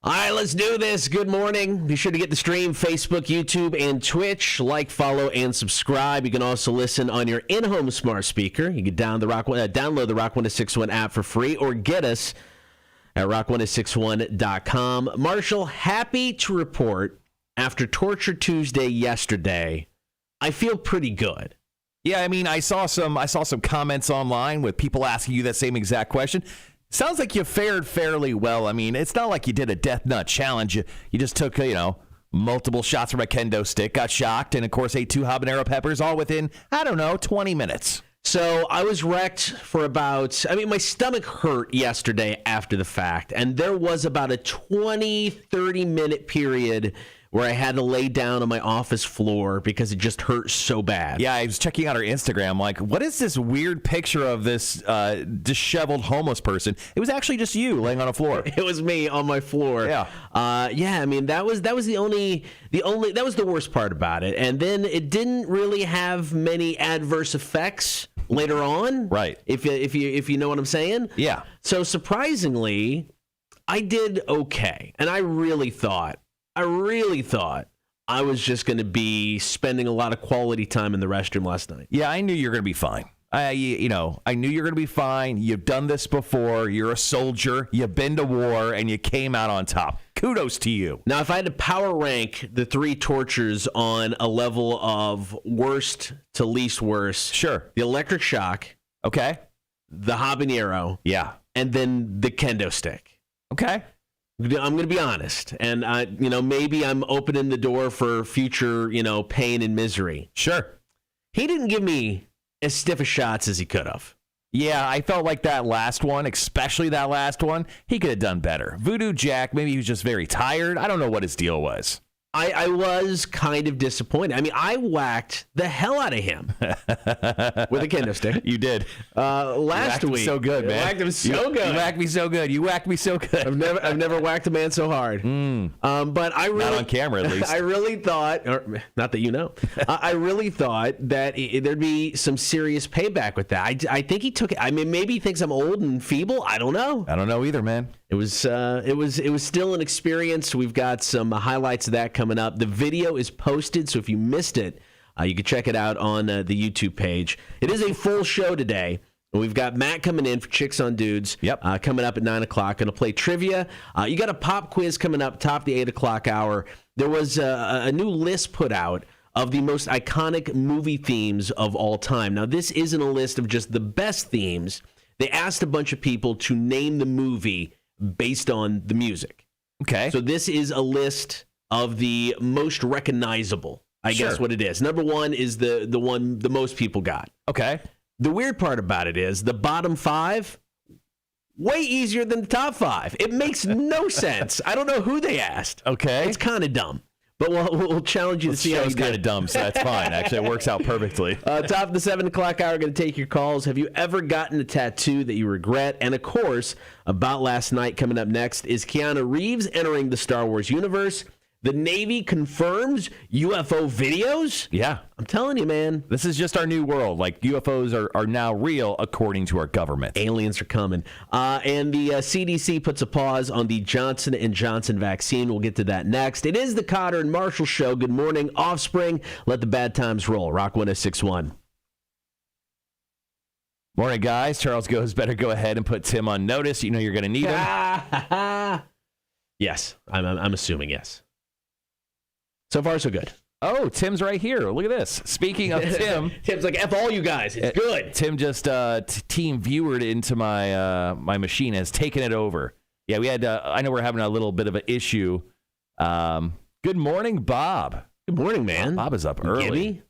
All right, let's do this. Good morning. Be sure to get the stream, Facebook, YouTube, and Twitch. Like, follow, and subscribe. You can also listen on your in-home smart speaker. You can download the Rock 1061 app for free or get us at rock1061.com. Marshall, happy to report after Torture Tuesday yesterday, I feel pretty good. Yeah, I mean, I saw some comments online with people asking you that same exact question. Sounds like you fared fairly well. I mean, it's not like you did a death nut challenge. You just took, multiple shots from a kendo stick, got shocked, and, of course, ate 2 habanero peppers all within, 20 minutes. So I was wrecked for my stomach hurt yesterday after the fact, and there was about a 20, 30-minute period where I had to lay down on my office floor because it just hurt so bad. Yeah, I was checking out her Instagram, like, what is this weird picture of this disheveled homeless person? It was actually just you laying on a floor. It was me on my floor. Yeah. I mean, that was that was the worst part about it. And then it didn't really have many adverse effects later on. Right. If you know what I'm saying. Yeah. So surprisingly, I did okay. And I really thought I was just going to be spending a lot of quality time in the restroom last night. Yeah, I knew you were going to be fine. I knew you were going to be fine. You've done this before. You're a soldier. You've been to war, and you came out on top. Kudos to you. Now, if I had to power rank the 3 tortures on a level of worst to least worst, sure. The electric shock, okay, the habanero, yeah, and then the kendo stick. Okay. I'm going to be honest, and maybe I'm opening the door for future, pain and misery. Sure. He didn't give me as stiff a shots as he could have. Yeah, I felt like that last one, especially that last one, he could have done better. Voodoo Jack, maybe he was just very tired. I don't know what his deal was. I was kind of disappointed. I mean, I whacked the hell out of him with a kendo stick. You did. Last week. Him so good, man. You whacked him so good. You whacked me so good. You whacked me so good. I've never whacked a man so hard. But I really, not on camera at least. I really thought, or not that you know, I really thought that there'd be some serious payback with that. I think he took it. I mean, maybe he thinks I'm old and feeble. I don't know. I don't know either, man. It was still an experience. We've got some highlights of that coming up. The video is posted, so if you missed it, you can check it out on the YouTube page. It is a full show today. We've got Matt coming in for Chicks on Dudes. Yep. Coming up at 9 o'clock. Going to play trivia. You got a pop quiz coming up top of the 8 o'clock hour. There was a new list put out of the most iconic movie themes of all time. Now, this isn't a list of just the best themes. They asked a bunch of people to name the movie based on the music. Okay. So this is a list of the most recognizable, I guess what it is. Number 1 is the one the most people got. Okay. The weird part about it is the bottom 5, way easier than the top 5. It makes no sense. I don't know who they asked. Okay. It's kind of dumb. But we'll challenge you to see how it's kind of dumb, so that's fine. Actually, it works out perfectly. Top of the 7 o'clock hour, going to take your calls. Have you ever gotten a tattoo that you regret? And, of course, about last night coming up next is Keanu Reeves entering the Star Wars universe. The Navy confirms UFO videos? Yeah. I'm telling you, man. This is just our new world. Like, UFOs are now real, according to our government. Aliens are coming. And the CDC puts a pause on the Johnson & Johnson vaccine. We'll get to that next. It is the Cotter and Marshall Show. Good morning, Offspring. Let the bad times roll. Rock 1061. Morning, guys. Charles goes, better go ahead and put Tim on notice. You know you're going to need him. Yes. I'm assuming yes. So far, so good. Oh, Tim's right here. Look at this. Speaking of Tim. Tim's like, F all you guys. It's good. Tim just team viewered into my machine, has taken it over. Yeah, we had, I know we're having a little bit of an issue. Good morning, Bob. Good morning, man. Bob is up early. Gibby?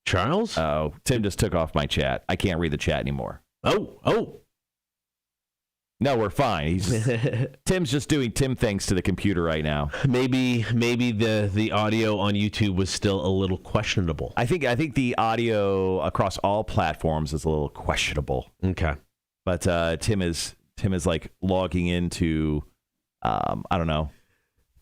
Charles? Oh, Tim just took off my chat. I can't read the chat anymore. Oh. No, we're fine. Tim's just doing Tim things to the computer right now. Maybe the audio on YouTube was still a little questionable. I think the audio across all platforms is a little questionable. Okay. But Tim is like logging into I don't know,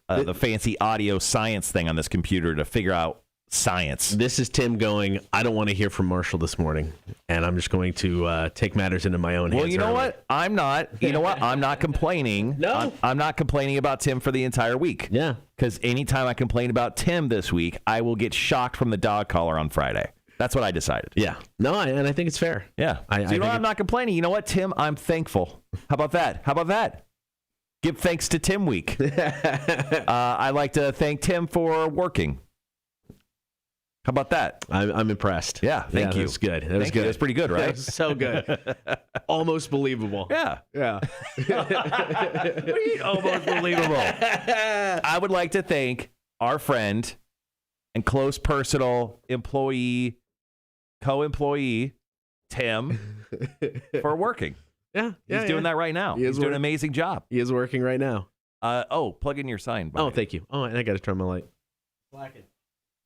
the fancy audio science thing on this computer to figure out science. This is Tim going, I don't want to hear from Marshall this morning, and I'm just going to take matters into my own hands. Well, you know what? I'm not. You know what? I'm not complaining. No. I'm not complaining about Tim for the entire week. Yeah. Because anytime I complain about Tim this week, I will get shocked from the dog collar on Friday. That's what I decided. Yeah. No, and I think it's fair. Yeah. I'm not complaining. You know what, Tim? I'm thankful. How about that? Give thanks to Tim week. I'd like to thank Tim for working. How about that? I'm impressed. Yeah, thank you. That's good. That was Thank you. good. That's pretty good, right? That was so good. Almost believable. Yeah. Yeah. Almost believable. I would like to thank our friend and close personal employee, co-employee, Tim, for working. Yeah. He's doing that right now. He's doing an amazing job. He is working right now. Plug in your sign. Buddy. Oh, thank you. Oh, and I got to turn my light.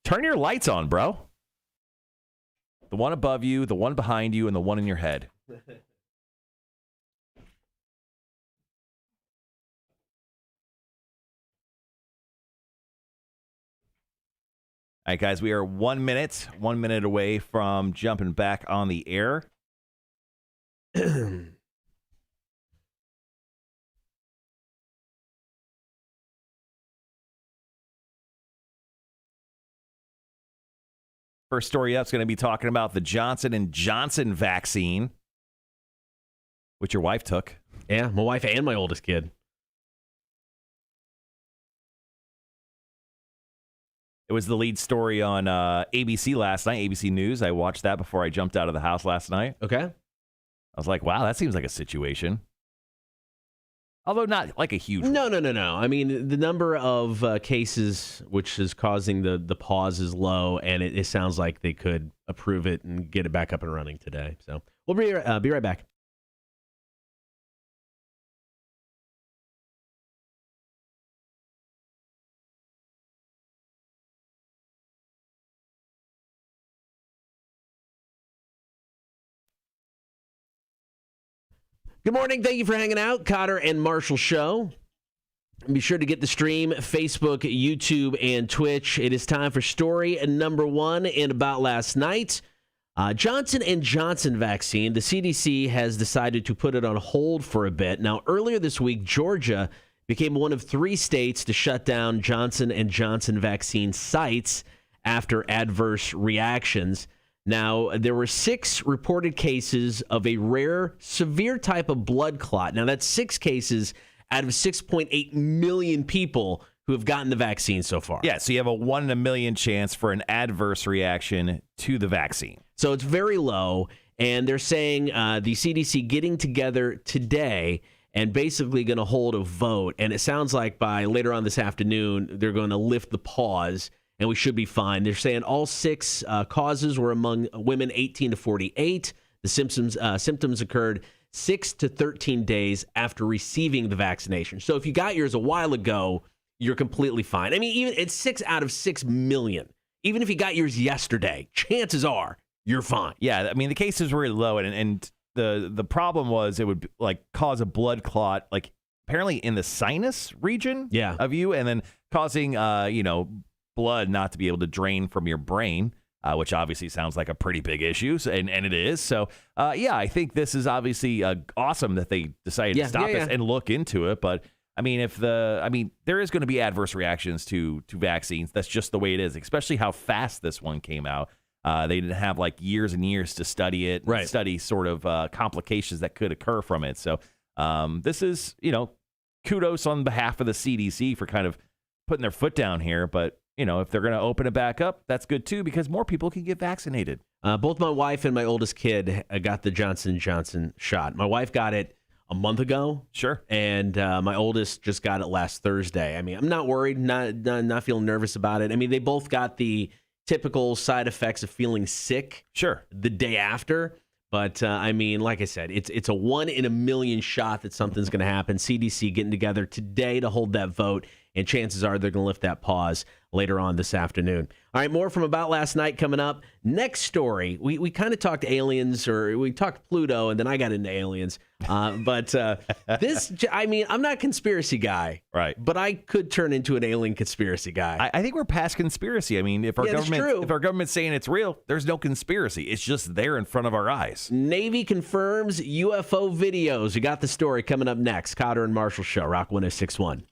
Turn your lights on, bro. The one above you, the one behind you, and the one in your head. All right, guys, we are 1 minute away from jumping back on the air. First story up is going to be talking about the Johnson & Johnson vaccine, which your wife took. Yeah, my wife and my oldest kid. It was the lead story on ABC last night, ABC News. I watched that before I jumped out of the house last night. Okay. I was like, wow, that seems like a situation. Although not like a huge one. No. I mean, the number of cases which is causing the pause is low, and it sounds like they could approve it and get it back up and running today. So we'll be right back. Good morning. Thank you for hanging out. Cotter and Marshall Show. Be sure to get the stream, Facebook, YouTube, and Twitch. It is time for story number one and about last night. Johnson & Johnson vaccine. The CDC has decided to put it on hold for a bit. Now, earlier this week, Georgia became one of 3 states to shut down Johnson & Johnson vaccine sites after adverse reactions. Now, there were 6 reported cases of a rare, severe type of blood clot. Now, that's 6 cases out of 6.8 million people who have gotten the vaccine so far. Yeah, so you have a 1 in a million chance for an adverse reaction to the vaccine. So it's very low, and they're saying the CDC getting together today and basically going to hold a vote. And it sounds like by later on this afternoon, they're going to lift the pause, and we should be fine. They're saying all 6 causes were among women 18 to 48. The symptoms occurred 6 to 13 days after receiving the vaccination. So if you got yours a while ago, you're completely fine. I mean, even it's 6 out of 6 million. Even if you got yours yesterday, chances are you're fine. Yeah, I mean, the cases were really low, and the problem was it would like cause a blood clot, like apparently in the sinus region of you, and then causing blood not to be able to drain from your brain, which obviously sounds like a pretty big issue, and it is. So, I think this is obviously awesome that they decided to stop this and look into it. But I mean, there is going to be adverse reactions to vaccines. That's just the way it is, especially how fast this one came out. They didn't have like years and years to study it, study sort of complications that could occur from it. So this is, kudos on behalf of the CDC for kind of putting their foot down here. But if they're going to open it back up, that's good too, because more people can get vaccinated. Both my wife and my oldest kid got the Johnson & Johnson shot. My wife got it a month ago. Sure. And my oldest just got it last Thursday. I mean, I'm not worried, not feeling nervous about it. I mean, they both got the typical side effects of feeling sick the day after. But, I mean, like I said, it's a 1 in a million shot that something's going to happen. CDC getting together today to hold that vote. and chances are they're going to lift that pause later on this afternoon. All right, more from About Last Night coming up. Next story, we kind of talked aliens, or we talked Pluto, and then I got into aliens. But this, I mean, I'm not a conspiracy guy, right? But I could turn into an alien conspiracy guy. I think we're past conspiracy. I mean, if our government's saying it's real, there's no conspiracy. It's just there in front of our eyes. Navy confirms UFO videos. You got the story coming up next. Cotter and Marshall Show, Rock 106.1.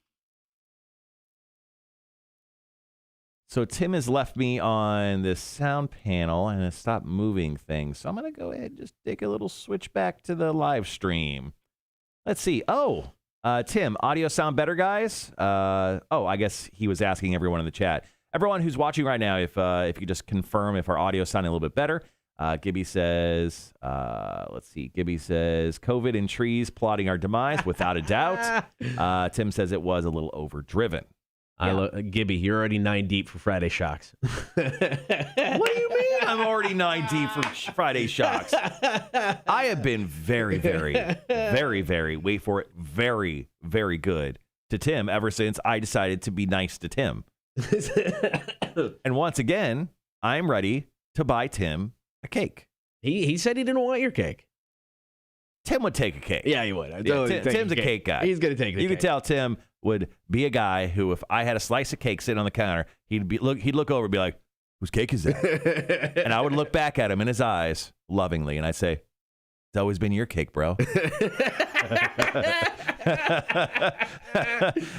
So Tim has left me on this sound panel and has stopped moving things. So I'm going to go ahead and just take a little switch back to the live stream. Let's see. Oh, Tim, audio sound better, guys? I guess he was asking everyone in the chat. Everyone who's watching right now, if you could just confirm if our audio is sounding a little bit better. Gibby says, let's see. Gibby says, COVID and trees plotting our demise, without a doubt. Tim says it was a little overdriven. Yeah. Gibby, you're already 9 deep for Friday Shocks. What do you mean I'm already 9 deep for Friday Shocks? I have been very, very, very, very, wait for it, very, very good to Tim ever since I decided to be nice to Tim. And once again, I'm ready to buy Tim a cake. He said he didn't want your cake. Tim would take a cake. Yeah, he would. Tim's a cake guy. He's going to take the cake. You cake. could tell Tim would be a guy who, if I had a slice of cake sitting on the counter, he'd look over and be like, whose cake is that? And I would look back at him in his eyes lovingly, and I'd say, it's always been your cake, bro. And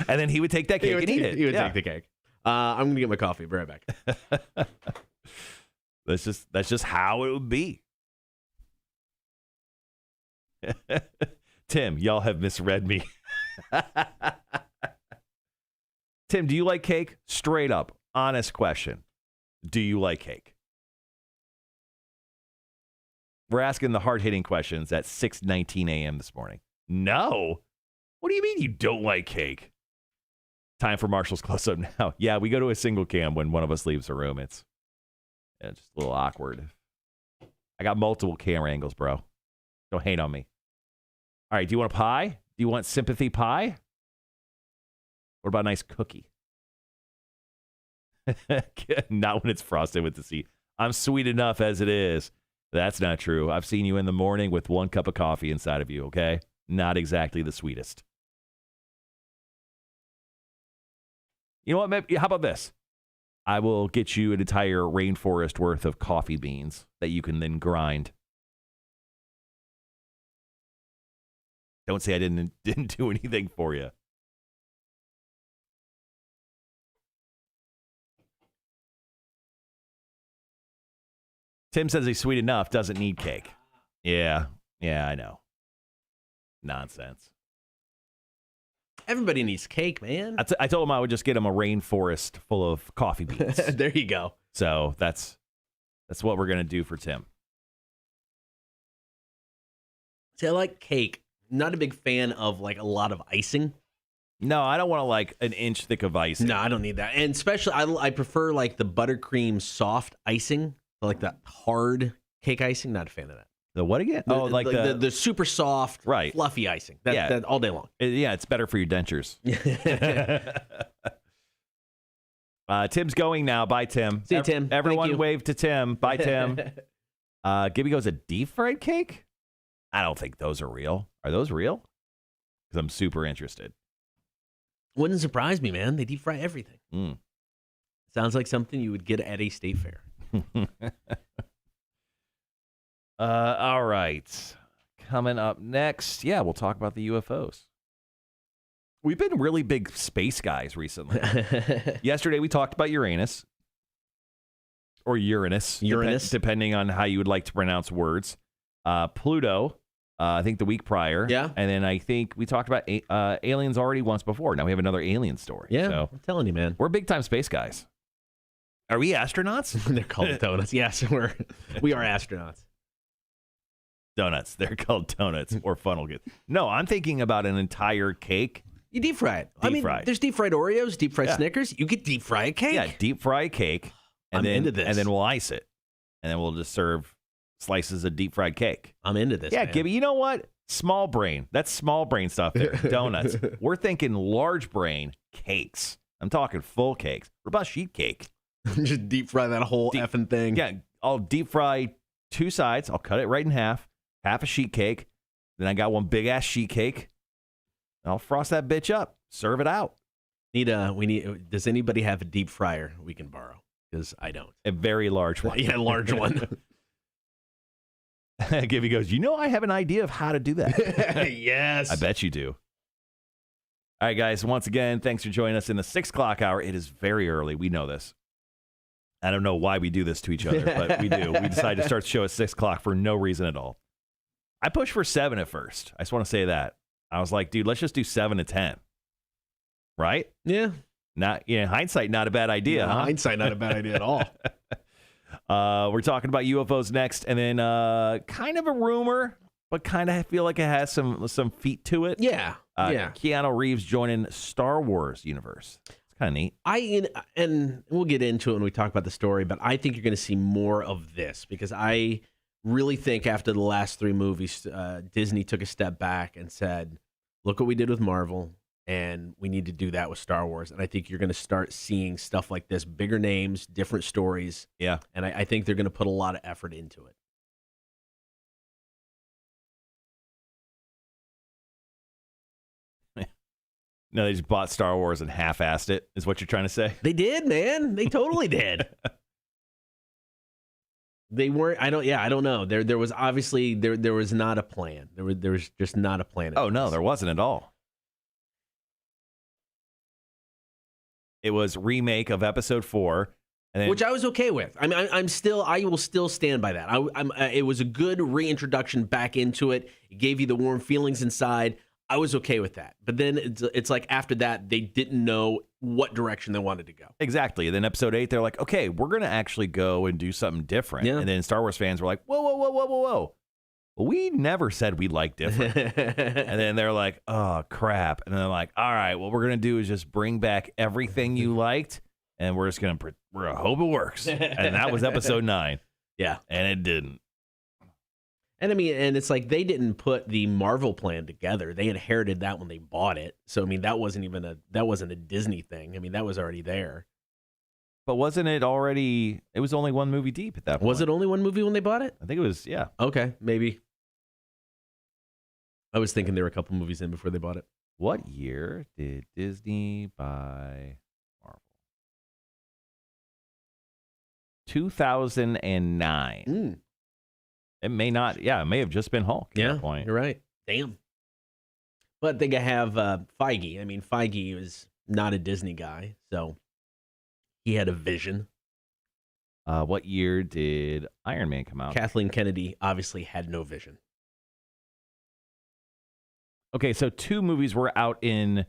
then he would take that cake and eat it. He would take the cake. I'm going to get my coffee. Be right back. That's just how it would be. Tim, y'all have misread me. Tim, do you like cake? Straight up, honest question. Do you like cake? We're asking the hard-hitting questions at 6:19 a.m. this morning. No. What do you mean you don't like cake? Time for Marshall's close-up now. Yeah, we go to a single cam when one of us leaves the room. It's just a little awkward. I got multiple camera angles, bro. Don't hate on me. All right, do you want a pie? Do you want sympathy pie? What about a nice cookie? Not when it's frosted with the seed. I'm sweet enough as it is. That's not true. I've seen you in the morning with 1 cup of coffee inside of you, okay? Not exactly the sweetest. You know what? How about this? I will get you an entire rainforest worth of coffee beans that you can then grind. Don't say I didn't do anything for you. Tim says he's sweet enough, doesn't need cake. Yeah, I know. Nonsense. Everybody needs cake, man. I told him I would just get him a rainforest full of coffee beans. There you go. So that's what we're going to do for Tim. See, I like cake. Not a big fan of like a lot of icing. No, I don't want to like an inch thick of icing. No, I don't need that. And especially, I prefer like the buttercream soft icing, like that hard cake icing. Not a fan of that. The what again? The super soft, right, fluffy icing. That all day long. It's better for your dentures. Tim's going now. Bye, Tim. See you, Tim. Everyone wave to Tim. Bye, Tim. Gibby goes, a deep fried cake? I don't think those are real. Are those real? Because I'm super interested. Wouldn't surprise me, man. They deep fry everything. Sounds like something you would get at a state fair. All right. Coming up next, we'll talk about the UFOs. We've been really big space guys recently. Yesterday, we talked about Uranus. Or Uranus. Depending on how you would like to pronounce words. Pluto, I think the week prior. Yeah. And then I think we talked about aliens already once before. Now we have another alien story. Yeah, so I'm telling you, man. We're big-time space guys. Are we astronauts? They're called donuts. Yes, we are astronauts. Donuts. They're called donuts or funnel goods. No, I'm thinking about an entire cake. You deep fry it. There's deep fried Oreos, deep fried Snickers. You could deep fry a cake. Yeah, deep fry a cake. And into this. And then we'll ice it. And then we'll just serve slices of deep fried cake. I'm into this. Yeah, man. Gibby, you know what? Small brain. That's small brain stuff there. Donuts. We're thinking large brain, cakes. I'm talking full cakes. What about sheet cake? Just deep fry that whole effing thing. Yeah, I'll deep fry 2 sides. I'll cut it right in half a sheet cake. Then I got one big ass sheet cake. I'll frost that bitch up. Serve it out. Does anybody have a deep fryer we can borrow? Because I don't. A very large one. Yeah, a large one. Gibby goes, I have an idea of how to do that. Yes. I bet you do. All right, guys. Once again, thanks for joining us in the 6 o'clock hour. It is very early. We know this. I don't know why we do this to each other, but we do. We decided to start the show at 6 o'clock for no reason at all. I pushed for 7 at first. I just want to say that. I was like, dude, let's just do 7 to 10. Right? Yeah. Hindsight, not a bad idea. No, huh? Hindsight, not a bad idea at all. We're talking about UFOs next, and then kind of a rumor, but kind of feel like it has some feet to it. Yeah. Keanu Reeves joining Star Wars universe. It's kind of neat. And we'll get into it when we talk about the story, but I think you're going to see more of this because I really think after the last 3 movies, Disney took a step back and said, look what we did with Marvel, and we need to do that with Star Wars. And I think you're going to start seeing stuff like this, bigger names, different stories. Yeah. And I think they're going to put a lot of effort into it. No, they just bought Star Wars and half-assed it, is what you're trying to say? They did, man. They totally did. They weren't. I don't know. There was obviously there was not a plan. There was just not a plan. Oh no, there wasn't at all. It was remake of Episode 4, and then, which I was okay with. I mean, I will still stand by that. It was a good reintroduction back into it. It gave you the warm feelings inside. I was okay with that. But then it's like after that, they didn't know what direction they wanted to go. Exactly. And then Episode 8, they're like, okay, we're going to actually go and do something different. Yeah. And then Star Wars fans were like, whoa. We never said we like different. And then they're like, oh, crap. And then they're like, all right, what we're going to do is just bring back everything you liked, and we're just going to hope it works. And that was Episode 9. Yeah. And it didn't. And I mean, and it's like they didn't put the Marvel plan together. They inherited that when they bought it. So I mean, that wasn't a Disney thing. I mean, that was already there. But wasn't it already? It was only 1 movie deep at that point. Was it only 1 movie when they bought it? I think it was. Yeah. Okay, maybe. I was thinking there were a couple movies in before they bought it. What year did Disney buy Marvel? 2009. It may not. Yeah, it may have just been Hulk at that point. You're right. Damn. But they have Feige. I mean, Feige was not a Disney guy, so he had a vision. What year did Iron Man come out? Kathleen Kennedy obviously had no vision. Okay, so 2 movies were out in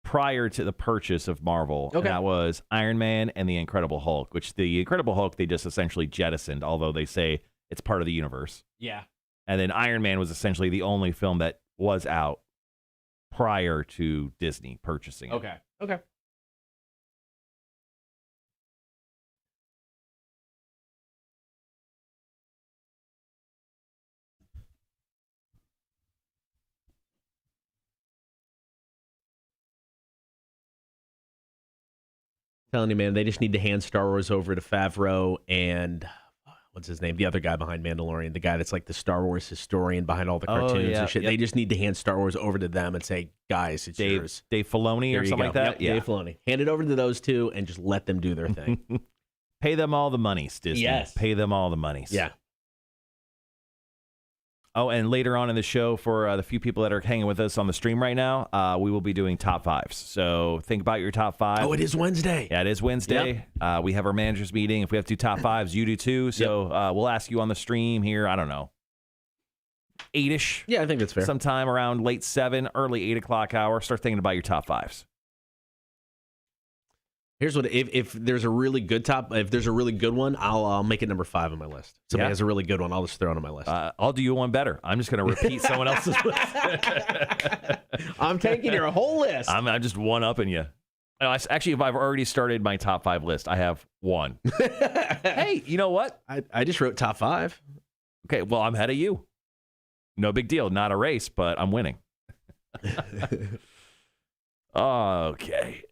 prior to the purchase of Marvel. Okay. And that was Iron Man and The Incredible Hulk, which the Incredible Hulk they just essentially jettisoned, although they say it's part of the universe. Yeah. And then Iron Man was essentially the only film that was out prior to Disney purchasing it. Okay. Telling you, man, they just need to hand Star Wars over to Favreau and what's his name? The other guy behind Mandalorian, the guy that's like the Star Wars historian behind all the cartoons and shit. Yep. They just need to hand Star Wars over to them and say, guys, it's yours. Dave Filoni or something like that? Yep, Dave Filoni. Hand it over to those 2 and just let them do their thing. Pay them all the monies, Disney. Yes. Pay them all the monies. Yeah. Oh, and later on in the show, for the few people that are hanging with us on the stream right now, we will be doing top 5s. So think about your top 5. Oh, it is Wednesday. Yeah, it is Wednesday. Yep. We have our managers meeting. If we have to do top 5s, you do too. So we'll ask you on the stream here, I don't know, 8-ish. Yeah, I think that's fair. Sometime around late 7, early 8 o'clock hour. Start thinking about your top 5s. Here's what if there's a really good one, I'll make it number 5 on my list. Somebody has a really good one, I'll just throw it on my list. I'll do you one better. I'm just going to repeat someone else's list. I'm taking your whole list. I'm just one-upping you. Actually, if I've already started my top 5 list, I have 1. Hey, you know what? I just wrote top 5. Okay, well, I'm ahead of you. No big deal. Not a race, but I'm winning. Okay.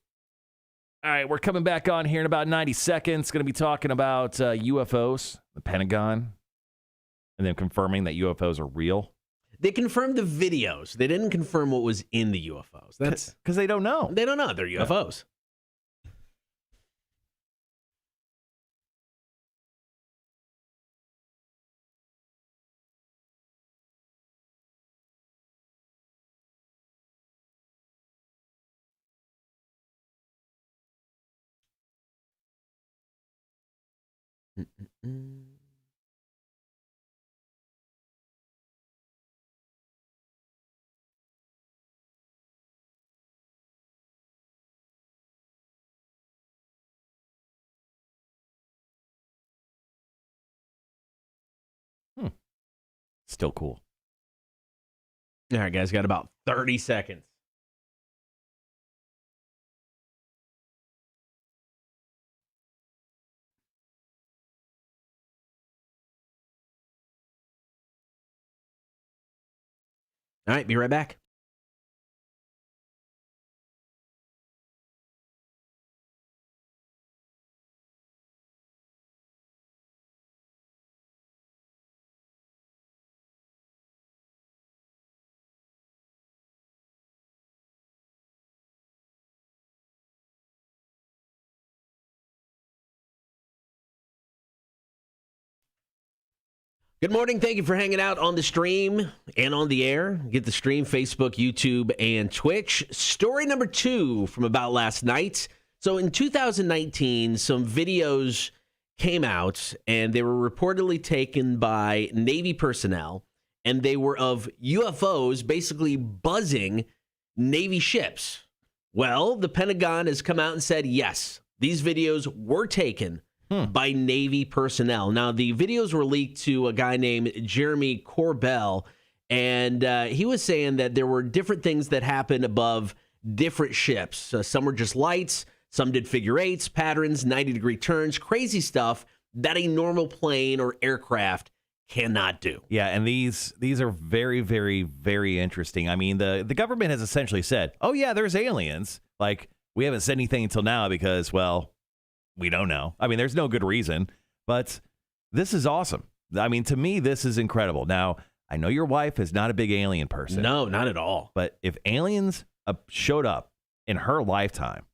All right, we're coming back on here in about 90 seconds. Going to be talking about UFOs, the Pentagon, and then confirming that UFOs are real. They confirmed the videos. They didn't confirm what was in the UFOs. That's because they don't know. They don't know. They're UFOs. Still cool. All right, guys, got about 30 seconds. All right, be right back. Good morning. Thank you for hanging out on the stream and on the air. Get the stream, Facebook, YouTube, and Twitch. Story number 2 from about last night. So in 2019, some videos came out, and they were reportedly taken by Navy personnel, and they were of UFOs basically buzzing Navy ships. Well, the Pentagon has come out and said, yes, these videos were taken by Navy personnel. Now, the videos were leaked to a guy named Jeremy Corbell, and he was saying that there were different things that happened above different ships. Some were just lights, some did figure eights, patterns, 90-degree turns, crazy stuff that a normal plane or aircraft cannot do. Yeah, and these are very, very, very interesting. I mean, the government has essentially said, oh, yeah, there's aliens. Like, we haven't said anything until now because, well, we don't know. I mean, there's no good reason, but this is awesome. I mean, to me, this is incredible. Now, I know your wife is not a big alien person. No, not at all. But if aliens showed up in her lifetime,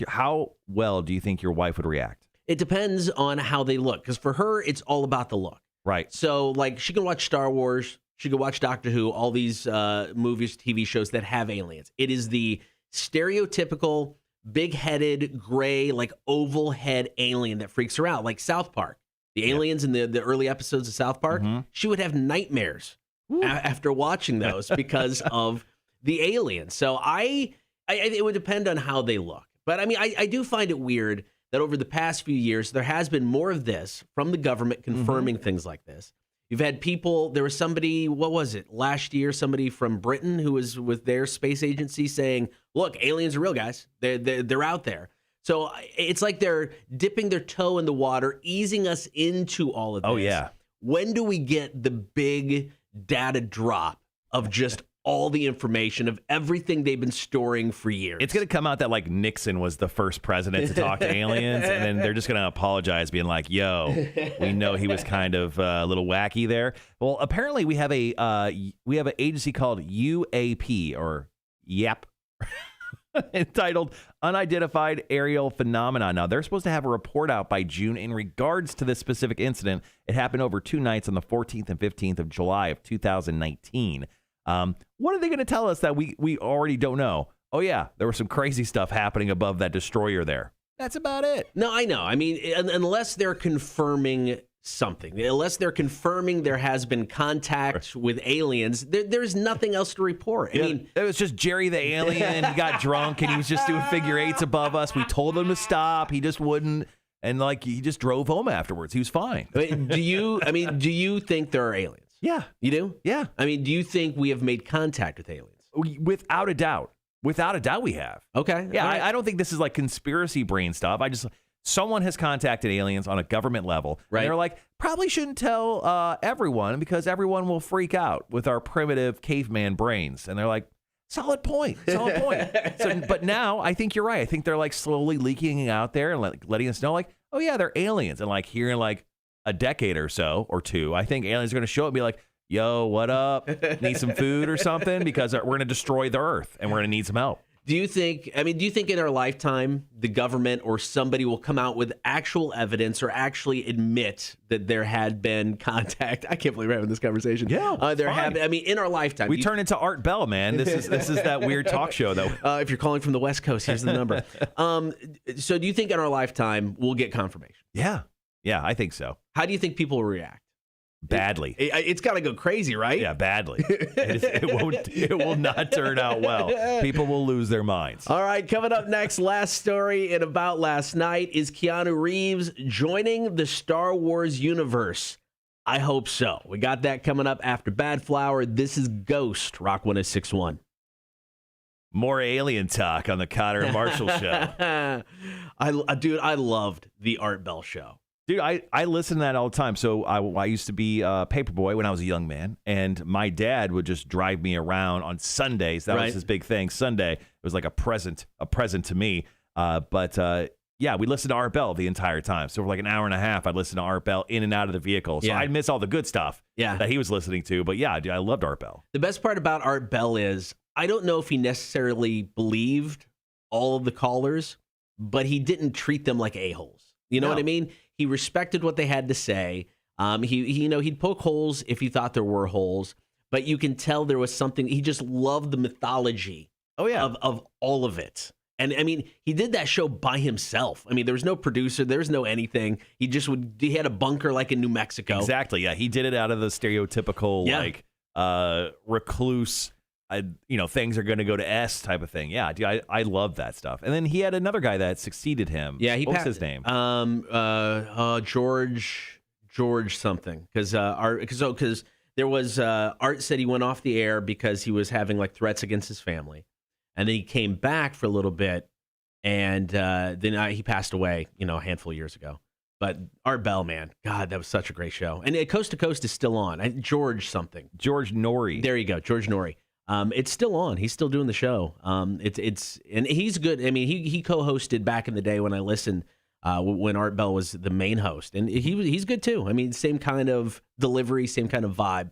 how well do you think your wife would react? It depends on how they look, because for her, it's all about the look. Right. So, like, she can watch Star Wars, she can watch Doctor Who, all these movies, TV shows that have aliens. It is the stereotypical big-headed, gray, like oval head alien that freaks her out, like South Park. The aliens in the early episodes of South Park, she would have nightmares after watching those because of the aliens. So it would depend on how they look. But I mean, I do find it weird that over the past few years, there has been more of this from the government confirming things like this. You've had people, there was somebody, what was it, last year, somebody from Britain who was with their space agency saying, look, aliens are real, guys. They're out there. So it's like they're dipping their toe in the water, easing us into all of this. Oh, yeah. When do we get the big data drop of just all the information of everything they've been storing for years? It's going to come out that, like, Nixon was the first president to talk to aliens, and then they're just going to apologize, being like, yo, we know he was kind of a little wacky there. Well, apparently we have an agency called UAP, or YAP, entitled Unidentified Aerial Phenomena. Now, they're supposed to have a report out by June in regards to this specific incident. It happened over 2 nights on the 14th and 15th of July of 2019. What are they going to tell us that we already don't know? Oh, yeah, there was some crazy stuff happening above that destroyer there. That's about it. No, I know. I mean, unless they're confirming something, unless they're confirming there has been contact with aliens, there's nothing else to report. I mean, it was just Jerry the alien. He got drunk and he was just doing figure eights above us. We told him to stop. He just wouldn't. And like, he just drove home afterwards. He was fine. Do you think there are aliens? Yeah. You do? Yeah. I mean, do you think we have made contact with aliens? Without a doubt. Without a doubt we have. Okay. Yeah, right. I don't think this is like conspiracy brain stuff. Someone has contacted aliens on a government level. Right. And they're like, probably shouldn't tell everyone because everyone will freak out with our primitive caveman brains. And they're like, Solid point. Solid point. But now I think you're right. I think they're like slowly leaking out there and like letting us know, like, oh yeah, they're aliens. And like here in like a decade or so or two, I think aliens are going to show up and be like, yo, what up? Need some food or something? Because we're going to destroy the Earth and we're going to need some help. Do you think in our lifetime, the government or somebody will come out with actual evidence or actually admit that there had been contact? I can't believe we're having this conversation. Yeah, in our lifetime. We turn into Art Bell, man. This is that weird talk show, though. If you're calling from the West Coast, here's the number. So do you think in our lifetime we'll get confirmation? Yeah, I think so. How do you think people will react? Badly. It's got to go crazy, right? Yeah, badly. It will not turn out well. People will lose their minds. All right, coming up next, last story in About Last Night. Is Keanu Reeves joining the Star Wars universe? I hope so. We got that coming up after Bad Flower. This is Ghost, Rock 106.1. More alien talk on the Cotter and Marshall show. I loved the Art Bell show. Dude, I listen to that all the time. So I used to be a paperboy when I was a young man, and my dad would just drive me around on Sundays. That was his big thing. Sunday, it was like a present to me. Yeah, we listened to Art Bell the entire time. So for like an hour and a half, I'd listen to Art Bell in and out of the vehicle. So I'd miss all the good stuff that he was listening to. But yeah, dude, I loved Art Bell. The best part about Art Bell is I don't know if he necessarily believed all of the callers, but he didn't treat them like a-holes. You know what I mean? He respected what they had to say. He'd poke holes if he thought there were holes, but you can tell there was something. He just loved the mythology of all of it. And I mean, he did that show by himself. I mean, there was no producer, there was no anything. He had a bunker like in New Mexico. Exactly. Yeah. He did it out of the stereotypical recluse, things are going to go to S type of thing. Yeah, dude, I love that stuff. And then he had another guy that succeeded him. Yeah, what was his name? George something. Because there was Art said he went off the air because he was having like threats against his family, and then he came back for a little bit, and then he passed away, a handful of years ago. But Art Bell, man, God, that was such a great show. And Coast to Coast is still on. George something. George Norrie. There you go, George Norrie. It's still on. He's still doing the show. And he's good. I mean, he co-hosted back in the day when I listened, when Art Bell was the main host, and he's good too. I mean, same kind of delivery, same kind of vibe.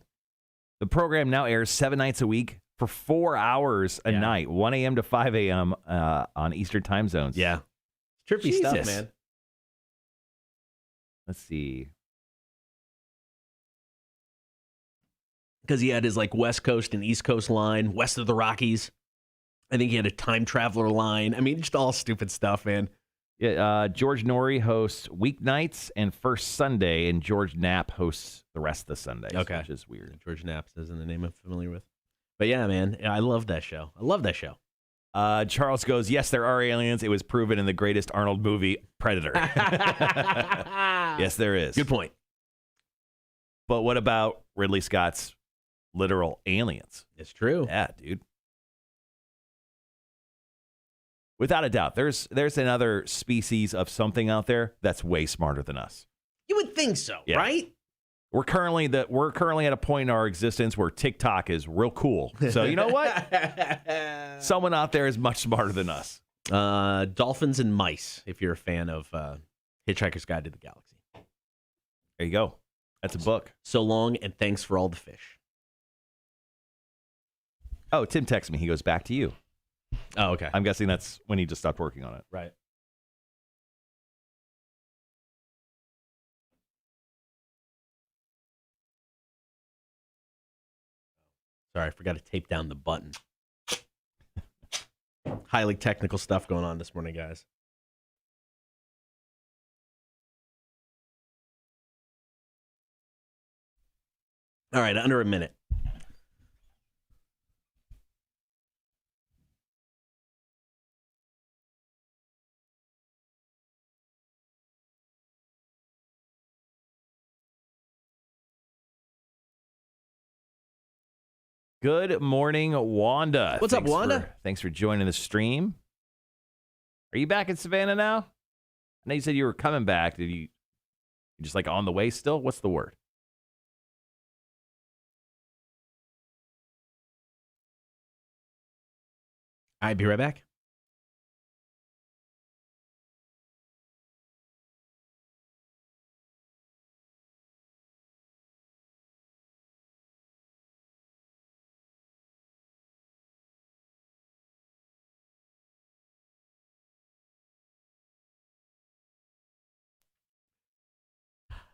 The program now airs 7 nights a week for 4 hours a night, 1 a.m. to 5 a.m. On Eastern time zones. Yeah, trippy stuff, man. Let's see. Because he had his like West Coast and East Coast line, west of the Rockies. I think he had a time traveler line. I mean, just all stupid stuff, man. Yeah, George Norrie hosts weeknights and first Sunday, and George Knapp hosts the rest of the Sundays, which is weird. George Knapp isn't the name I'm familiar with. But yeah, man, I love that show. Charles goes, yes, there are aliens. It was proven in the greatest Arnold movie, Predator. Yes, there is. Good point. But what about Ridley Scott's literal aliens? It's true. Yeah, dude. Without a doubt, there's another species of something out there that's way smarter than us. You would think so, right? We're currently at a point in our existence where TikTok is real cool. So you know what? Someone out there is much smarter than us. Dolphins and mice, if you're a fan of Hitchhiker's Guide to the Galaxy. There you go. That's a book. So long, and thanks for all the fish. Oh, Tim texted me. He goes, back to you. Oh, okay. I'm guessing that's when he just stopped working on it. Right. Sorry, I forgot to tape down the button. Highly technical stuff going on this morning, guys. All right, under a minute. Good morning, Wanda. What's up, Wanda? Thanks for joining the stream. Are you back in Savannah now? I know you said you were coming back. Did you just like on the way still? What's the word? All right, be right back.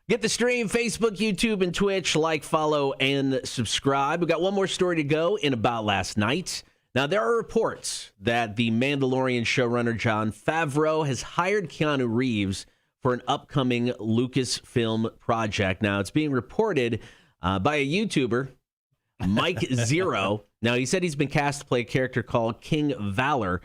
Get the stream, Facebook, YouTube, and Twitch. Like, follow, and subscribe. We got one more story to go in About Last Night. Now, there are reports that the Mandalorian showrunner Jon Favreau has hired Keanu Reeves for an upcoming Lucasfilm project. Now, it's being reported by a YouTuber, Mike Zero. Now, he said he's been cast to play a character called King Valor.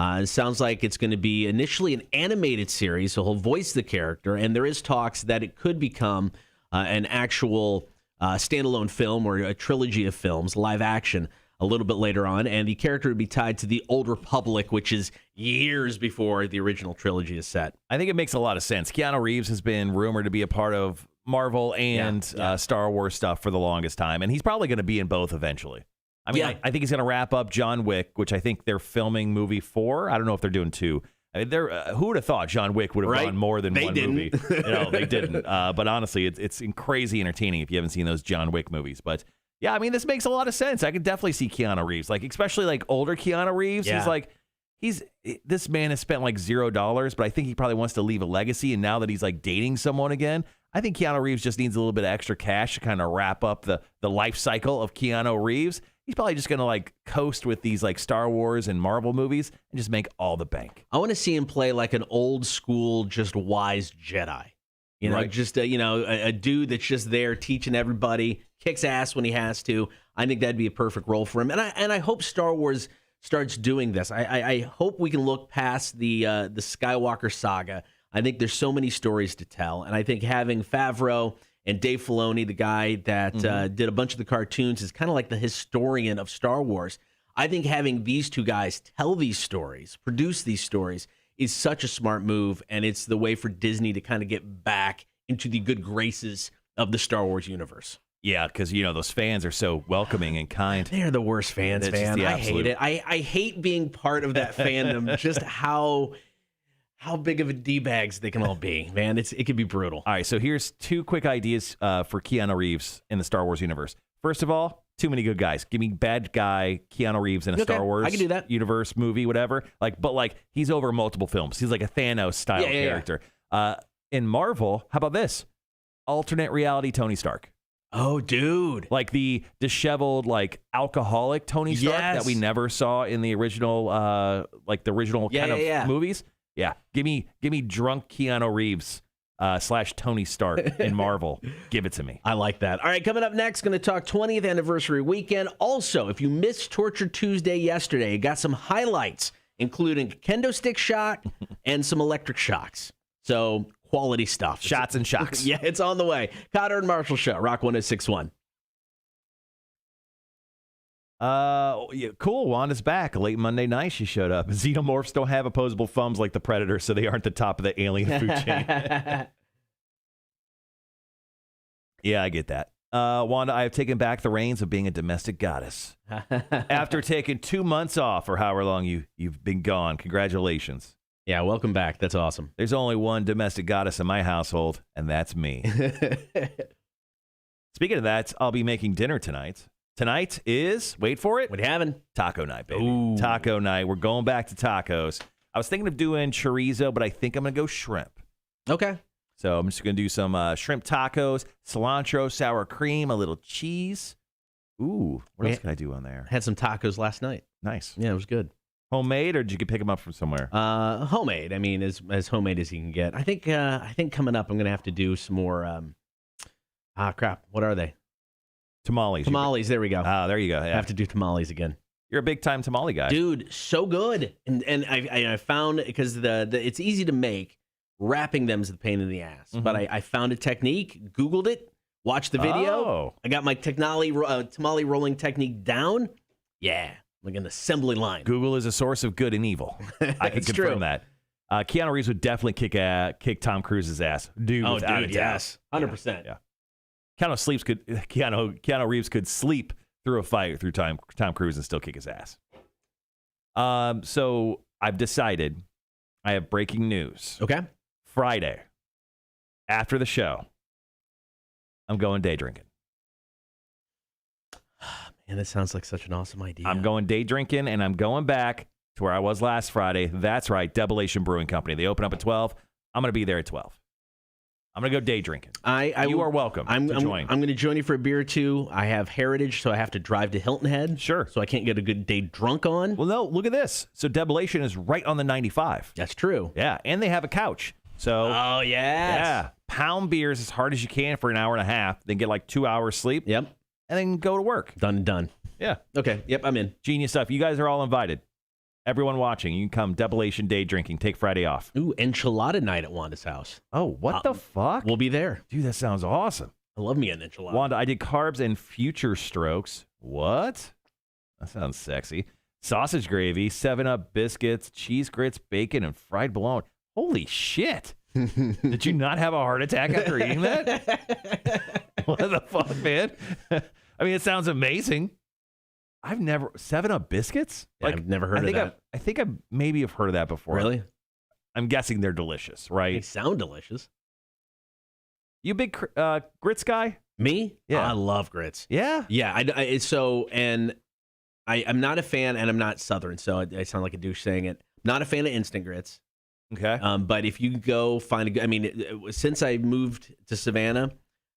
It sounds like it's going to be initially an animated series, so he'll voice the character, and there is talks that it could become an actual standalone film or a trilogy of films, live action, a little bit later on, and the character would be tied to the Old Republic, which is years before the original trilogy is set. I think it makes a lot of sense. Keanu Reeves has been rumored to be a part of Marvel and Star Wars stuff for the longest time, and he's probably going to be in both eventually. I mean, I think he's going to wrap up John Wick, which I think they're filming movie 4. I don't know if they're doing 2. I mean, who would have thought John Wick would have gone more than one movie? They didn't. But honestly, it's crazy entertaining if you haven't seen those John Wick movies. But yeah, I mean, this makes a lot of sense. I could definitely see Keanu Reeves, like especially like older Keanu Reeves. Yeah. This man has spent like $0, but I think he probably wants to leave a legacy. And now that he's like dating someone again, I think Keanu Reeves just needs a little bit of extra cash to kind of wrap up the life cycle of Keanu Reeves. He's probably just going to like coast with these like Star Wars and Marvel movies and just make all the bank. I want to see him play like an old school, just wise Jedi. You know, right. Just a dude that's just there teaching everybody, kicks ass when he has to. I think that'd be a perfect role for him. And I hope Star Wars starts doing this. I hope we can look past the Skywalker saga. I think there's so many stories to tell, and I think having Favreau and Dave Filoni, the guy that did a bunch of the cartoons, is kind of like the historian of Star Wars. I think having these two guys tell these stories, produce these stories, is such a smart move, and it's the way for Disney to kind of get back into the good graces of the Star Wars universe. Yeah, because, those fans are so welcoming and kind. They're the worst fans, man. I hate it. I hate being part of that fandom, just how big of a D-bags they can all be, man. It can be brutal. All right, so here's 2 quick ideas for Keanu Reeves in the Star Wars universe. First of all, too many good guys. Give me bad guy Keanu Reeves in a Star Wars I can do that. universe movie, whatever. But he's over multiple films. He's like a Thanos-style character. In Marvel, how about this? Alternate reality Tony Stark. Oh, dude. Like the disheveled, like alcoholic Tony Stark that we never saw in the original, kind of movies. Yeah, give me drunk Keanu Reeves / Tony Stark in Marvel. Give it to me. I like that. All right, coming up next, going to talk 20th anniversary weekend. Also, if you missed Torture Tuesday yesterday, got some highlights, including a kendo stick shot and some electric shocks. So quality stuff. Shots and shocks. Yeah, it's on the way. Cotter and Marshall Show, Rock 106.1. Yeah, cool. Wanda's back. Late Monday night, she showed up. Xenomorphs don't have opposable thumbs like the Predator, so they aren't the top of the alien food chain. Yeah, I get that. Wanda, I have taken back the reins of being a domestic goddess. After taking 2 months off, or however long you've been gone. Congratulations. Yeah, welcome back. That's awesome. There's only one domestic goddess in my household, and that's me. Speaking of that, I'll be making dinner tonight. Tonight is, wait for it. What are you having? Taco night, baby. Ooh. Taco night. We're going back to tacos. I was thinking of doing chorizo, but I think I'm going to go shrimp. Okay. So I'm just going to do some shrimp tacos, cilantro, sour cream, a little cheese. Ooh, what else can I do on there? Had some tacos last night. Nice. Yeah, it was good. Homemade, or did you pick them up from somewhere? Homemade. I mean, as homemade as you can get. I think coming up, I'm going to have to do some more. Crap. What are they? Tamales. Tamales. There we go. There you go. Yeah. I have to do tamales again. You're a big time tamale guy, dude. So good, and I found, because it's easy to make. Wrapping them is the pain in the ass, but I found a technique. Googled it. Watched the video. Oh. I got my tamale rolling technique down. Yeah, like an assembly line. Google is a source of good and evil. I can confirm that. Keanu Reeves would definitely kick Tom Cruise's ass. Dude, yes, 100%. Yeah. Keanu Reeves could sleep through a fight through Tom Cruise and still kick his ass. So I've decided. I have breaking news. Okay. Friday, after the show, I'm going day drinking. Man, that sounds like such an awesome idea. I'm going day drinking, and I'm going back to where I was last Friday. That's right, Debilation Brewing Company. They open up at 12. I'm going to be there at 12. I'm going to go day drinking. You are welcome to join. I'm going to join you for a beer or two. I have Heritage, so I have to drive to Hilton Head. Sure. So I can't get a good day drunk on. Well, no, look at this. So Debilation is right on the 95. That's true. Yeah, and they have a couch. So, oh, yes. Yeah. Pound beers as hard as you can for an hour and a half, then get like 2 hours sleep. Yep. And then go to work. Done. Yeah. Okay. Yep, I'm in. Genius stuff. You guys are all invited. Everyone watching, you can come Debilation day drinking. Take Friday off. Ooh, enchilada night at Wanda's house. Oh, what the fuck? We'll be there. Dude, that sounds awesome. I love me an enchilada. Wanda, I did carbs and future strokes. What? That sounds sexy. Sausage gravy, 7-Up biscuits, cheese grits, bacon, and fried bologna. Holy shit. Did you not have a heart attack after eating that? What the fuck, man? I mean, it sounds amazing. I've never 7-Up biscuits. Yeah, I've never heard of that. I think I maybe have heard of that before. Really? I'm guessing they're delicious, right? They sound delicious. You a big grits guy? Me? Yeah, I love grits. Yeah, yeah. I'm not a fan, and I'm not Southern, so I sound like a douche saying it. Not a fan of instant grits. Okay. But if you go find a good, I mean, since I moved to Savannah,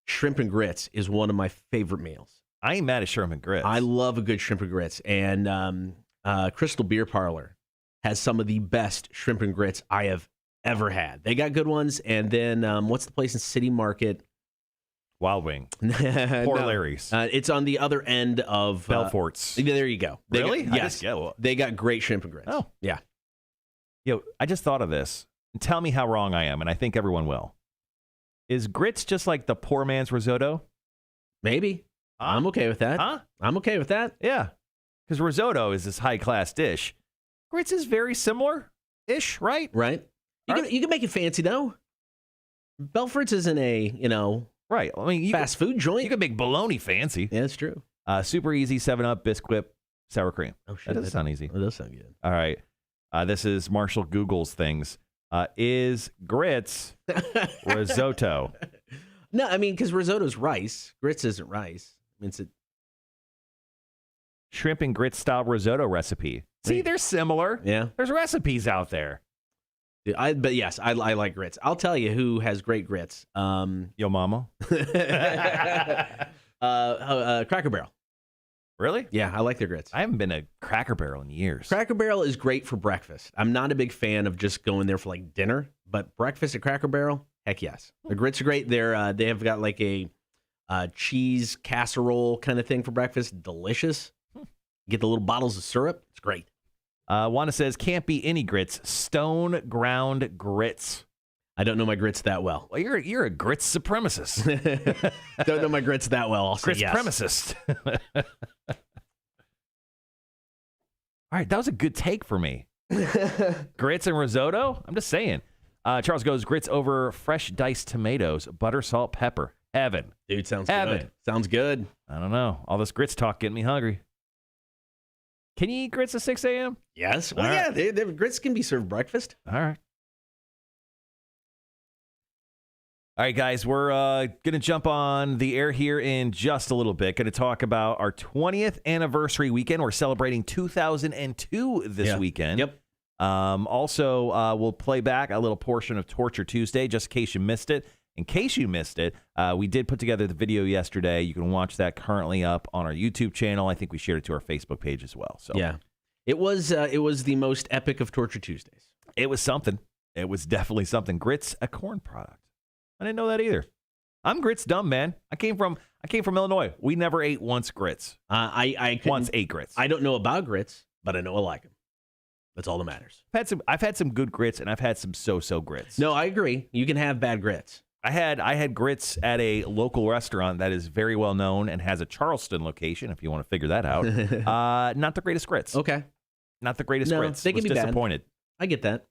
shrimp and grits is one of my favorite meals. I ain't mad at shrimp and grits. I love a good shrimp and grits. And Crystal Beer Parlor has some of the best shrimp and grits I have ever had. They got good ones. And then what's the place in City Market? Wild Wing. Poor Larry's. It's on the other end of Belfort's. There you go. Really? Yes. They got great shrimp and grits. Oh. Yeah. Yo, I just thought of this. Tell me how wrong I am, and I think everyone will. Is grits just like the poor man's risotto? Maybe. I'm okay with that. Huh? I'm okay with that. Yeah. Because risotto is this high-class dish. Grits is very similar-ish, right? Right. You can make it fancy, though. Belfort's isn't a, right. I mean, fast food joint. You can make bologna fancy. Yeah, that's true. Super easy, 7-Up, Bisquick, sour cream. Oh, shit. That does sound easy. That does sound good. All right. This is Marshall Google's things. Is grits risotto? No, I mean, because risotto's rice. Grits isn't rice. I mean, it's a shrimp and grits style risotto recipe. See, they're similar. Yeah. There's recipes out there. But yes, I like grits. I'll tell you who has great grits. Yo mama. Cracker Barrel. Really? Yeah, I like their grits. I haven't been to Cracker Barrel in years. Cracker Barrel is great for breakfast. I'm not a big fan of just going there for like dinner, but breakfast at Cracker Barrel, heck yes. The grits are great. They have got like a cheese casserole kind of thing for breakfast. Delicious. Get the little bottles of syrup. It's great. Wanda says, can't be any grits. Stone ground grits. I don't know my grits that well. Well, you're a grits supremacist. Don't know my grits that well. I'll say grits yes. supremacist. All right, that was a good take for me. Grits and risotto? I'm just saying. Charles goes, grits over fresh diced tomatoes, butter, salt, pepper. Heaven. Dude, sounds Heaven. good. Sounds good. I don't know. All this grits talk getting me hungry. Can you eat grits at 6 a.m.? Yes. Well, yeah, grits can be served breakfast. All right. All right, guys, we're going to jump on the air here in just a little bit. Going to talk about our 20th anniversary weekend. We're celebrating 2002 this weekend. Yep. Also, we'll play back a little portion of Torture Tuesday, just in case you missed it. In case you missed it, we did put together the video yesterday. You can watch that currently up on our YouTube channel. I think we shared it to our Facebook page as well. So yeah, it was the most epic of Torture Tuesdays. It was something. It was definitely something. Grits, a corn product. I didn't know that either. I'm grits dumb, man. I came from Illinois. We never ate once grits. I once ate grits. I don't know about grits, but I know I like them. That's all that matters. I've had some good grits, and I've had some so-so grits. No, I agree. You can have bad grits. I had grits at a local restaurant that is very well known and has a Charleston location, if you want to figure that out. Not the greatest grits. Okay. Not the greatest grits. They can be disappointed. Bad. I get that.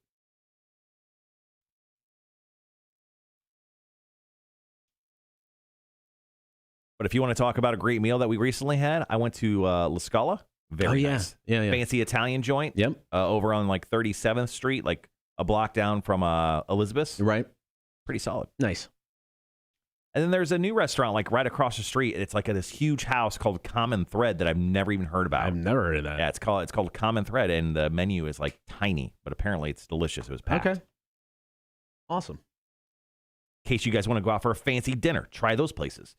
But if you want to talk about a great meal that we recently had, I went to La Scala Very yeah. nice. Yeah. Fancy Italian joint. Yep. Over on like 37th Street, like a block down from Elizabeth. Right. Pretty solid. Nice. And then there's a new restaurant like right across the street. It's like this huge house called Common Thread that I've never even heard about. I've never heard of that. Yeah, it's called Common Thread, and the menu is like tiny, but apparently it's delicious. It was packed. Okay. Awesome. In case you guys want to go out for a fancy dinner, try those places.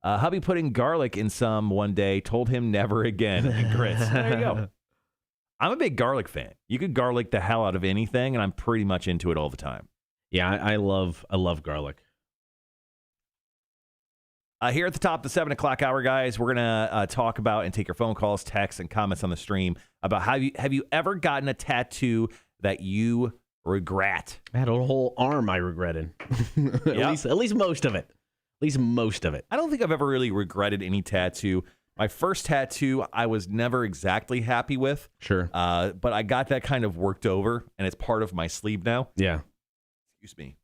Hubby putting garlic in some one day, told him never again. And grits. There you go. I'm a big garlic fan. You could garlic the hell out of anything, and I'm pretty much into it all the time. Yeah, I love garlic. Here at the top of the 7 o'clock hour, guys, we're going to talk about and take your phone calls, texts, and comments on the stream about have you ever gotten a tattoo that you regret? I had a whole arm I regretted. At least most of it. At least most of it. I don't think I've ever really regretted any tattoo. My first tattoo, I was never exactly happy with. Sure. But I got that kind of worked over, and it's part of my sleeve now. Yeah. Excuse me.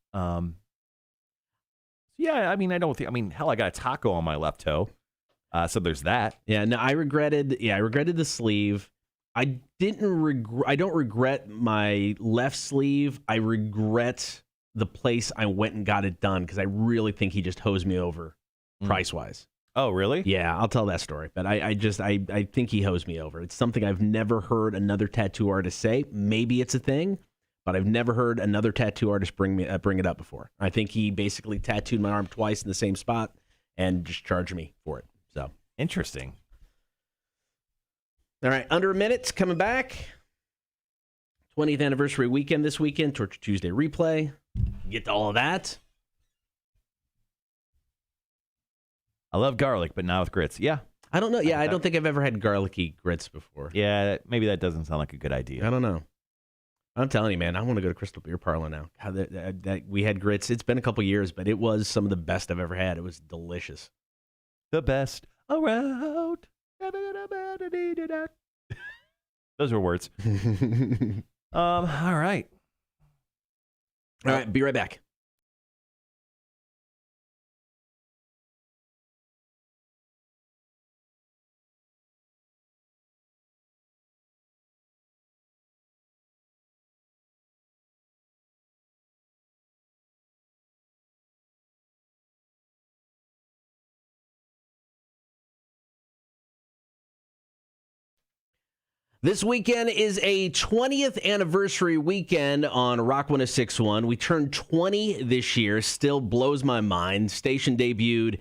Yeah, I mean, hell, I got a taco on my left toe. So there's that. Yeah, no, I regretted the sleeve. I don't regret my left sleeve. I regret the place I went and got it done because I really think he just hosed me over price-wise. Oh, really? Yeah, I'll tell that story. But I think he hosed me over. It's something I've never heard another tattoo artist say. Maybe it's a thing, but I've never heard another tattoo artist bring it up before. I think he basically tattooed my arm twice in the same spot and just charged me for it. So interesting. All right, under a minute's coming back. 20th anniversary weekend this weekend. Torture Tuesday replay. Get to all of that. I love garlic, but not with grits. Yeah. I don't know. Yeah, I don't think I've ever had garlicky grits before. Yeah, maybe that doesn't sound like a good idea. I don't know. I'm telling you, man, I want to go to Crystal Beer Parlor now. We had grits. It's been a couple years, but it was some of the best I've ever had. It was delicious. The best around. Those were words. All right. All right, be right back. This weekend is a 20th anniversary weekend on Rock 106.1. We turned 20 this year. Still blows my mind. Station debuted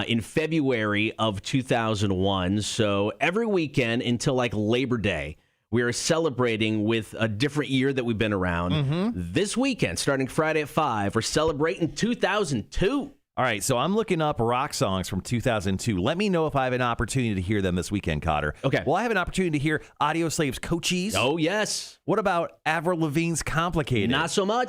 in February of 2001. So every weekend until like Labor Day, we are celebrating with a different year that we've been around. Mm-hmm. This weekend, starting Friday at 5, we're celebrating 2002. All right, so I'm looking up rock songs from 2002. Let me know if I have an opportunity to hear them this weekend, Cotter. Okay. Well, I have an opportunity to hear Audio Slave's Cochise. Oh, yes. What about Avril Lavigne's Complicated? Not so much.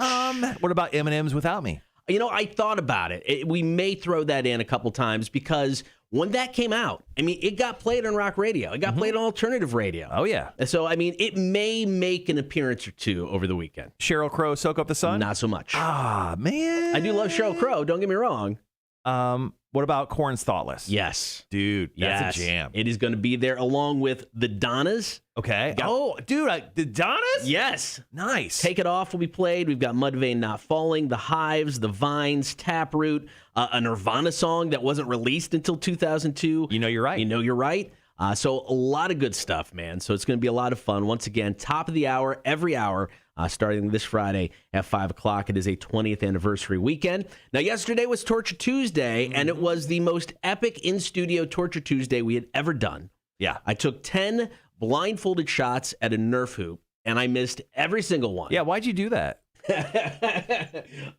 What about Eminem's Without Me? You know, I thought about it. We may throw that in a couple times because when that came out, I mean, it got played on rock radio. It got played on alternative radio. Oh, yeah. So, I mean, it may make an appearance or two over the weekend. Sheryl Crow, Soak Up the Sun? Not so much. Ah, man. I do love Sheryl Crow. Don't get me wrong. What about Korn's Thoughtless? Yes. Dude, that's a jam. It is going to be there along with the Donnas. Okay. The Donnas? Yes. Nice. Take It Off will be played. We've got Mudvayne Not Falling, The Hives, The Vines, Taproot, a Nirvana song that wasn't released until 2002. You know you're right. You know you're right. So a lot of good stuff, man. So it's going to be a lot of fun. Once again, top of the hour, every hour, starting this Friday at 5 o'clock. It is a 20th anniversary weekend. Now, yesterday was Torture Tuesday, and it was the most epic in-studio Torture Tuesday we had ever done. Yeah. I took 10 blindfolded shots at a Nerf hoop, and I missed every single one. Yeah, why'd you do that?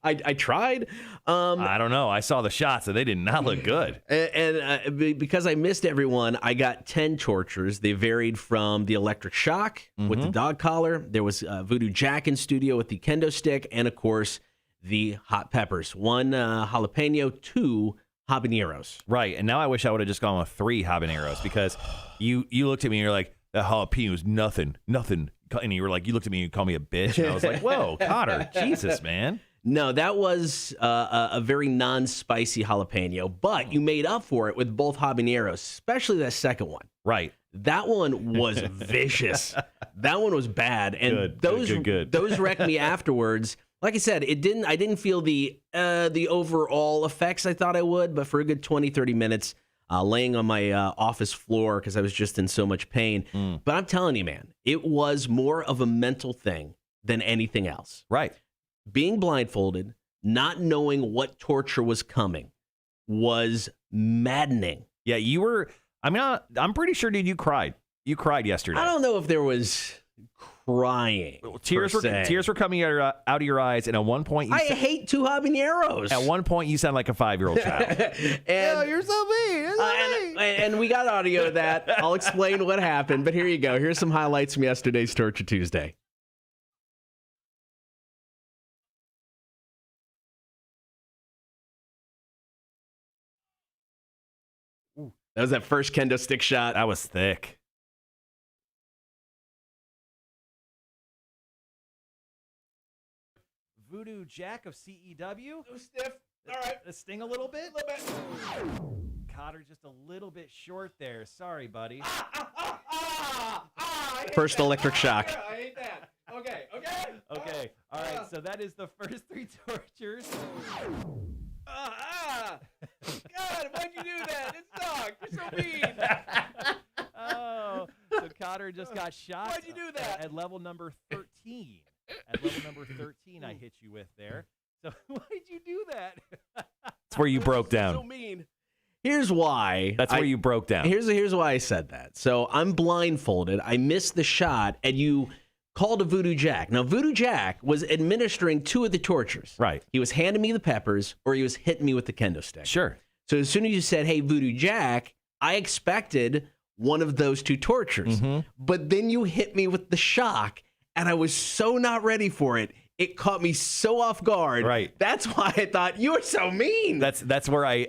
I tried. I don't know. I saw the shots, and they did not look good. And because I missed everyone, I got 10 tortures. They varied from the electric shock with the dog collar. There was Voodoo Jack in studio with the kendo stick. And, of course, the hot peppers. 1 jalapeno, 2 habaneros. Right. And now I wish I would have just gone with 3 habaneros because you looked at me and you're like, that jalapeno is nothing. And you looked at me and you called me a bitch. And I was like, whoa, Cotter, Jesus, man. No, that was a very non-spicy jalapeno, but you made up for it with both habaneros, especially that second one. Right. That one was vicious. That one was bad, and Good. those wrecked me afterwards. Like I said, I didn't feel the overall effects I thought I would, but for a good 20, 30 minutes, laying on my office floor because I was just in so much pain. But I'm telling you, man, it was more of a mental thing than anything else. Right. Being blindfolded, not knowing what torture was coming, was maddening. Yeah, you were. I mean, I'm pretty sure, dude, you cried. You cried yesterday. I don't know if there was crying. Tears were coming out of your eyes, and at one point, I hate two habaneros. At one point, you sound like a 5-year-old child. And, you're so mean. And we got audio of that. I'll explain what happened, but here you go. Here's some highlights from yesterday's Torture Tuesday. That was that first kendo stick shot. That was thick. Voodoo Jack of CEW. So stiff. All right. Sting a little bit. A little bit. Cotter just a little bit short there. Sorry, buddy. First electric shock. I hate that. Okay. All right. So that is the first 3 tortures. God, why'd you do that? It sucked. You're so mean. Oh, so Cotter just got shot. Why'd you do that? At level number 13. At level number 13, I hit you with there. So why'd you do that? That's where you broke down. So mean. Here's why. That's where you broke down. Here's why I said that. So I'm blindfolded. I missed the shot, and you called a Voodoo Jack. Now, Voodoo Jack was administering 2 of the tortures. Right. He was handing me the peppers, or he was hitting me with the kendo stick. Sure. So as soon as you said, hey, Voodoo Jack, I expected one of those 2 tortures. But then you hit me with the shock, and I was so not ready for it. It caught me so off guard. Right. That's why I thought, you were so mean. That's where I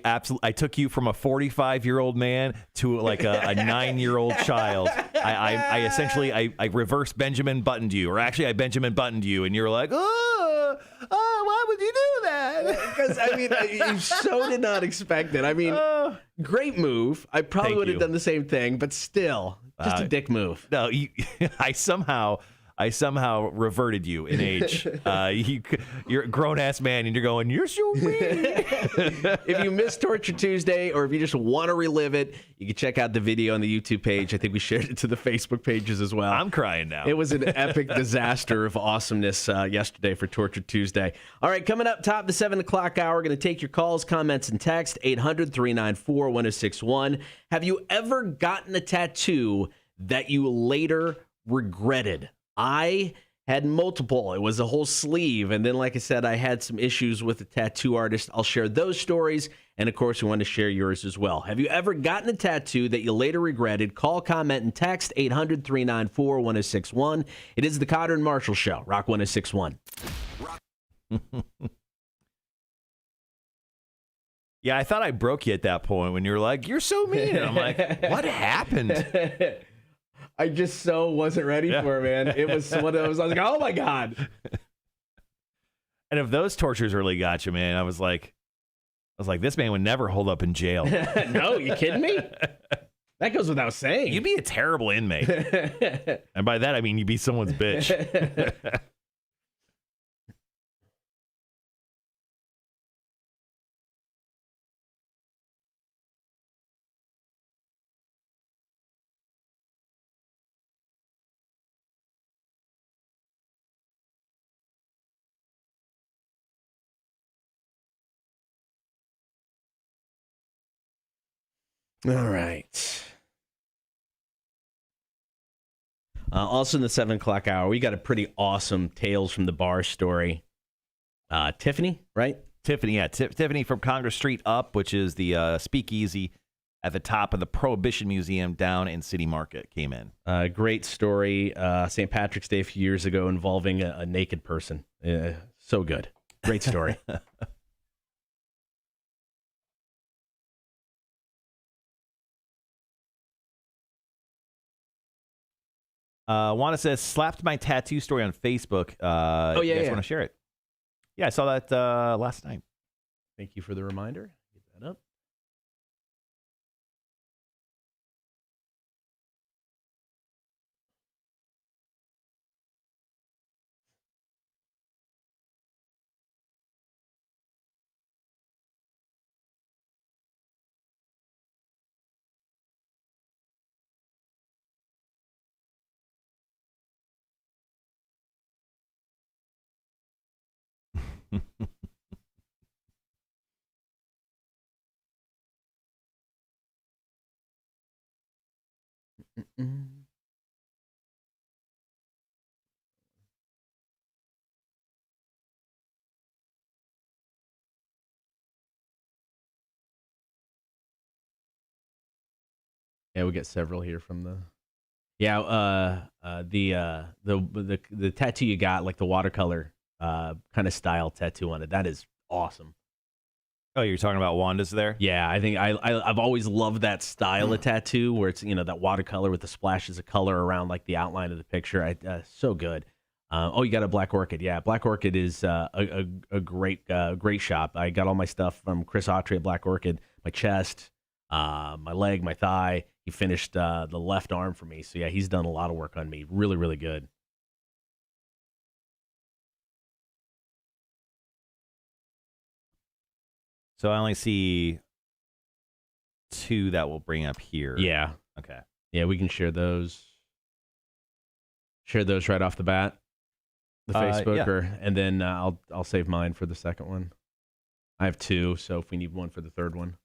took you from a 45-year-old man to like a 9-year-old child. I essentially reverse Benjamin Buttoned you, or actually I Benjamin Buttoned you, and you're like, oh, why would you do that? Because I mean, you so did not expect it. I mean, great move. I probably would have done the same thing, but still, just a dick move. No, I somehow reverted you in age. You're a grown-ass man, and you're going, you're so mean. If you missed Torture Tuesday, or if you just want to relive it, you can check out the video on the YouTube page. I think we shared it to the Facebook pages as well. I'm crying now. It was an epic disaster of awesomeness yesterday for Torture Tuesday. All right, coming up top the 7 o'clock hour, going to take your calls, comments, and text, 800-394-1061. Have you ever gotten a tattoo that you later regretted? I had multiple. It was a whole sleeve. And then, like I said, I had some issues with a tattoo artist. I'll share those stories. And, of course, we want to share yours as well. Have you ever gotten a tattoo that you later regretted? Call, comment, and text 800-394-1061. It is the Cotter and Marshall Show, Rock 1061. Yeah, I thought I broke you at that point when you were like, you're so mean. And I'm like, what happened? I just so wasn't ready for it, man. It was one of those, I was like, oh my God. And if those tortures really got you, man, I was like, this man would never hold up in jail. No, you kidding me? That goes without saying. You'd be a terrible inmate. And by that, I mean you'd be someone's bitch. All right. Also in the 7 o'clock hour, we got a pretty awesome Tales from the Bar story. Tiffany, right? Tiffany, yeah. Tiffany from Congress Street Up, which is the speakeasy at the top of the Prohibition Museum down in City Market, came in. Great story. St. Patrick's Day a few years ago involving a naked person. So good. Great story. Juana says, slapped my tattoo story on Facebook. You guys want to share it? Yeah, I saw that last night. Thank you for the reminder. Get that up. Yeah, we get several here from the. Yeah, the tattoo you got, like the watercolor kind of style tattoo on it. That is awesome. Oh, you're talking about Wanda's there? Yeah, I think I've always loved that style of tattoo where it's that watercolor with the splashes of color around like the outline of the picture. So good. Oh, you got a Black Orchid. Yeah, Black Orchid is a great shop. I got all my stuff from Chris Autry at Black Orchid. My chest, my leg, my thigh. He finished the left arm for me. So yeah, he's done a lot of work on me. Really, really good. So I only see 2 that we'll bring up here. Yeah. Okay. Yeah, we can share those. Share those right off the bat. The Facebook, and then I'll save mine for the second one. I have 2, so if we need one for the third one.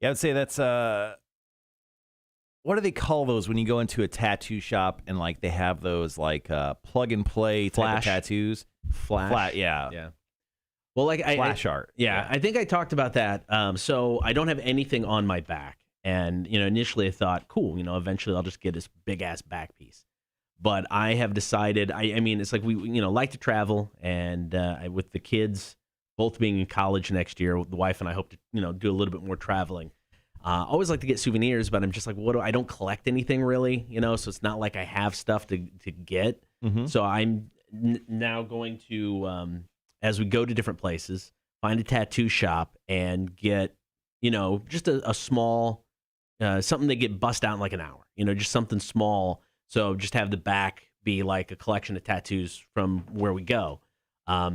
Yeah, I would say that's what do they call those when you go into a tattoo shop and like they have those like plug and play type of tattoos? Flash. Yeah. Well, like flash art. Yeah, I think I talked about that. So I don't have anything on my back, and initially I thought, cool, eventually I'll just get this big ass back piece. But I have decided. I mean, it's like we like to travel, and with the kids both being in college next year, the wife and I hope to do a little bit more traveling. I always like to get souvenirs, but I'm just like, I don't collect anything really, so it's not like I have stuff to get. Mm-hmm. So I'm now going to, as we go to different places, find a tattoo shop and get, just a small, something that get bust out in like an hour, just something small. So just have the back be like a collection of tattoos from where we go.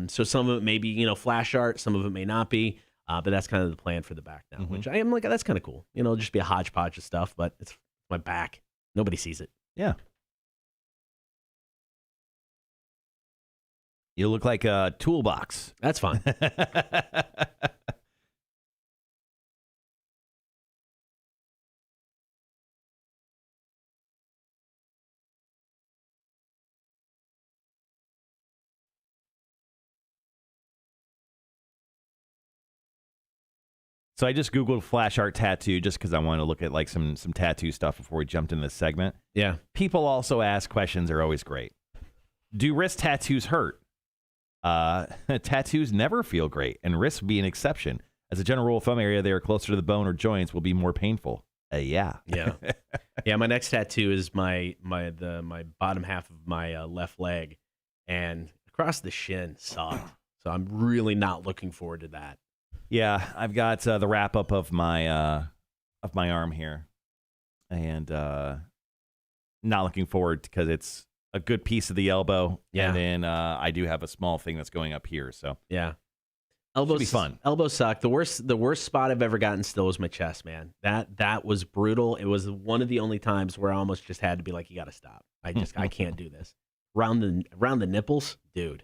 So some of it may be, flash art, some of it may not be. But that's kind of the plan for the back now, which I am like, that's kind of cool. It'll just be a hodgepodge of stuff, but it's my back. Nobody sees it. Yeah. You look like a toolbox. That's fine. So I just Googled flash art tattoo just because I wanted to look at like some tattoo stuff before we jumped into this segment. Yeah. People also ask questions are always great. Do wrist tattoos hurt? Tattoos never feel great, and wrists would be an exception. As a general rule of thumb, area they are closer to the bone or joints will be more painful. Yeah. Yeah. My next tattoo is my bottom half of my left leg, and across the shin sucked. So I'm really not looking forward to that. Yeah, I've got the wrap up of my arm here, and not looking forward because it's a good piece of the elbow. Yeah. And then I do have a small thing that's going up here. So yeah, elbows be fun. Elbows suck. The worst spot I've ever gotten still was my chest, man. That was brutal. It was one of the only times where I almost just had to be like, you got to stop. I can't do this. Around the nipples, dude.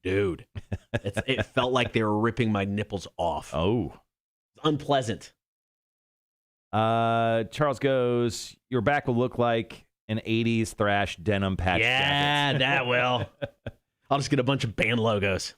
It felt like they were ripping my nipples off. Oh, unpleasant. Charles goes, your back will look like an 80s thrash denim patch jacket. That will. I'll just get a bunch of band logos.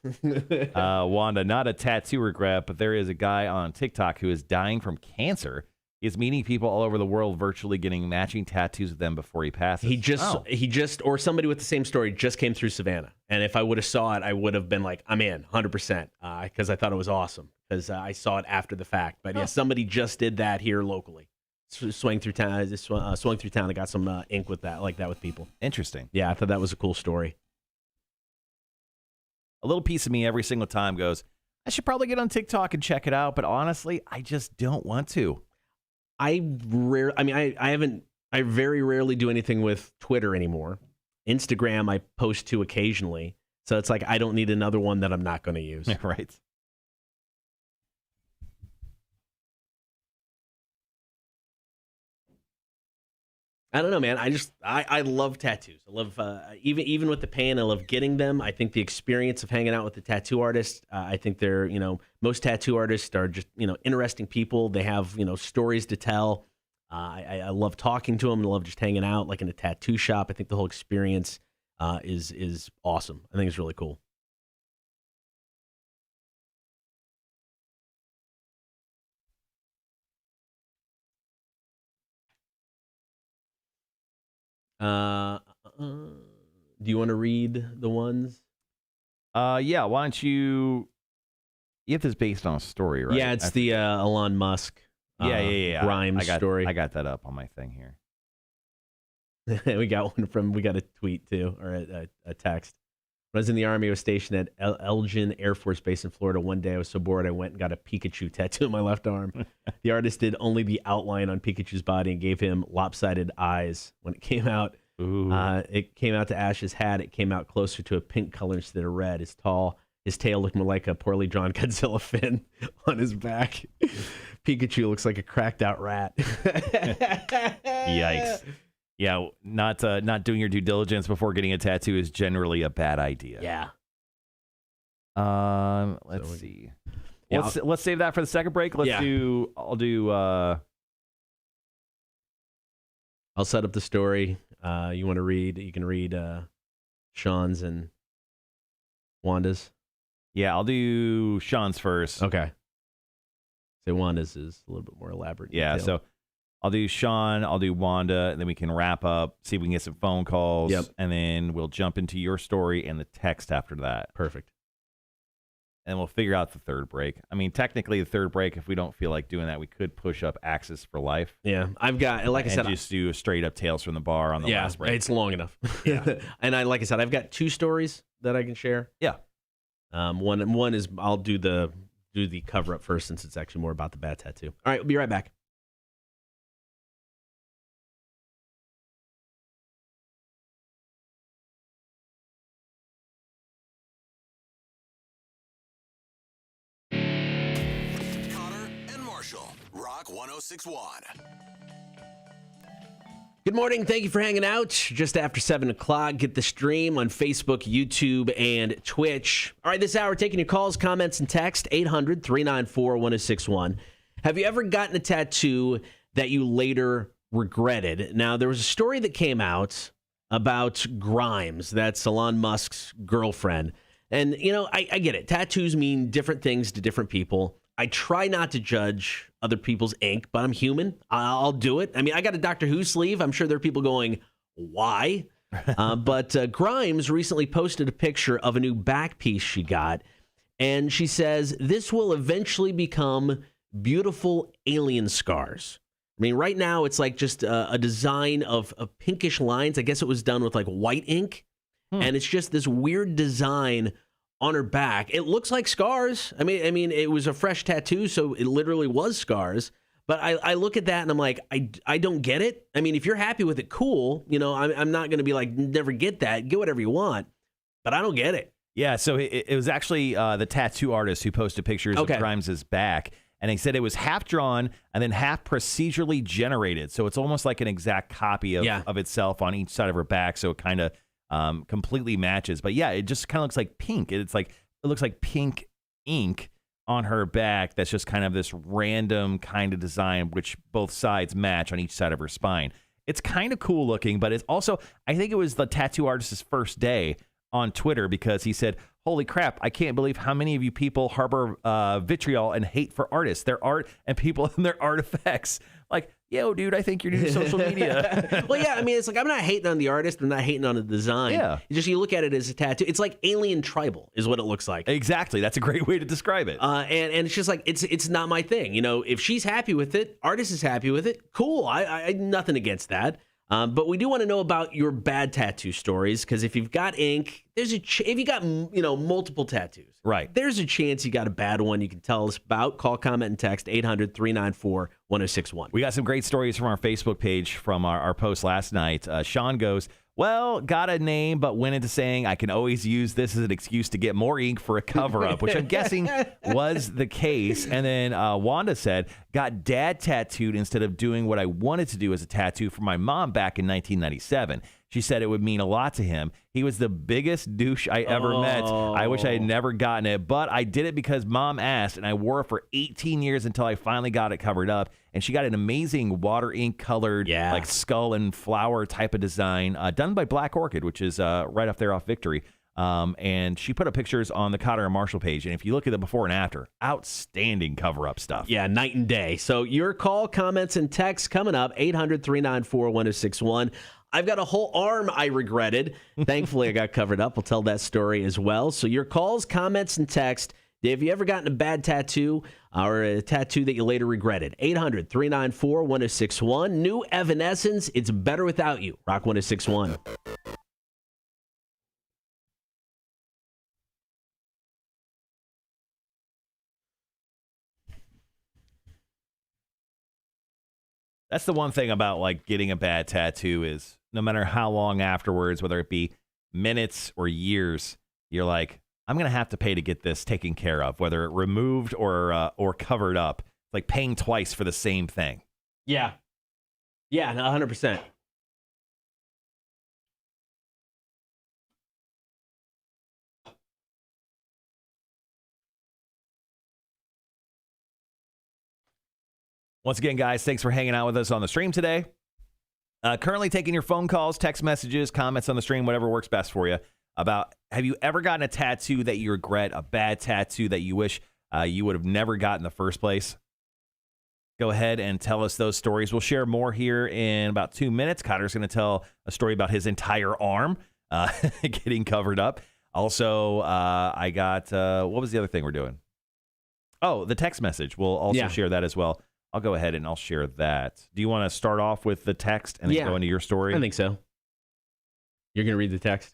Wanda, not a tattoo regret, but there is a guy on TikTok who is dying from cancer. He's meeting people all over the world, virtually getting matching tattoos with them before he passes. He just, or somebody with the same story just came through Savannah. And if I would have saw it, I would have been like, I'm in 100%, because I thought it was awesome, because I saw it after the fact. But yeah, somebody just did that here locally. Swung through town. I got some ink with that, like that with people. Interesting. Yeah, I thought that was a cool story. A little piece of me every single time goes, I should probably get on TikTok and check it out. But honestly, I just don't want to. I very rarely do anything with Twitter anymore. Instagram, I post to occasionally. So it's like, I don't need another one that I'm not going to use. Right. I don't know, man. I love tattoos. I love even with the pain. I love getting them. I think the experience of hanging out with the tattoo artist. I think they're most tattoo artists are just interesting people. They have stories to tell. I love talking to them. I love just hanging out like in a tattoo shop. I think the whole experience is awesome. I think it's really cool. Do you want to read the ones? Yeah. Why don't you? You have this based on a story, right? Yeah, it's the Elon Musk. Yeah. Grimes story. I got that up on my thing here. we got a tweet too, or a text. When I was in the Army, I was stationed at Elgin Air Force Base in Florida. One day I was so bored, I went and got a Pikachu tattoo on my left arm. The artist did only the outline on Pikachu's body and gave him lopsided eyes. When it came out, it came out to Ash's hat. It came out closer to a pink color instead of red. His tail looked more like a poorly drawn Godzilla fin on his back. Pikachu looks like a cracked out rat. Yikes. Yeah, not doing your due diligence before getting a tattoo is generally a bad idea. Yeah. Let's see. Yeah, let's save that for the second break. I'll set up the story. You want to read? You can read Sean's and Wanda's. Yeah, I'll do Sean's first. Okay. So Wanda's is a little bit more elaborate. Yeah, detail. so I'll do Sean, I'll do Wanda, and then we can wrap up, see if we can get some phone calls, and then we'll jump into your story and the text after that. Perfect. And we'll figure out the third break. I mean, technically, the third break, if we don't feel like doing that, we could push up Axis for Life. Yeah, I've got, like I said, just do a straight up Tales from the Bar on the last break. It's long enough. Yeah. And like I said, I've got 2 stories that I can share. Yeah. One is I'll do the cover up first since it's actually more about the bad tattoo. All right, we'll be right back. Rock 106.1. Good morning. Thank you for hanging out. Just after 7 o'clock, get the stream on Facebook, YouTube, and Twitch. All right, this hour, taking your calls, comments, and text, 800-394-1061. Have you ever gotten a tattoo that you later regretted? Now, there was a story that came out about Grimes, that's Elon Musk's girlfriend. And, I get it. Tattoos mean different things to different people. I try not to judge other people's ink, but I'm human. I'll do it. I mean, I got a Doctor Who sleeve. I'm sure there are people going, why? But Grimes recently posted a picture of a new back piece she got, and she says, this will eventually become beautiful alien scars. I mean, right now it's like just a design of pinkish lines. I guess it was done with like white ink, and it's just this weird design on her back. It looks like scars. I mean, it was a fresh tattoo, so it literally was scars. But I look at that and I'm like, I don't get it. I mean, if you're happy with it, cool. I'm not going to be like, never get that. Get whatever you want. But I don't get it. Yeah, so it was actually the tattoo artist who posted pictures of Grimes' back. And he said it was half drawn and then half procedurally generated. So it's almost like an exact copy of itself on each side of her back. So it kind of completely matches. But yeah, it just kind of looks like pink. It looks like pink ink on her back. That's just kind of this random kind of design, which both sides match on each side of her spine. It's kind of cool looking, but it's also, I think it was the tattoo artist's first day on Twitter because he said, holy crap, I can't believe how many of you people harbor vitriol and hate for artists, their art, and people and their artifacts. Like, yo, dude, I think you're new to social media. Well, yeah, I mean, it's like I'm not hating on the artist. I'm not hating on the design. Yeah. It's just you look at it as a tattoo. It's like alien tribal is what it looks like. Exactly. That's a great way to describe it. And it's just like, it's not my thing. If she's happy with it, artist is happy with it, cool. I nothing against that. But we do want to know about your bad tattoo stories, because if you've got ink, if you got multiple tattoos, right, there's a chance you got a bad one. You can tell us about. Call, comment, and text 800-394-1061. We got some great stories from our Facebook page from our post last night. Sean goes, well, got a name, but went into saying I can always use this as an excuse to get more ink for a cover-up, which I'm guessing was the case. And then Wanda said, got dad tattooed instead of doing what I wanted to do as a tattoo for my mom back in 1997. She said it would mean a lot to him. He was the biggest douche I ever met. I wish I had never gotten it, but I did it because mom asked, and I wore it for 18 years until I finally got it covered up. And she got an amazing water ink colored, like skull and flower type of design done by Black Orchid, which is right up there off Victory. And she put up pictures on the Cotter and Marshall page. And if you look at the before and after, outstanding cover-up stuff. Yeah, night and day. So your call, comments, and texts coming up, 800-394-1061. I've got a whole arm I regretted. Thankfully, I got covered up. We'll tell that story as well. So your calls, comments, and text. Have you ever gotten a bad tattoo or a tattoo that you later regretted? 800-394-1061. New Evanescence, It's Better Without You. Rock 1061. That's the one thing about like getting a bad tattoo is no matter how long afterwards, whether it be minutes or years, you're like, I'm going to have to pay to get this taken care of, whether it removed or covered up. Like paying twice for the same thing. Yeah. Yeah, 100%. Once again, guys, thanks for hanging out with us on the stream today. Currently taking your phone calls, text messages, comments on the stream, whatever works best for you. About have you ever gotten a tattoo that you regret, a bad tattoo that you wish you would have never got in the first place? Go ahead and tell us those stories. We'll share more here in about 2 minutes. Cotter's going to tell a story about his entire arm getting covered up. Also, I got, what was the other thing we're doing? Oh, the text message. We'll also share that as well. I'll go ahead and I'll share that. Do you want to start off with the text and then go into your story? I think so. You're going to read the text?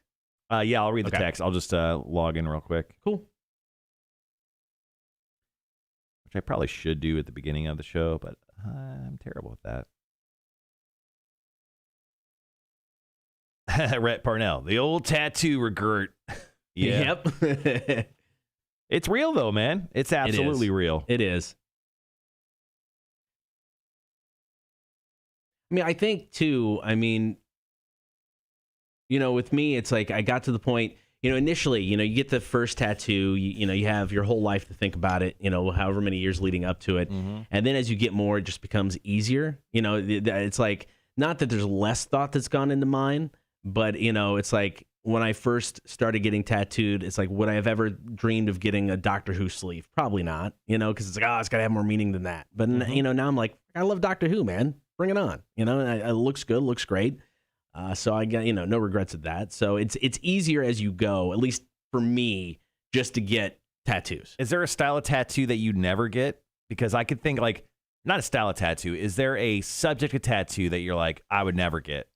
Yeah, I'll read the text. I'll just log in real quick. Cool. Which I probably should do at the beginning of the show, but I'm terrible at that. Rhett Parnell, the old tattoo regret. Yep. It's real, though, man. It's absolutely real. It is. I mean, I think, too, with me, it's like I got to the point, initially, you get the first tattoo, you have your whole life to think about it, however many years leading up to it. Mm-hmm. And then as you get more, it just becomes easier. It's like, not that there's less thought that's gone into mine, but, it's like when I first started getting tattooed, it's like, would I have ever dreamed of getting a Doctor Who sleeve? Probably not, because it's like, it's got to have more meaning than that. But, now I'm like, I love Doctor Who, man. Bring it on. And it looks good, looks great. So I got, no regrets at that. So it's easier as you go, at least for me, just to get tattoos. Is there a style of tattoo that you never get? Because I could think like, not a style of tattoo. Is there a subject of tattoo that you're like, I would never get?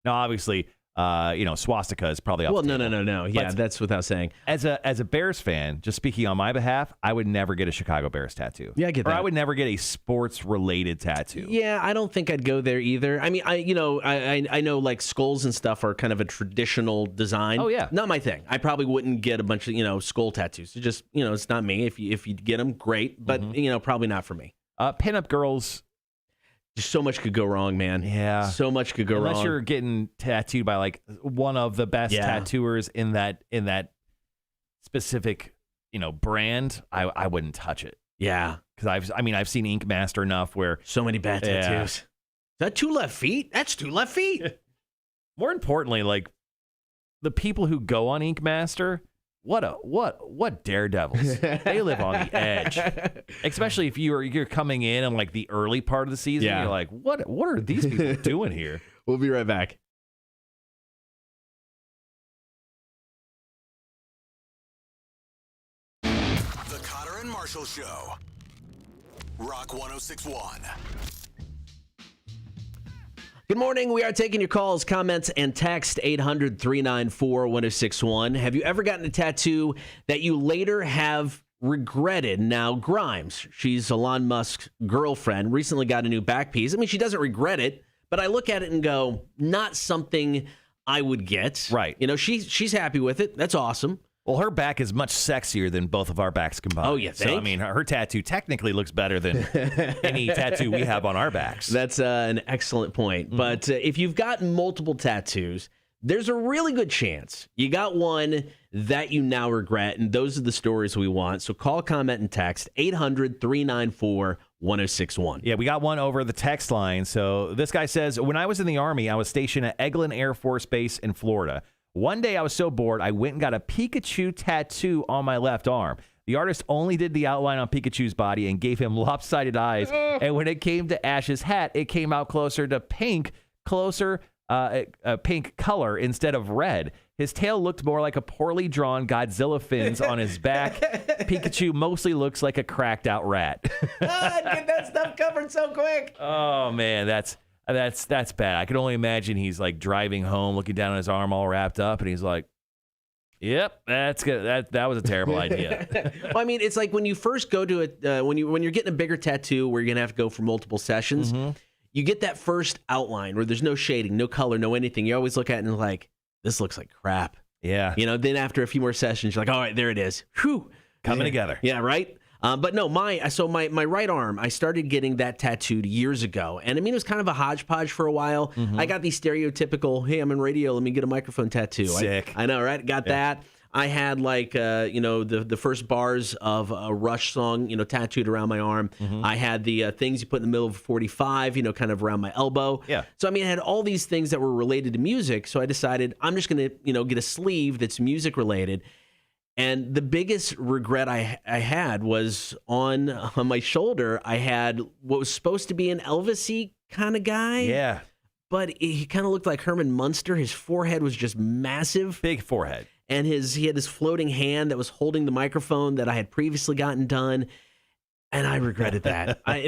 Now, obviously, swastika is probably up. Well, no. Yeah, that's without saying. As a Bears fan, just speaking on my behalf, I would never get a Chicago Bears tattoo. Yeah, I get that. Or I would never get a sports-related tattoo. Yeah, I don't think I'd go there either. I mean, I know like skulls and stuff are kind of a traditional design. Oh yeah, not my thing. I probably wouldn't get a bunch of skull tattoos. It's just it's not me. If you get them, great, but probably not for me. Pinup girls. Just so much could go wrong, man. Yeah. So much could go wrong. Unless you're getting tattooed by like one of the best tattooers in that specific, brand, I wouldn't touch it. Yeah. Because I've seen Ink Master enough where so many bad tattoos. Is that 2 left feet? That's 2 left feet. More importantly, like the people who go on Ink Master, what daredevils. They live on the edge. Especially if you're coming in like the early part of the season. You're like, what are these people doing here? We'll be right back. The Cotter and Marshall Show. Rock 1061. Good morning. We are taking your calls, comments, and text 800-394-1061. Have you ever gotten a tattoo that you later have regretted? Now, Grimes, she's Elon Musk's girlfriend, recently got a new back piece. I mean, she doesn't regret it, but I look at it and go, not something I would get. Right. You know, she's happy with it. That's awesome. Well, her back is much sexier than both of our backs combined. Oh, you think? So, I mean, her tattoo technically looks better than any tattoo we have on our backs. That's an excellent point. Mm-hmm. But if you've got multiple tattoos, there's a really good chance you got one that you now regret, and those are the stories we want. So call, comment, and text 800-394-1061. Yeah, we got one over the text line. So this guy says, when I was in the Army, I was stationed at Eglin Air Force Base in Florida. One day I was so bored, I went and got a Pikachu tattoo on my left arm. The artist only did the outline on Pikachu's body and gave him lopsided eyes. And when it came to Ash's hat, it came out closer to pink, pink color instead of red. His tail looked more like a poorly drawn Godzilla fins on his back. Pikachu mostly looks like a cracked out rat. Get that stuff covered so quick. Oh, man, that's bad. I can only imagine he's like driving home, looking down at his arm all wrapped up, and he's like, "Yep, that's good. That was a terrible idea." Well, I mean, it's like when you first go to it, when you're getting a bigger tattoo where you're gonna have to go for multiple sessions. Mm-hmm. You get that first outline where there's no shading, no color, no anything. You always look at it and like, this looks like crap. Yeah. You know. Then after a few more sessions, you're like, all right, there it is. Whew, coming together. Yeah, right. But no, my right arm, I started getting that tattooed years ago. And I mean, it was kind of a hodgepodge for a while. Mm-hmm. I got these stereotypical, hey, I'm in radio, let me get a microphone tattoo. Sick. I know, right? Got that. I had like, the first bars of a Rush song, tattooed around my arm. Mm-hmm. I had the things you put in the middle of a 45, kind of around my elbow. Yeah. So, I mean, I had all these things that were related to music. So I decided I'm just going to, get a sleeve that's music related. And the biggest regret I had was on my shoulder. I had what was supposed to be an Elvis-y kind of guy. Yeah. But he kind of looked like Herman Munster. His forehead was just massive. Big forehead. And he had this floating hand that was holding the microphone that I had previously gotten done. And I regretted that. I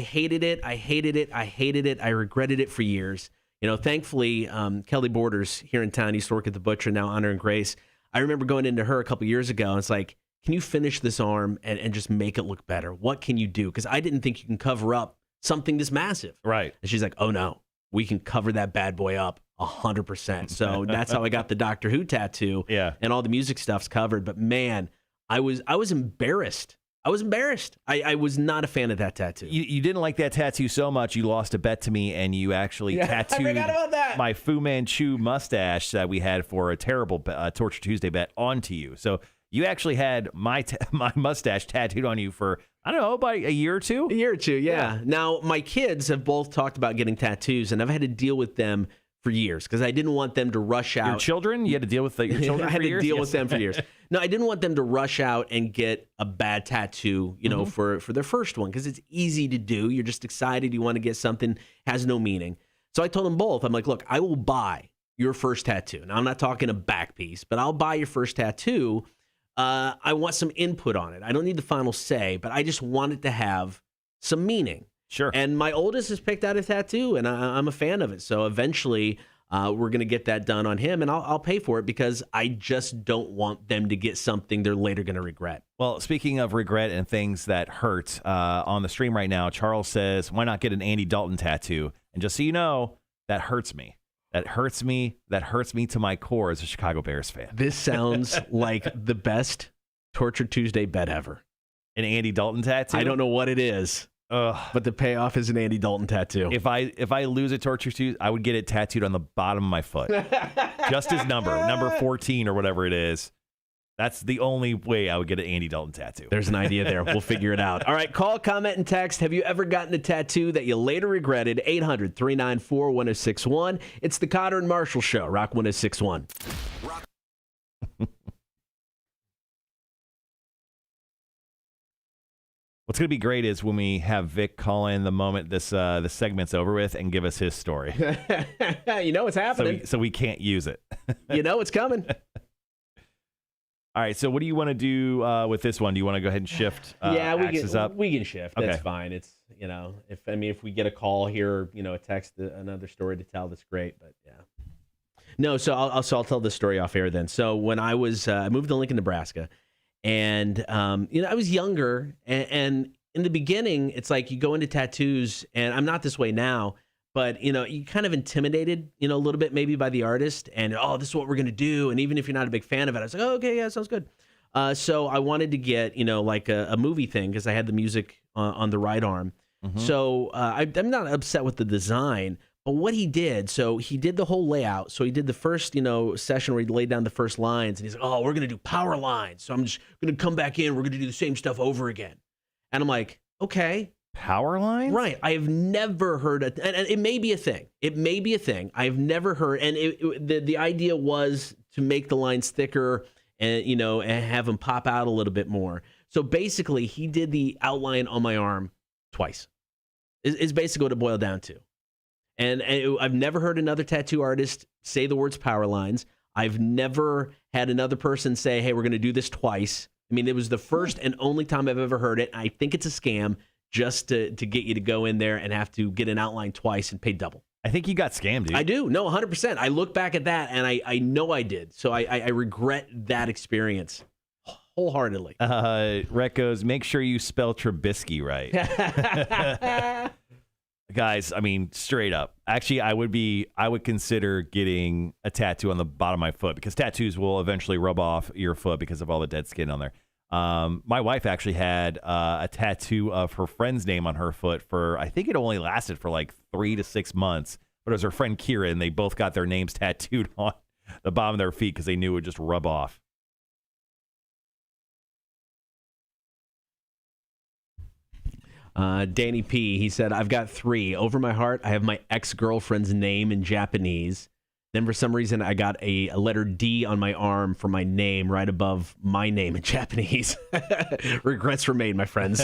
hated it. I hated it. I hated it. I regretted it for years. Thankfully, Kelly Borders here in town used to work at the Butcher, now Honor and Grace. I remember going into her a couple years ago, and it's like, can you finish this arm and just make it look better? What can you do? Because I didn't think you can cover up something this massive. Right. And she's like, oh, no, we can cover that bad boy up 100%. So that's how I got the Doctor Who tattoo. Yeah. And all the music stuff's covered. But, man, I was embarrassed. I was embarrassed. I was not a fan of that tattoo. You didn't like that tattoo so much, you lost a bet to me, and you actually tattooed I forgot about that. My Fu Manchu mustache that we had for a terrible Torture Tuesday bet onto you. So you actually had my mustache tattooed on you for, I don't know, about a year or two? A year or two, yeah. Now, my kids have both talked about getting tattoos, and I've had to deal with them for years because I didn't want them to rush out. Your children? You had to deal with your children I had for years? to deal with them for years. No, I didn't want them to rush out and get a bad tattoo, for their first one because it's easy to do. You're just excited. You want to get something, has no meaning. So I told them both, I'm like, look, I will buy your first tattoo. Now, I'm not talking a back piece, but I'll buy your first tattoo. I want some input on it. I don't need the final say, but I just want it to have some meaning. Sure. And my oldest has picked out a tattoo, and I'm a fan of it. So eventually, we're going to get that done on him, and I'll pay for it because I just don't want them to get something they're later going to regret. Well, speaking of regret and things that hurt, on the stream right now, Charles says, why not get an Andy Dalton tattoo? And just so you know, that hurts me. That hurts me. That hurts me to my core as a Chicago Bears fan. This sounds like the best Torture Tuesday bet ever. An Andy Dalton tattoo? I don't know what it is. But the payoff is an Andy Dalton tattoo. If I lose a Torture Tuesday, I would get it tattooed on the bottom of my foot. Just his number 14 or whatever it is. That's the only way I would get an Andy Dalton tattoo. There's an idea there. We'll figure it out. All right, call, comment, and text. Have you ever gotten a tattoo that you later regretted? 800-394-1061. It's the Cotter and Marshall Show, Rock 1061. What's going to be great is when we have Vic call in the moment this segment's over with and give us his story. You know what's happening. So we can't use it. You know it's coming. All right, so what do you want to do with this one? Do you want to go ahead and shift axes up? We can shift. That's Okay. fine. It's, if we get a call here, a text, another story to tell, that's great. But yeah. No, so I'll tell the story off air then. So when I was, I moved to Lincoln, Nebraska, and, I was younger, and in the beginning, it's like you go into tattoos, and I'm not this way now, but you kind of intimidated, a little bit maybe by the artist, and this is what we're gonna do. And even if you're not a big fan of it, I was like, oh, okay, yeah, sounds good. So I wanted to get like a movie thing because I had the music on the right arm. So I'm not upset with the design, but what he did, so he did the whole layout. So he did the first session where he laid down the first lines, and he's like, oh, we're gonna do power lines. So I'm just gonna come back in. We're gonna do the same stuff over again. And I'm like, okay. Power lines? Right. I have never heard and it may be a thing. It may be a thing. I've never heard. And the idea was to make the lines thicker and, and have them pop out a little bit more. So basically, he did the outline on my arm twice. Is basically what it boiled down to. And I've never heard another tattoo artist say the words power lines. I've never had another person say, hey, we're going to do this twice. I mean, it was the first and only time I've ever heard it. I think it's a scam just to get you to go in there and have to get an outline twice and pay double. I think you got scammed, dude. I do. No, 100%. I look back at that, and I know I did. So I regret that experience wholehearedly. Rhett goes, make sure you spell Trubisky right. Guys, I mean, straight up. Actually, I would consider getting a tattoo on the bottom of my foot because tattoos will eventually rub off your foot because of all the dead skin on there. My wife actually had a tattoo of her friend's name on her foot for, I think it only lasted for like 3 to 6 months, but it was her friend Kira, and they both got their names tattooed on the bottom of their feet because they knew it would just rub off. Danny P, he said, I've got 3. Over my heart, I have my ex-girlfriend's name in Japanese. Then for some reason, I got a letter D on my arm for my name right above my name in Japanese. Regrets were made, my friends.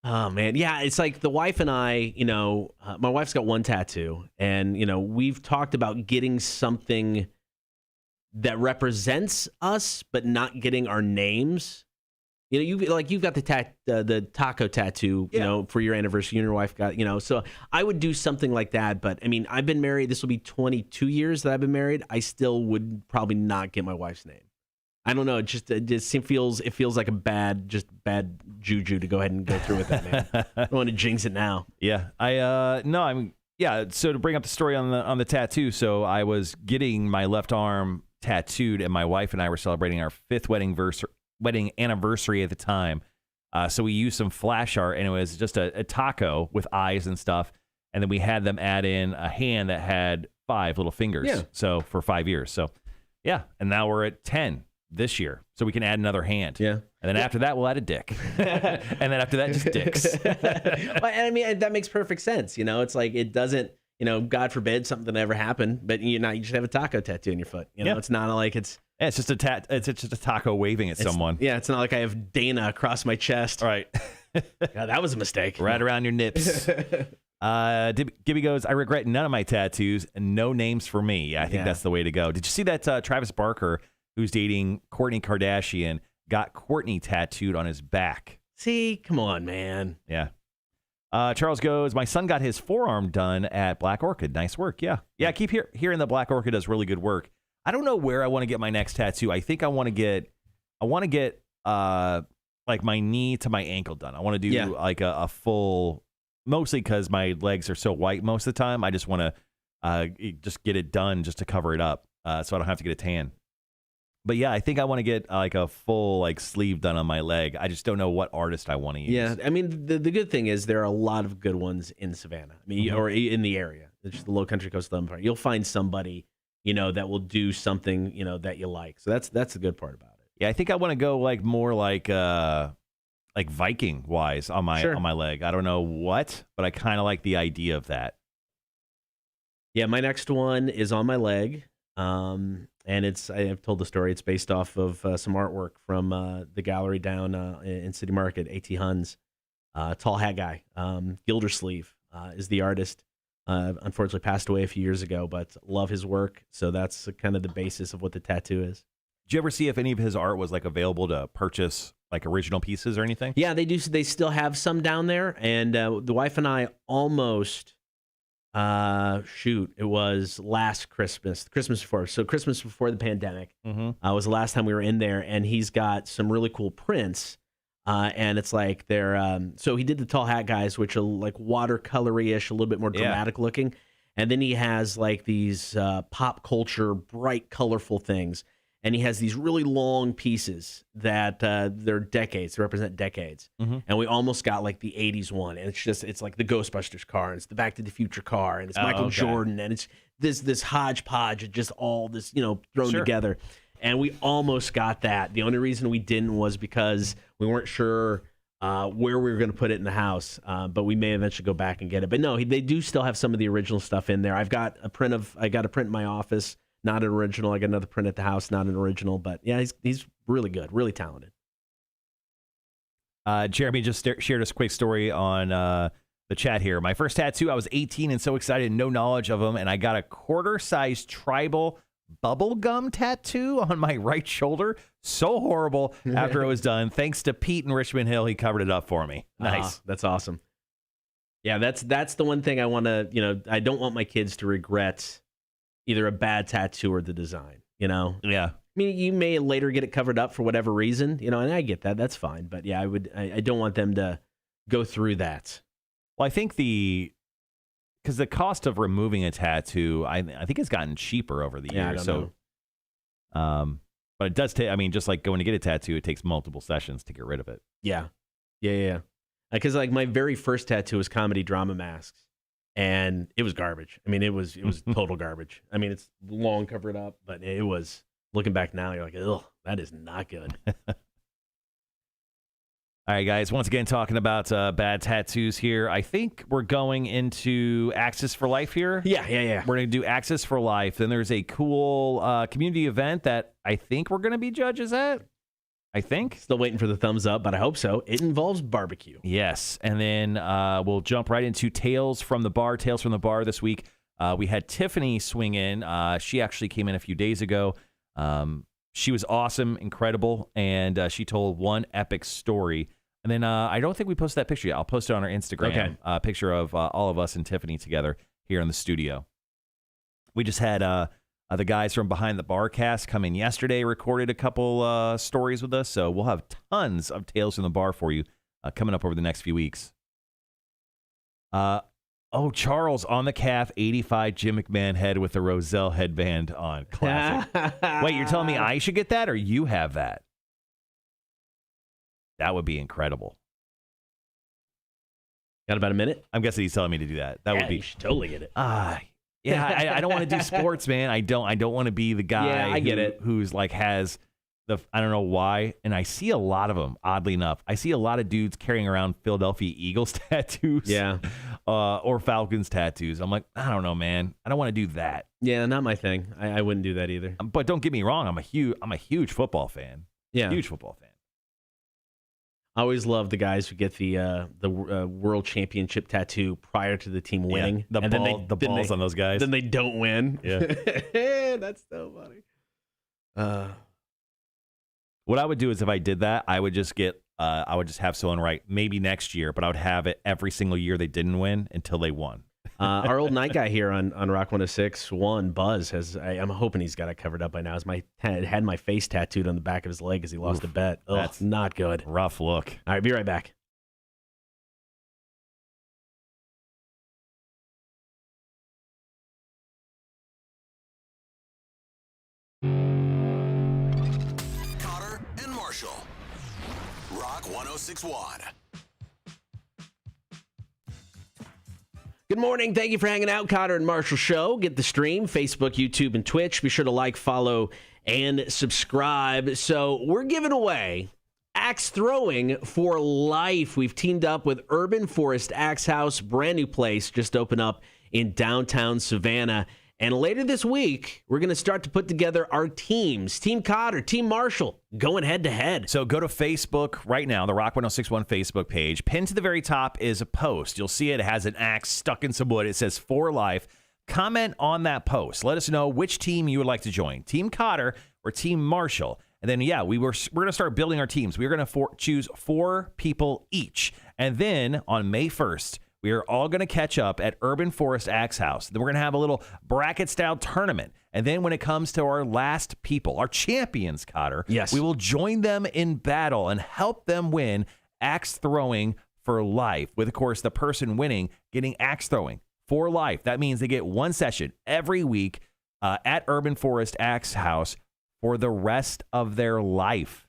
Oh, man. Yeah, it's like the wife and I, my wife's got 1 tattoo. And, we've talked about getting something that represents us, but not getting our names. You've got the taco tattoo, for your anniversary. You and your wife got, so I would do something like that. But I mean, I've been married. This will be 22 years that I've been married. I still would probably not get my wife's name. I don't know. It just feels like a bad juju to go ahead and go through with that, man. I don't want to jinx it now. Yeah. So to bring up the story on the tattoo. So I was getting my left arm tattooed, and my wife and I were celebrating our 5th wedding anniversary at the time. So we used some flash art, and it was just a taco with eyes and stuff. And then we had them add in a hand that had 5 little fingers. Yeah. So for 5 years. So yeah. And now we're at 10 this year. So we can add another hand. Yeah. And then after that, we'll add a dick. And then after that, just dicks. Well, I mean, that makes perfect sense. It's like it doesn't, God forbid something ever happen, but you just have a taco tattoo on your foot. It's not like it's. Yeah, it's just it's just a taco waving at someone. Yeah, it's not like I have Dana across my chest. All right. God, that was a mistake. Right around your nips. Gibby goes, I regret none of my tattoos and no names for me. Yeah, I think that's the way to go. Did you see that Travis Barker, who's dating Kourtney Kardashian, got Kourtney tattooed on his back? See? Come on, man. Yeah. Charles goes, my son got his forearm done at Black Orchid. Nice work. Yeah. Yeah, I keep hearing that Black Orchid does really good work. I don't know where I want to get my next tattoo. I think I want to get like my knee to my ankle done. I want to do like a full, mostly because my legs are so white most of the time. I just want to just get it done just to cover it up so I don't have to get a tan. But yeah, I think I want to get like a full like sleeve done on my leg. I just don't know what artist I want to use. Yeah, I mean the good thing is there are a lot of good ones in Savannah. I mean, or in the area, it's the Low Country Coast of Empire. You'll find somebody that will do something that you like. So that's the good part about it. Yeah, I think I want to go like more like Viking wise on my leg. I don't know what, but I kind of like the idea of that. Yeah, my next one is on my leg. And I've told the story. It's based off of some artwork from the gallery down in City Market, A.T. Huns. Tall hat guy. Gildersleeve is the artist. Unfortunately passed away a few years ago, but love his work. So that's kind of the basis of what the tattoo is. Did you ever see if any of his art was like available to purchase, like original pieces or anything? Yeah, they do. They still have some down there. And the wife and I almost... it was last Christmas before. So Christmas before the pandemic was the last time we were in there, and he's got some really cool prints And it's like they're so he did the tall hat guys, which are like watercolory-ish, a little bit more dramatic looking. And then he has like these pop culture, bright, colorful things. And he has these really long pieces that they're decades, they represent decades. And we almost got like the 80s one. And it's like the Ghostbusters car, and it's the Back to the Future car, and it's Michael Jordan, and it's this hodgepodge of just all this, thrown together. And we almost got that. The only reason we didn't was because we weren't sure where we were going to put it in the house, but we may eventually go back and get it. But no, they do still have some of the original stuff in there. I got a print in my office. Not an original. I got another print at the house, not an original. But yeah, he's really good, really talented. Jeremy just shared a quick story on the chat here. My first tattoo, I was 18 and so excited, no knowledge of them, and I got a quarter-sized tribal bubblegum tattoo on my right shoulder. So horrible after it was done. Thanks to Pete in Richmond Hill, he covered it up for me. Nice. That's awesome. Yeah, that's the one thing I want to, I don't want my kids to regret either a bad tattoo or the design, Yeah. I mean, you may later get it covered up for whatever reason, and I get that. That's fine. But yeah, I don't want them to go through that. Well, I think because the cost of removing a tattoo, I think it's gotten cheaper over the years. But it does take, just like going to get a tattoo, it takes multiple sessions to get rid of it. Yeah. Because like my very first tattoo was comedy drama masks. And it was garbage. It was total garbage. It's long covered up, but it was, looking back now, you're like, ugh, that is not good. All right, guys, once again, talking about bad tattoos here. I think we're going into Access for Life here. Yeah. We're going to do Access for Life. Then there's a cool community event that I think we're going to be judges at. I think. Still waiting for the thumbs up, but I hope so. It involves barbecue. Yes. And then we'll jump right into Tales from the Bar. Tales from the Bar this week. We had Tiffany swing in. She actually came in a few days ago. She was awesome, incredible, and she told one epic story. And then I don't think we posted that picture yet. I'll post it on our Instagram. Okay. A picture of all of us and Tiffany together here in the studio. We just had the guys from Behind the Bar cast come in yesterday, recorded a couple stories with us. So we'll have tons of Tales from the Bar for you coming up over the next few weeks. Charles on the calf, 85 Jim McMahon head with the Roselle headband on. Classic. Wait, you're telling me I should get that or you have that? That would be incredible. Got about a minute? I'm guessing he's telling me to do that. That would be. You should totally get it. Yeah, I don't want to do sports, man. I don't want to be the guy I get it. Who's like has I don't know why. And I see a lot of them, oddly enough. I see a lot of dudes carrying around Philadelphia Eagles tattoos. Yeah. Or Falcons tattoos. I'm like, I don't know, man. I don't want to do that. Yeah, not my thing. I wouldn't do that either. But don't get me wrong. I'm a huge football fan. Yeah. Huge football fan. I always love the guys who get the world championship tattoo prior to the team winning. Yeah, the balls on those guys. Then they don't win. Yeah. That's so funny. What I would do is if I did that, I would just have someone write maybe next year, but I would have it every single year they didn't win until they won. Our old night guy here on Rock 106.1, Buzz, I'm hoping he's got it covered up by now. Had my face tattooed on the back of his leg as he lost a bet. Ugh, that's not good. Rough look. All right, be right back. Cotter and Marshall. Rock 106.1. Good morning. Thank you for hanging out. Cotter and Marshall Show. Get the stream, Facebook, YouTube, and Twitch. Be sure to like, follow, and subscribe. So we're giving away axe throwing for life. We've teamed up with Urban Forest Axe House, brand new place, just opened up in downtown Savannah. And later this week, we're going to start to put together our teams. Team Cotter, Team Marshall, going head-to-head. So go to Facebook right now, the Rock 106.1 Facebook page. Pinned to the very top is a post. You'll see it has an axe stuck in some wood. It says For Life. Comment on that post. Let us know which team you would like to join, Team Cotter or Team Marshall. And then, we're going to start building our teams. We're going to choose 4 people each. And then on May 1st, we are all going to catch up at Urban Forest Axe House. Then we're going to have a little bracket-style tournament. And then when it comes to our last people, our champions, Cotter, yes, we will join them in battle and help them win axe throwing for life, with, of course, the person winning getting axe throwing for life. That means they get one session every week at Urban Forest Axe House for the rest of their life.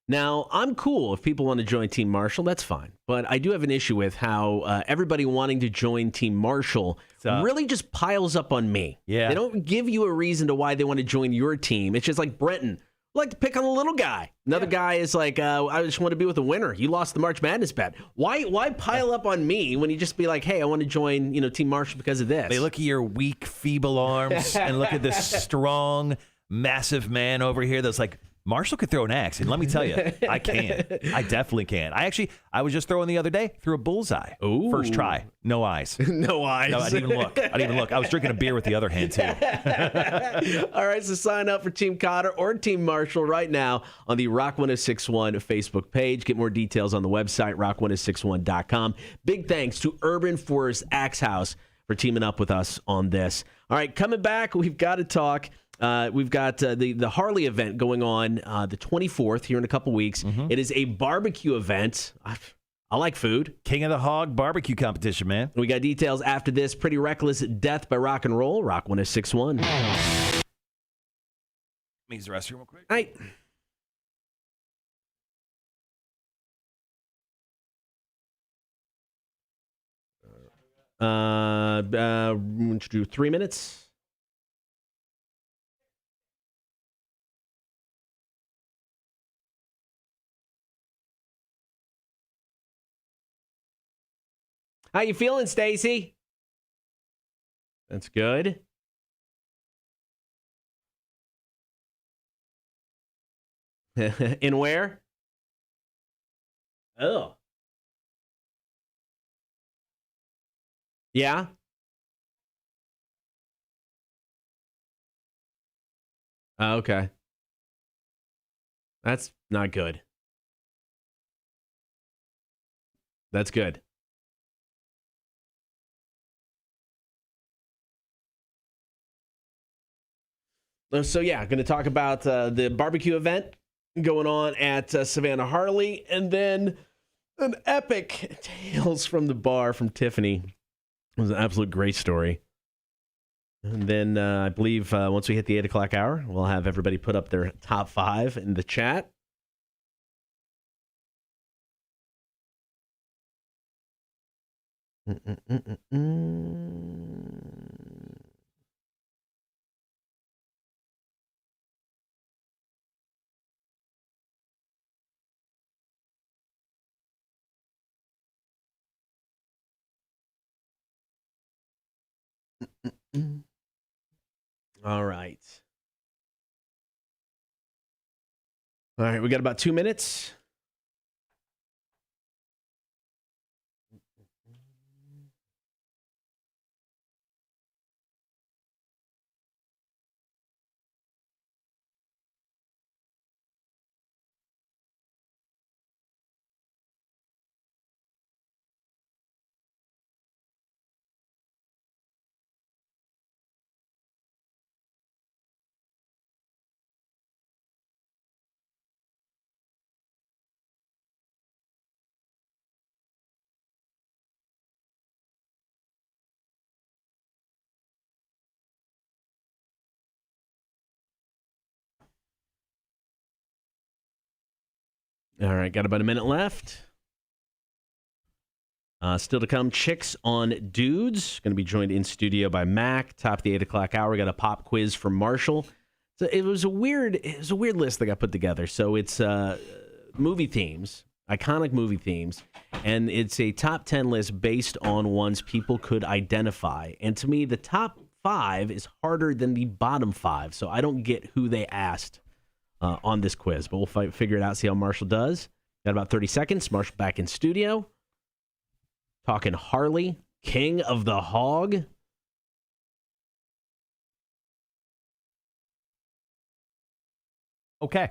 Now, I'm cool if people want to join Team Marshall. That's fine. But I do have an issue with how everybody wanting to join Team Marshall really just piles up on me. Yeah. They don't give you a reason to why they want to join your team. It's just like Brenton. I like to pick on the little guy. Another guy is like, I just want to be with the winner. You lost the March Madness bet. Why pile up on me when you just be like, hey, I want to join Team Marshall because of this? They look at your weak, feeble arms and look at this strong, massive man over here that's like, Marshall could throw an axe, and let me tell you, I can. I definitely can. I was just throwing the other day, threw a bullseye. Ooh. First try. No eyes. No eyes. No, I didn't even look. I was drinking a beer with the other hand, too. All right, so sign up for Team Cotter or Team Marshall right now on the Rock 1061 Facebook page. Get more details on the website, rock1061.com. Big thanks to Urban Forest Axe House for teaming up with us on this. All right, coming back, we've got to talk. We've got the Harley event going on the 24th here in a couple weeks. Mm-hmm. It is a barbecue event. I like food. King of the Hog barbecue competition, man. We got details after this. Pretty Reckless Death by Rock and Roll. Rock 1061. Use the restroom real quick. All right. Do 3 minutes. How you feeling, Stacy? That's good. In where? Oh. Yeah? Oh, okay. That's not good. That's good. So, yeah, going to talk about the barbecue event going on at Savannah Harley, and then an epic Tales from the Bar from Tiffany. It was an absolute great story. And then I believe once we hit the 8 o'clock hour, we'll have everybody put up their top 5 in the chat. All right. All right, we got about 2 minutes. All right, got about a minute left. Still to come, Chicks on Dudes. Going to be joined in studio by Mac. Top of the 8 o'clock hour, we got a pop quiz from Marshall. So it was a weird list that got put together. So it's movie themes, iconic movie themes, and it's a top 10 list based on ones people could identify. And to me, the top 5 is harder than the bottom 5. So I don't get who they asked on this quiz, but we'll figure it out, see how Marshall does. Got about 30 seconds. Marshall back in studio. Talking Harley, King of the Hog. Okay.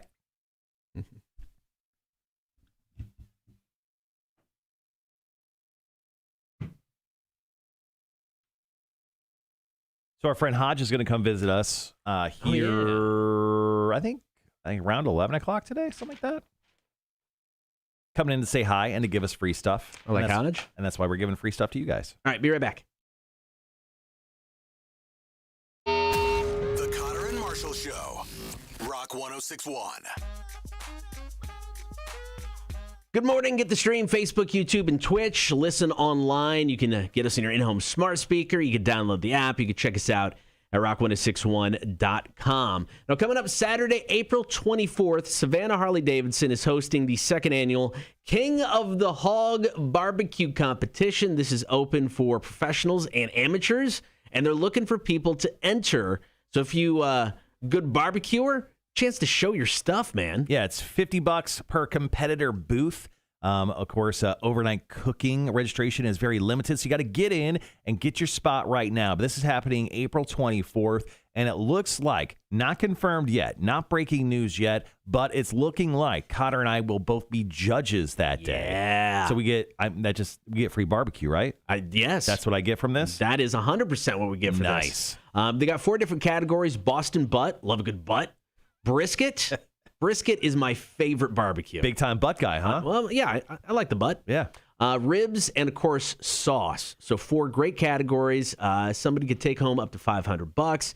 So our friend Hodge is going to come visit us here, I think around 11 o'clock today, something like that. Coming in to say hi and to give us free stuff. I like Hodge. And that's why we're giving free stuff to you guys. All right, be right back. The Cotter and Marshall Show. Rock 1061. Good morning. Get the stream, Facebook, YouTube, and Twitch. Listen online. You can get us in your in-home smart speaker. You can download the app. You can check us out at rock1061.com. Now, coming up Saturday, April 24th, Savannah Harley-Davidson is hosting the second annual King of the Hog Barbecue Competition. This is open for professionals and amateurs, and they're looking for people to enter. So if you good barbecuer, chance to show your stuff, man. Yeah, it's $50 per competitor booth. Of course, overnight cooking registration is very limited, so you got to get in and get your spot right now. But this is happening April 24th, and it looks like, not confirmed yet, not breaking news yet, but it's looking like Cotter and I will both be judges that day. Yeah. So we get free barbecue, right? Yes. That's what I get from this? That is 100% what we get for Nice. this. They got 4 different categories. Boston butt. Love a good butt. Brisket. Brisket is my favorite barbecue. Big time butt guy, huh? Well, yeah, I like the butt. Yeah. Ribs and, of course, sauce. So 4 great categories. Somebody could take home up to $500.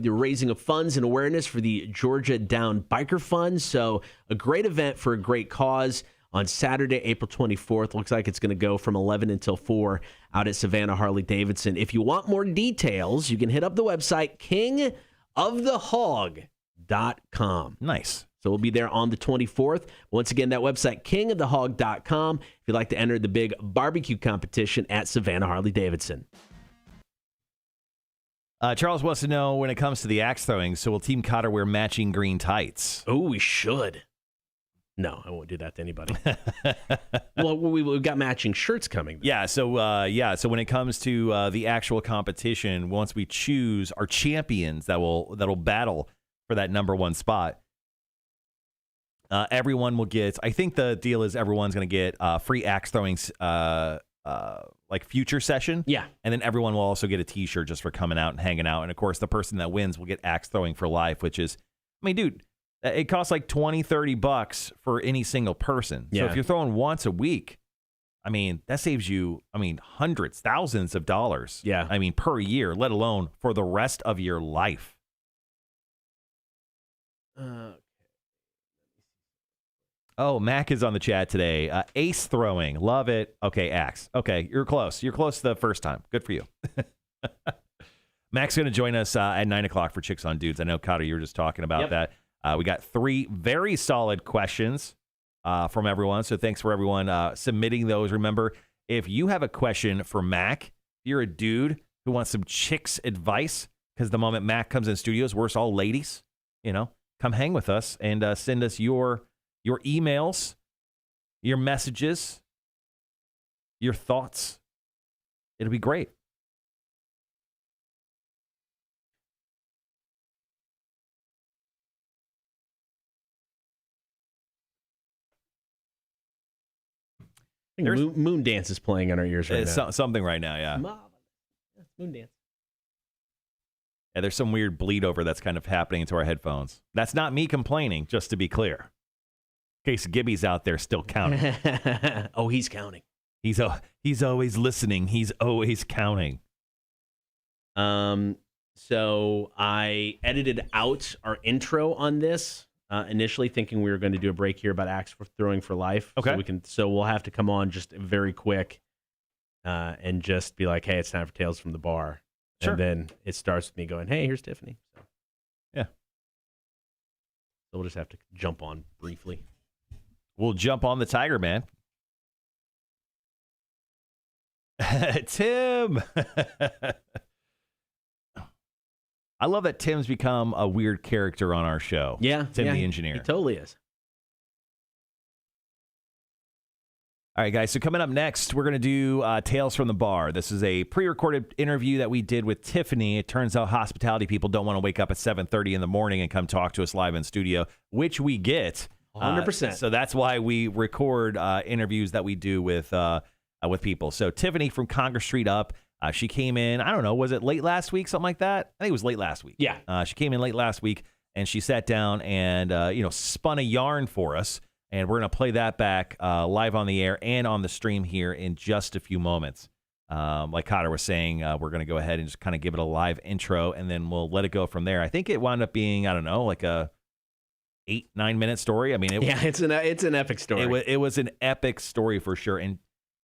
You're raising funds and awareness for the Georgia Down Biker Fund. So a great event for a great cause on Saturday, April 24th. Looks like it's going to go from 11 until 4 out at Savannah Harley-Davidson. If you want more details, you can hit up the website, kingofthehog.com. Nice. So we'll be there on the 24th. Once again, that website, kingofthehog.com, if you'd like to enter the big barbecue competition at Savannah Harley-Davidson. Charles wants to know, when it comes to the axe throwing, so will Team Cotter wear matching green tights? Oh, we should. No, I won't do that to anybody. Well, we've got matching shirts coming. Yeah, so when it comes to the actual competition, once we choose our champions that'll battle for that number 1 spot, everyone will get, I think the deal is everyone's going to get free axe throwing like future session. Yeah. And then everyone will also get a t-shirt just for coming out and hanging out. And of course, the person that wins will get axe throwing for life, which is, I mean, dude, it costs like $20-$30 for any single person. Yeah. So if you're throwing once a week, I mean, that saves you, hundreds, thousands of dollars. Yeah. Per year, let alone for the rest of your life. Oh, Mac is on the chat today. Ace throwing. Love it. Okay, axe. Okay, you're close. You're close the first time. Good for you. Mac's going to join us at 9 o'clock for Chicks on Dudes. I know, Cotter, you were just talking about that. We got 3 very solid questions from everyone. So thanks for everyone submitting those. Remember, if you have a question for Mac, if you're a dude who wants some chicks advice, because the moment Mac comes in studios, we're all ladies, come hang with us and send us your emails, your messages, your thoughts. It'll be great. Moon Dance is playing in our ears right now. Something right now, yeah. Moon Dance. Yeah, there's some weird bleed over that's kind of happening into our headphones. That's not me complaining, just to be clear. In case Gibby's out there still counting. Oh, he's counting. He's always listening. He's always counting. So I edited out our intro on this initially, thinking we were going to do a break here about axe throwing for life. Okay. So we'll have to come on just very quick and just be like, hey, it's time for Tales from the Bar. Sure. And then it starts with me going, hey, here's Tiffany. So, yeah. So we'll just have to jump on briefly. We'll jump on the Tiger, man. Tim. I love that Tim's become a weird character on our show. Yeah. Tim the engineer. He totally is. All right, guys. So coming up next, we're going to do Tales from the Bar. This is a pre-recorded interview that we did with Tiffany. It turns out hospitality people don't want to wake up at 7:30 in the morning and come talk to us live in studio, which we get. 100%. So that's why we record interviews that we do with people. So Tiffany from Congress Street Up She came in, I don't know, was it late last week, something like that? I think it was late last week. Yeah. She came in late last week, and she sat down and, spun a yarn for us. And we're going to play that back live on the air and on the stream here in just a few moments. Like Cotter was saying, we're going to go ahead and just kind of give it a live intro, and then we'll let it go from there. I think it wound up being, I don't know, like a 8-9 minute story. I mean, it's an epic story. It was an epic story for sure. And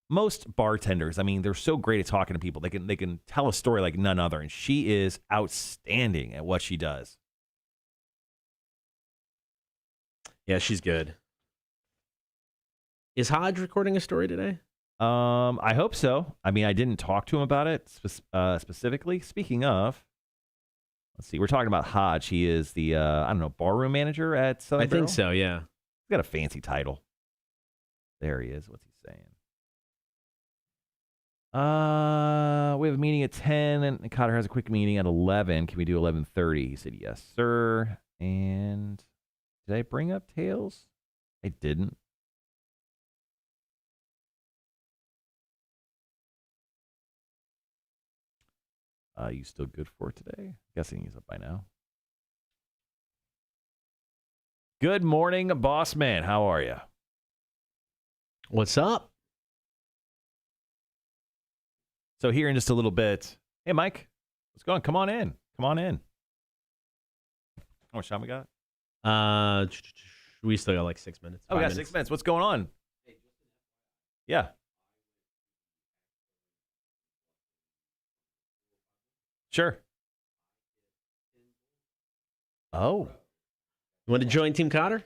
most bartenders, I mean, they're so great at talking to people. They can tell a story like none other, and she is outstanding at what she does. Yeah, she's good. Is Hodge recording a story today? I hope so. I mean, I didn't talk to him about it specifically. Speaking of, let's see. We're talking about Hodge. He is the barroom manager at Southern I Barrel? think so. Yeah. He's got a fancy title. There he is. What's he saying? We have a meeting at 10, and Cotter has a quick meeting at 11. Can we do 11:30? He said, yes, sir. And did I bring up Tails? I didn't. You still good for today? Guessing he's up by now. Good morning, boss man. How are you? What's up? So here in just a little bit. Hey, Mike. What's going on? Come on in. Come on in. How much time we got? We still got like 6 minutes. Oh, we got 6 minutes. What's going on? Yeah. Sure. Oh. You want to join Team Cotter?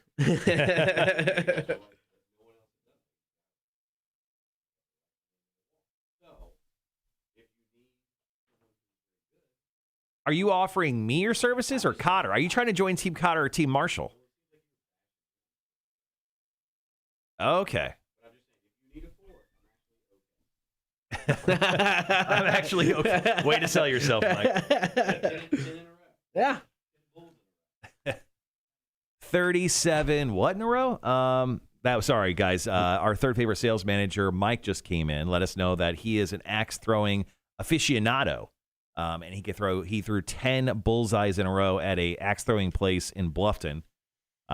Are you offering me your services or Cotter? Are you trying to join Team Cotter or Team Marshall? Okay. I'm actually okay. Way to sell yourself, Mike. Yeah. 37 what in a row? Sorry, guys. Our third favorite sales manager, Mike, just came in. Let us know that he is an axe throwing aficionado. And he threw 10 bullseyes in a row at a axe throwing place in Bluffton.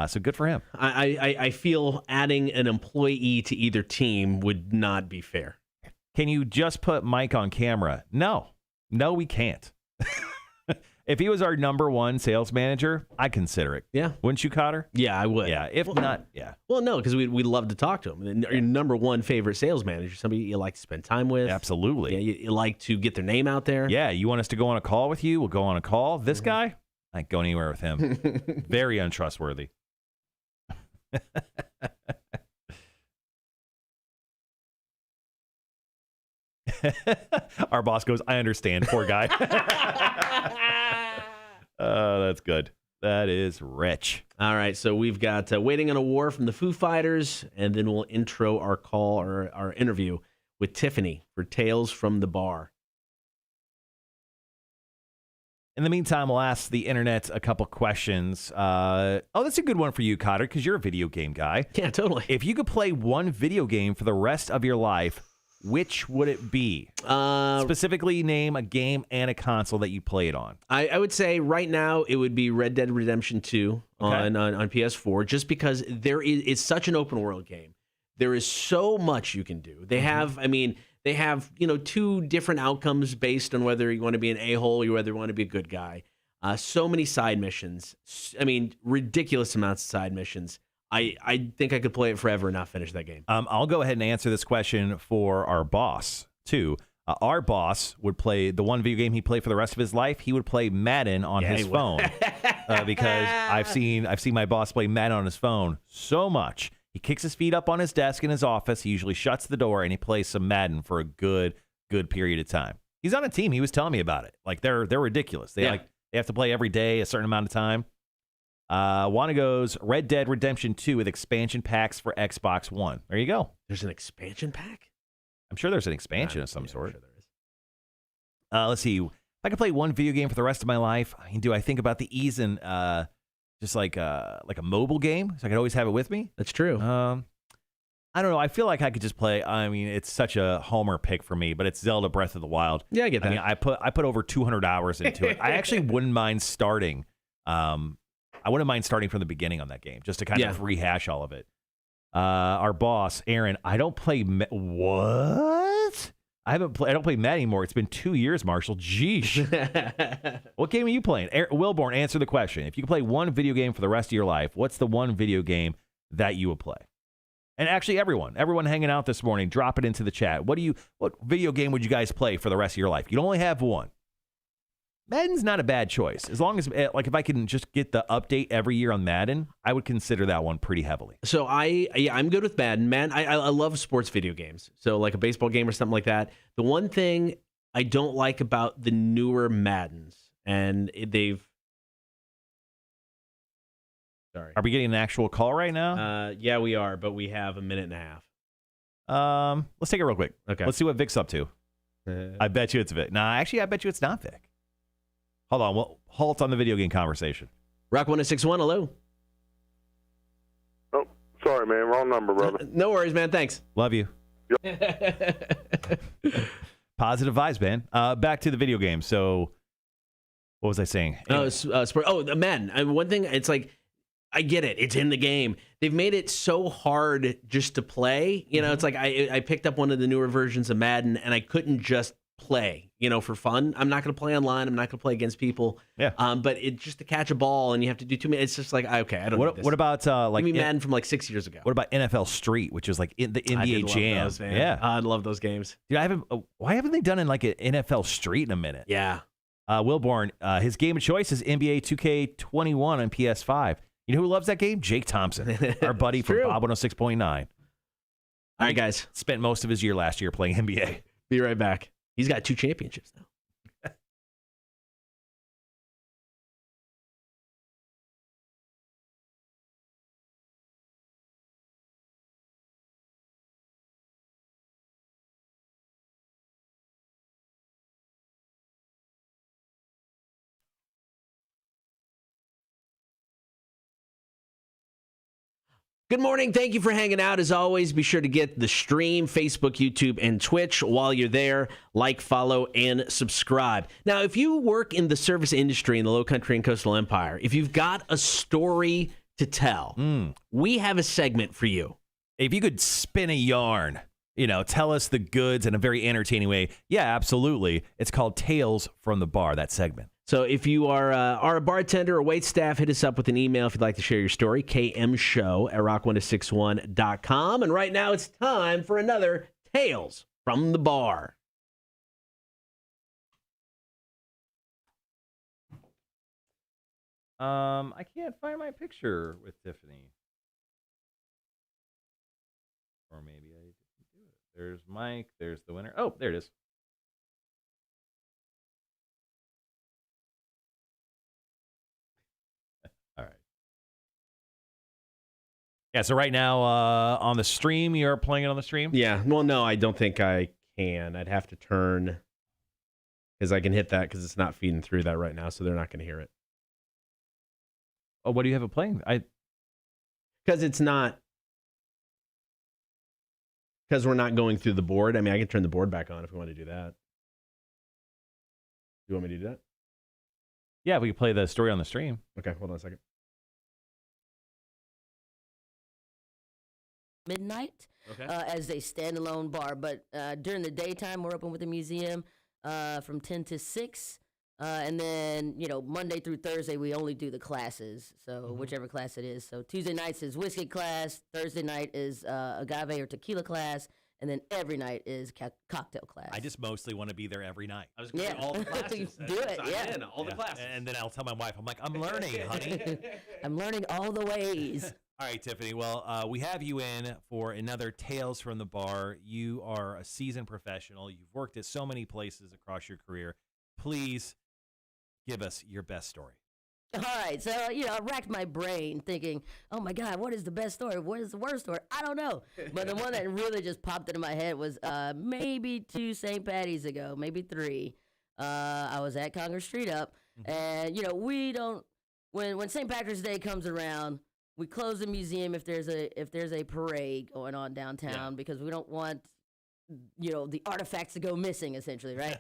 So good for him. I feel adding an employee to either team would not be fair. Can you just put Mike on camera? No, we can't. If he was our number one sales manager, I'd consider it. Yeah. Wouldn't you, Cotter? Yeah, I would. Yeah. If not, yeah. Well, no, because we'd love to talk to him. And your number one favorite sales manager, somebody you like to spend time with. Absolutely. Yeah, you like to get their name out there. Yeah. You want us to go on a call with you? We'll go on a call. This guy, I ain't going anywhere with him. Very untrustworthy. Our boss goes, I understand. Poor guy. That's good. That is rich. All right, so we've got Waiting on a War from the Foo Fighters, and then we'll intro our call or our interview with Tiffany for Tales from the Bar. In the meantime, we'll ask the internet a couple questions. That's a good one for you, Cotter, because you're a video game guy. Yeah, totally. If you could play one video game for the rest of your life, which would it be? Specifically, name a game and a console that you played on. I would say right now it would be Red Dead Redemption 2 on PS4, just because it's such an open world game. There is so much you can do. They have, they have, two different outcomes based on whether you want to be an a-hole or whether you want to be a good guy. So many side missions. Ridiculous amounts of side missions. I think I could play it forever and not finish that game. I'll go ahead and answer this question for our boss, too. Our boss would play the one video game he played for the rest of his life. He would play Madden on his phone because I've seen my boss play Madden on his phone so much. He kicks his feet up on his desk in his office. He usually shuts the door and he plays some Madden for a good period of time. He's on a team. He was telling me about it. Like they're ridiculous. They have to play every day a certain amount of time. Juana goes Red Dead Redemption 2 with expansion packs for Xbox One. There you go. There's an expansion pack? I'm sure there's an expansion of some sort. I'm sure there is. Let's see. If I could play one video game for the rest of my life, do I think about the ease and just like a mobile game, so I could always have it with me? That's true. I don't know. I feel like I could just play. I mean, it's such a homer pick for me, but it's Zelda Breath of the Wild. Yeah, I get that. I mean, I put over 200 hours into it. I actually wouldn't mind starting. I wouldn't mind starting from the beginning on that game just to kind of rehash all of it. Our boss, Aaron, I don't play. What? I don't play Madden anymore. It's been 2 years, Marshall. Jeesh. What game are you playing? Wilborn, answer the question. If you could play one video game for the rest of your life, what's the one video game that you would play? And actually, everyone hanging out this morning, drop it into the chat. What video game would you guys play for the rest of your life? You'd only have one. Madden's not a bad choice. As long as, like, if I can just get the update every year on Madden, I would consider that one pretty heavily. So I'm good with Madden. I love sports video games. So like a baseball game or something like that. The one thing I don't like about the newer Maddens, and sorry. Are we getting an actual call right now? Yeah, we are, but we have a minute and a half. Let's take it real quick. Okay. Let's see what Vic's up to. I bet you it's Vic. Nah, actually, I bet you it's not Vic. Hold on. We'll halt on the video game conversation. Rock 1061, hello. Oh, sorry, man. Wrong number, brother. No worries, man. Thanks. Love you. Positive vibes, man. Back to the video game. So, what was I saying? Madden. One thing, it's like, I get it. It's in the game. They've made it so hard just to play. You know, it's like I picked up one of the newer versions of Madden, and I couldn't just play, for fun. I'm not going to play online. I'm not going to play against people. Yeah. But it just to catch a ball and you have to do 2 minutes. It's just like, okay, I don't need this. What about like Madden from like 6 years ago? What about NFL Street, which is like the NBA Jam? Those, man. Yeah, I love those games. Dude, why haven't they done in like an NFL Street in a minute? Yeah. Wilborn, his game of choice is NBA 2K21 on PS5. You know who loves that game? Jake Thompson, our buddy from Bob 106.9. All right, guys. Spent most of his year last year playing NBA. Be right back. He's got 2 championships now. Good morning. Thank you for hanging out. As always, be sure to get the stream, Facebook, YouTube, and Twitch. While you're there, like, follow, and subscribe. Now, if you work in the service industry in the Low Country and Coastal Empire, if you've got a story to tell, we have a segment for you. If you could spin a yarn, tell us the goods in a very entertaining way. Yeah, absolutely. It's called Tales from the Bar, that segment. So if you are a bartender or waitstaff, hit us up with an email if you'd like to share your story, kmshow@rock1061.com. And right now it's time for another Tales from the Bar. I can't find my picture with Tiffany. Or maybe I didn't do it. There's Mike. There's the winner. Oh, there it is. All right. Yeah, so right now on the stream, you're playing it on the stream? Yeah. Well, no, I don't think I can. I'd have to turn because I can hit that because it's not feeding through that right now, so they're not going to hear it. Oh, what do you have it playing? Because it's not. Because we're not going through the board. I mean, I can turn the board back on if we want to do that. You want me to do that? Yeah, we can play the story on the stream. Okay, hold on a second. Midnight as a standalone bar, but during the daytime we're open with the museum from 10 to 6, and then Monday through Thursday we only do the classes, so whichever class it is. So Tuesday nights is whiskey class, Thursday night is agave or tequila class, and then every night is cocktail class. I just mostly want to be there every night. I was going to say all the classes. Do it, yeah. All the classes. And then I'll tell my wife, I'm like, I'm learning, honey. I'm learning all the ways. All right, Tiffany. Well, we have you in for another Tales from the Bar. You are a seasoned professional. You've worked at so many places across your career. Please give us your best story. All right, so, I racked my brain thinking, oh, my God, what is the best story? What is the worst story? I don't know. But the one that really just popped into my head was maybe 2 St. Patty's ago, maybe 3. I was at Congress Street Up, and, we don't, when St. Patrick's Day comes around, we close the museum if there's a parade going on downtown because we don't want the artifacts to go missing, essentially, right?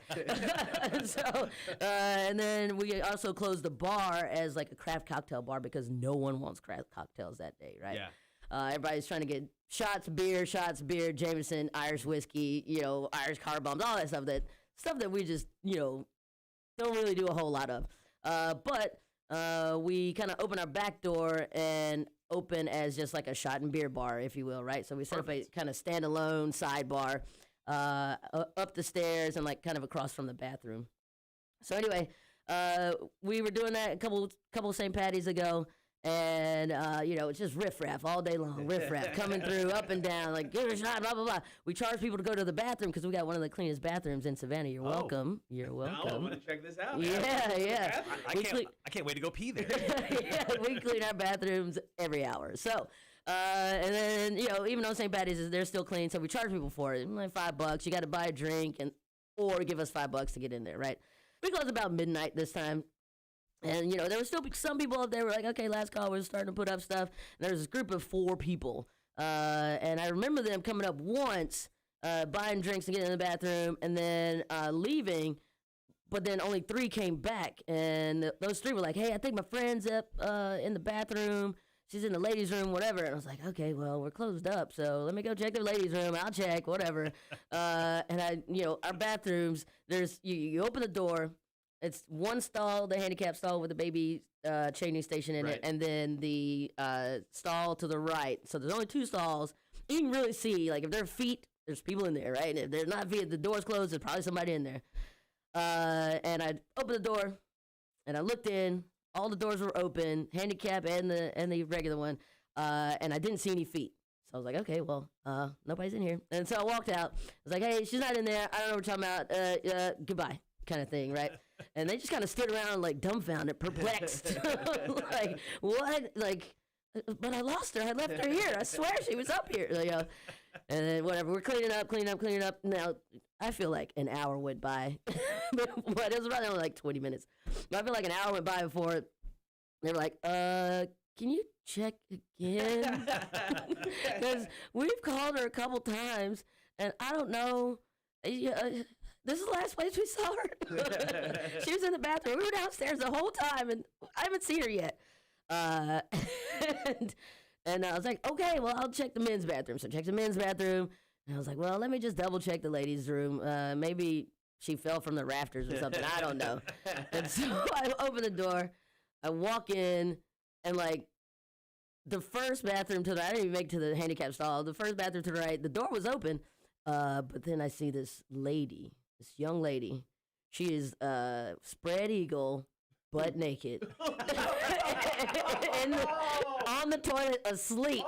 So, and then we also close the bar as like a craft cocktail bar because no one wants craft cocktails that day, right? Yeah. Everybody's trying to get shots, beer, Jameson, Irish whiskey, Irish car bombs, all that stuff that we just, don't really do a whole lot of. But we kind of open our back door and open as just like a shot and beer bar, if you will, right? So we set up a kind of standalone sidebar up the stairs and like kind of across from the bathroom. So anyway, we were doing that a couple St. Patty's ago. And, it's just riffraff all day long, riffraff coming through, up and down, like, give it a shot, blah, blah, blah. We charge people to go to the bathroom because we got one of the cleanest bathrooms in Savannah. You're welcome. You're welcome. I'm going to check this out. Yeah. I can't wait to go pee there. Yeah, we clean our bathrooms every hour. So, and then, even though St. Patty's, they're still clean, so we charge people for it. Like $5. You got to buy a drink or give us $5 to get in there, right? We close about midnight this time. And, there were still some people up there were like, okay, last call, we're starting to put up stuff. And there was this group of 4 people. And I remember them coming up once, buying drinks and getting in the bathroom, and then leaving. But then only 3 came back. And those 3 were like, hey, I think my friend's up in the bathroom. She's in the ladies' room, whatever. And I was like, okay, well, we're closed up. So let me go check the ladies' room. I'll check, whatever. And our bathrooms, there's, you open the door. It's one stall, the handicap stall with the baby changing station in it, and then the stall to the right. So there's only 2 stalls. You can really see, like, if there are feet, there's people in there, right? And if there's not feet, the door's closed, there's probably somebody in there. And I opened the door, and I looked in. All the doors were open, handicap and the regular one, and I didn't see any feet. So I was like, okay, well, nobody's in here. And so I walked out. I was like, hey, she's not in there. I don't know what you're talking about. Goodbye, kind of thing, right? And they just kind of stood around, like, dumbfounded, perplexed. Like, what? Like, but I lost her. I left her here. I swear she was up here. And then, whatever. We're cleaning up. Now, I feel like an hour went by. But it was probably only like 20 minutes. But I feel like an hour went by before they were like, can you check again? Because we've called her a couple times, and I don't know. This is the last place we saw her. She was in the bathroom. We were downstairs the whole time, and I haven't seen her yet. And I was like, okay, well, I'll check the men's bathroom. So I checked the men's bathroom, and I was like, well, let me just double check the ladies' room. Maybe she fell from the rafters or something. I don't know. And so I open the door. I walk in, and, like, the first bathroom to the right, I didn't even make it to the handicap stall. The first bathroom to the right, the door was open, but then I see this young lady. She is spread eagle, butt naked, on the toilet, asleep.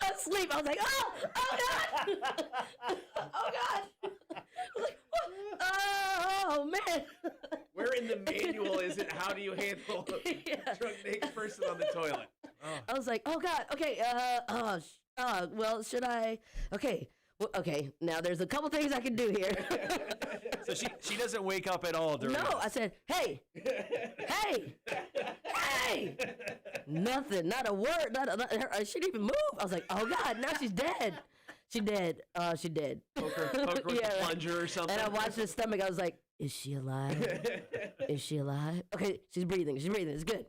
Asleep. I was like, oh God. Oh God. I was like, what? Oh man. Where in the manual is it? How do you handle a drunk naked person on the toilet? Oh. I was like, oh God. Okay. Well, should I? Okay. Well, okay. Now there's a couple things I can do here. So she doesn't wake up at all during No, this. I said, hey. Nothing. Not a word. She didn't even move. I was like, oh God. Now she's dead. She dead. She dead. Poker with a plunger or something. And I watched her stomach. I was like, is she alive? Is she alive? Okay, she's breathing. It's good.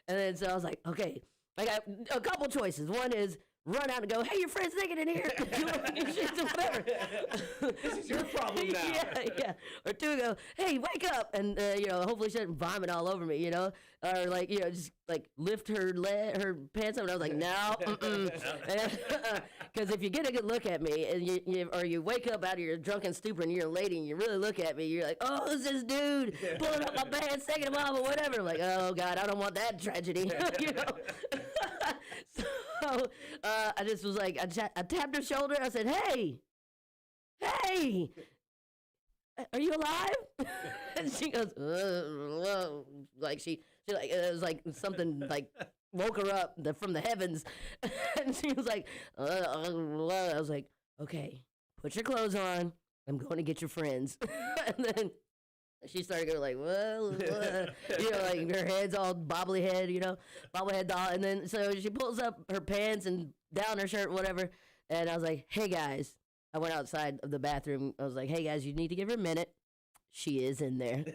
And then so I was like, okay. I got a couple choices. One is run out and go, hey, your friend's naked in here. Whatever. This is your problem now. Yeah. Or 2, go, hey, wake up. And, hopefully she doesn't vomit all over me, Or, like, just, like, lift her pants up. And I was like, no. Because if you get a good look at me, and you wake up out of your drunken stupor and you're a lady and you really look at me, you're like, oh, who's this dude pulling up my pants, taking them off, or whatever. I'm like, oh, God, I don't want that tragedy. So I just was like, I tapped her shoulder. I said, hey, are you alive? And she goes, like she like, it was like something like woke her up from the heavens. And she was like, I was like, okay, put your clothes on. I'm going to get your friends. And then She started going like, well, like her head's all bobbly head, bobblehead doll. And then so she pulls up her pants and down her shirt, whatever. And I was like, hey guys, I went outside of the bathroom. I was like, hey guys, you need to give her a minute. She is in there.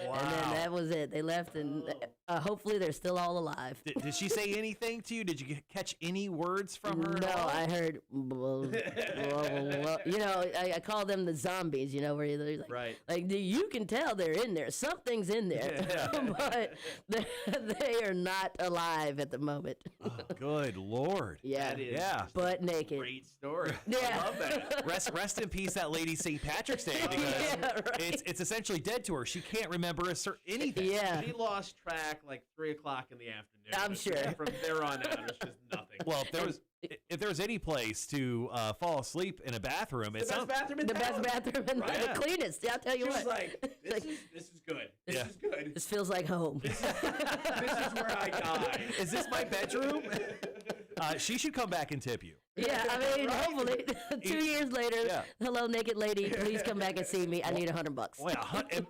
Wow. And then that was it. They left, and hopefully they're still all alive. Did she say anything to you? Did you catch any words from her? No, at all? I heard, I call them the zombies, where you're like, Right. like you can tell they're in there. Something's in there, but they are not alive at the moment. Oh, good Lord. Yeah, That is Yeah. butt naked. Great story. Yeah. I love that. Rest in peace, that lady St. Patrick's Day, because Yeah, right. it's essentially dead to her. She can't remember anything. Yeah, She lost track like 3 o'clock in the afternoon. I'm sure. From there on out, it's just nothing. Well, if there was any place to fall asleep in a bathroom, It's the best bathroom in the town. best bathroom and Right. the cleanest. Yeah, I'll tell you She what. was like, this Like, is good. This Yeah. is good. this feels like home. This is where I die. Is this my bedroom? She should come back and tip you. Yeah, I mean, hopefully, 2 years later, Yeah. hello, naked lady, please come back and see me. I need $100. Wait,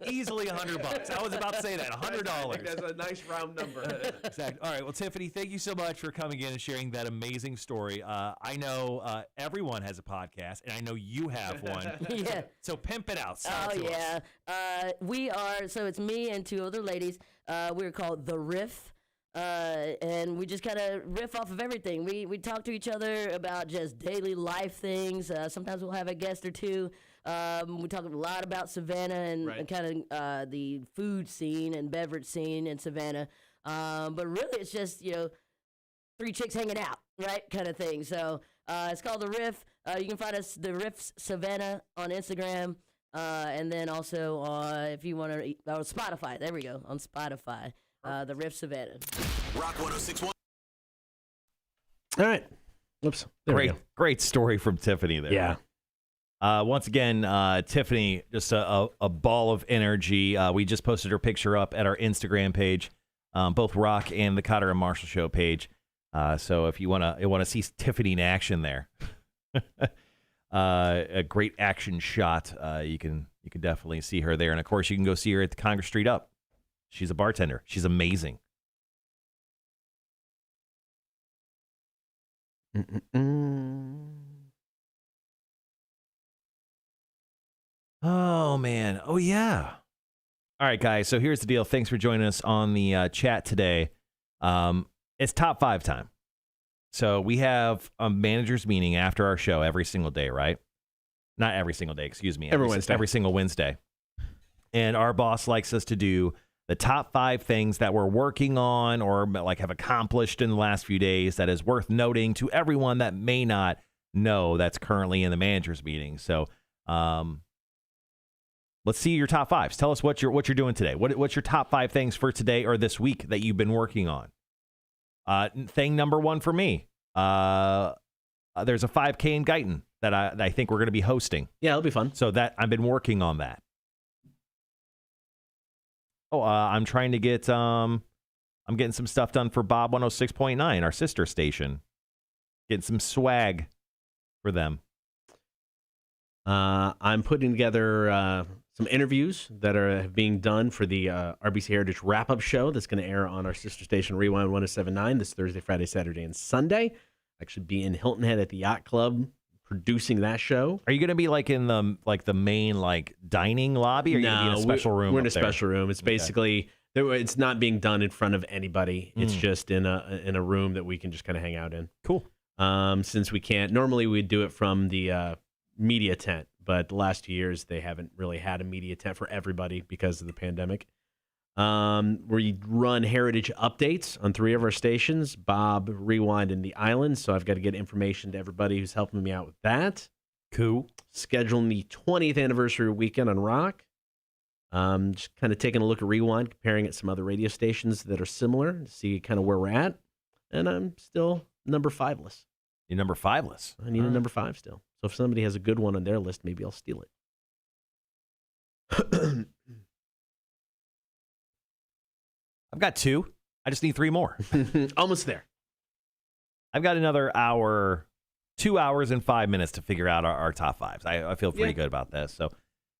easily $100. I was about to say that, I think $100. that's a nice round number. Exactly. All right. Well, Tiffany, thank you so much for coming in and sharing that amazing story. I know everyone has a podcast, and I know you have one. Yeah. So pimp it out. Sell it Oh, to us. yeah. We are, so it's me and 2 other ladies. We're called The Riff. And we just kind of riff off of everything. We talk to each other about just daily life things. Sometimes we'll have a guest or two. We talk a lot about Savannah and kind of the food scene and beverage scene in Savannah. But really, it's just 3 chicks hanging out, right, kind of thing. So it's called The Riff. You can find us, The Riff Savannah, on Instagram. And then also, if you want to, Spotify. There we go, on Spotify. The Riff Savannah. Rock 106.1. All right. Whoops. There we go. Great story from Tiffany there. Yeah. Once again, Tiffany, just a ball of energy. We just posted her picture up at our Instagram page, both Rock and the Cotter and Marshall Show page. So if you want to see Tiffany in action there, a great action shot, you can definitely see her there. And of course, you can go see her at the Congress Street Up. She's a bartender. She's amazing. Oh, man. Oh, yeah. All right, guys. So here's the deal. Thanks for joining us on the chat today. It's top 5 time. So we have a manager's meeting after our show every single day, right? Not every single day, excuse me. Every Wednesday. Every single Wednesday. And our boss likes us to do the top 5 things that we're working on or like have accomplished in the last few days that is worth noting to everyone that may not know that's currently in the manager's meeting. So let's see your top 5s. Tell us what you're doing today. What's your top 5 things for today or this week that you've been working on? Thing number 1 for me, there's a 5K in Guyton that I think we're going to be hosting. Yeah, it'll be fun. So that I've been working on that. Oh, I'm trying to get I'm getting some stuff done for Bob 106.9, our sister station. Getting some swag for them. I'm putting together some interviews that are being done for the RBC Heritage wrap-up show that's going to air on our sister station Rewind 107.9 this Thursday, Friday, Saturday, and Sunday. I should be in Hilton Head at the Yacht Club producing that show. Are you going to be like in the main dining lobby, or are you going to be in a special room? We're in a up there? special room. It's basically it's not being done in front of anybody. It's just in a room that we can just kind of hang out in. Cool. Since we can't normally we'd do it from the media tent, but the last 2 years they haven't really had a media tent for everybody because of the pandemic. We run heritage updates on 3 of our stations, Bob, Rewind, and the Island. So I've got to get information to everybody who's helping me out with that. Cool. Scheduling the 20th anniversary weekend on Rock. Just kind of taking a look at Rewind, comparing it to some other radio stations that are similar to see kind of where we're at. And I'm still number 5-less. You're number 5-less. I need a number 5 still. So if somebody has a good one on their list, maybe I'll steal it. I've got 2. I just need 3 more. Almost there. I've got another hour, 2 hours and 5 minutes to figure out our top 5s. I feel pretty good about this. So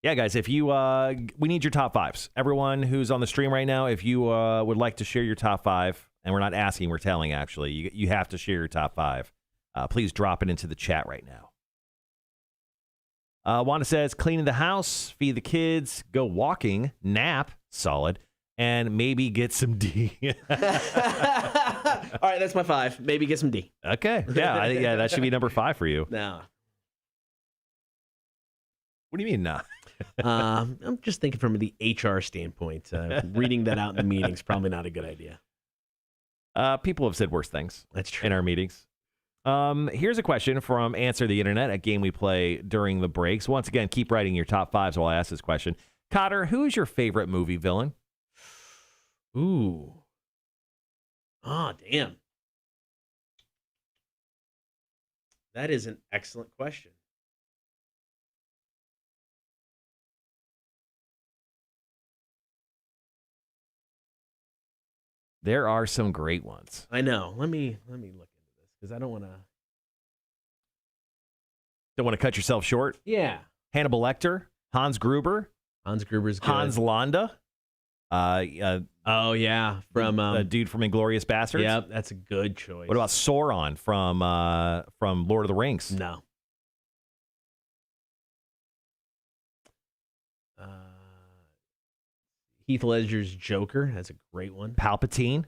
Yeah, guys, if you we need your top fives. Everyone who's on the stream right now, if you would like to share your top five, and we're not asking, we're telling, actually, you have to share your top five. Please drop it into the chat right now. Wanda says, cleaning the house, feed the kids, go walking, nap, solid, and maybe get some D. All right, that's my 5. Maybe get some D. Okay, yeah, I think that should be number 5 for you. No. What do you mean, nah? I'm just thinking from the HR standpoint. Reading that out in the meeting is probably not a good idea. People have said worse things. That's true. In our meetings. Here's a question from Answer the Internet, a game we play during the breaks. Once again, keep writing your top fives while I ask this question. Cotter, who is your favorite movie villain? Ooh. Oh, damn. That is an excellent question. There are some great ones. I know. Let me look into this because I don't want to. Don't want to cut yourself short. Yeah. Hannibal Lecter, Hans Gruber, Hans Gruber's good. Hans Landa. Oh yeah, from the dude from Inglourious Basterds. Yep, that's a good choice. What about Sauron from Lord of the Rings? No. Heath Ledger's Joker. That's a great one. Palpatine.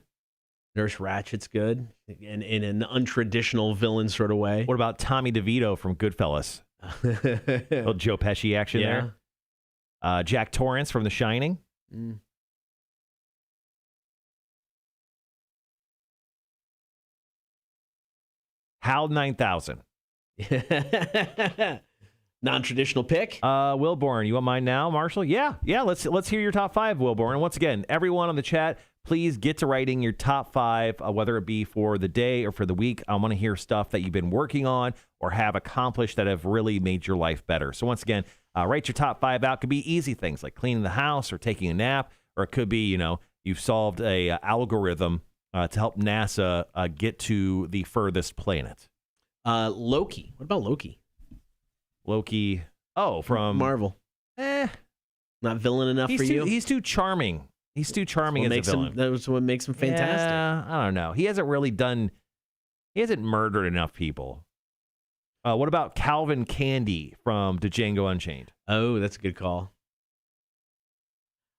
Nurse Ratchet's good, in an untraditional villain sort of way. What about Tommy DeVito from Goodfellas? Little Joe Pesci action there. Jack Torrance from The Shining. Mm. HAL 9000. Non-traditional pick. Wilborn, you want mine now, Marshall? Yeah. Let's hear your top 5, Wilborn. And once again, everyone on the chat, please get to writing your top 5, whether it be for the day or for the week. I want to hear stuff that you've been working on or have accomplished that have really made your life better. So once again, write your top 5 out. It could be easy things like cleaning the house or taking a nap, or it could be, you've solved a algorithm to help NASA get to the furthest planet. Loki. What about Loki? Loki. Oh, from Marvel. Not villain enough for you? He's too charming. He's too charming as a villain. That's what makes him fantastic. Yeah, I don't know. He hasn't murdered enough people. What about Calvin Candy from Django Unchained? Oh, that's a good call.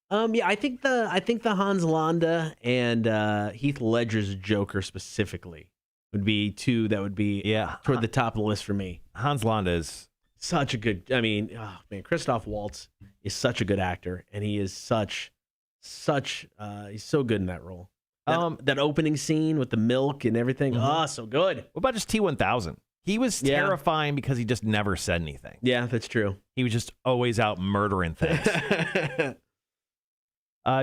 Yeah, I think the Hans Landa and Heath Ledger's Joker specifically would be two that would be toward the top of the list for me. Hans Landa is such a good. I mean, oh man, Christoph Waltz is such a good actor, and he is such. He's so good in that role. That opening scene with the milk and everything. So good. What about just T-1000? He was terrifying because he just never said anything. Yeah, that's true. He was just always out murdering things.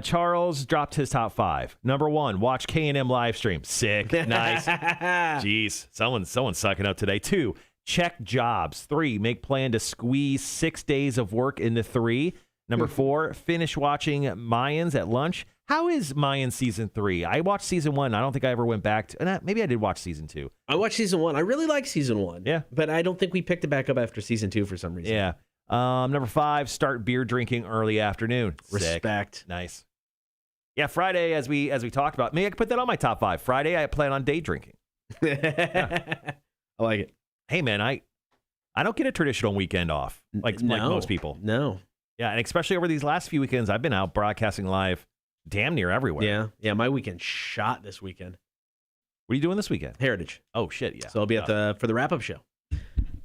Charles dropped his top 5. Number 1, watch K&M live stream. Sick. Nice. Jeez. Someone's sucking up today. 2, check jobs. 3, make plan to squeeze 6 days of work into 3. Number 4, finish watching Mayans at lunch. How is Mayans season 3? I watched season 1. I don't think I ever went back to. Maybe I did watch season 2. I watched season 1. I really like season 1. Yeah. But I don't think we picked it back up after season 2 for some reason. Yeah. Number 5, start beer drinking early afternoon. Respect. Sick. Nice. Yeah, Friday, as we talked about. Maybe I could put that on my top 5. Friday, I plan on day drinking. I like it. Hey, man, I don't get a traditional weekend off like most people. No. Yeah, and especially over these last few weekends, I've been out broadcasting live damn near everywhere. Yeah, my weekend shot this weekend. What are you doing this weekend? Heritage. Oh, shit, yeah. So I'll be for the wrap-up show.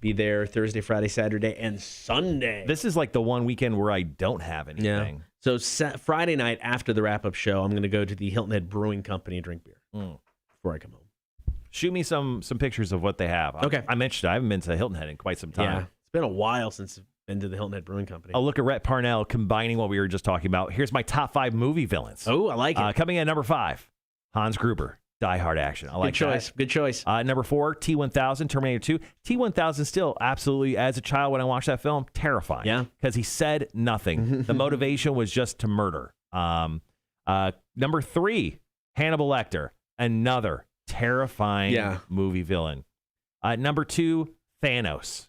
Be there Thursday, Friday, Saturday, and Sunday. This is like the one weekend where I don't have anything. Yeah. So Friday night after the wrap-up show, I'm going to go to the Hilton Head Brewing Company and drink beer before I come home. Shoot me some pictures of what they have. Okay. I mentioned I haven't been to Hilton Head in quite some time. Yeah, it's been a while since I've been to the Hilton Head Brewing Company. I'll look at Rhett Parnell combining what we were just talking about. Here's my top 5 movie villains. Oh, I like it. Coming in at number 5, Hans Gruber. Die Hard action. I like that. Good choice. Number 4, T-1000, Terminator 2. T-1000 still absolutely, as a child when I watched that film, terrifying. Yeah. Because he said nothing. The motivation was just to murder. Number 3, Hannibal Lecter. Another terrifying movie villain. Number 2, Thanos.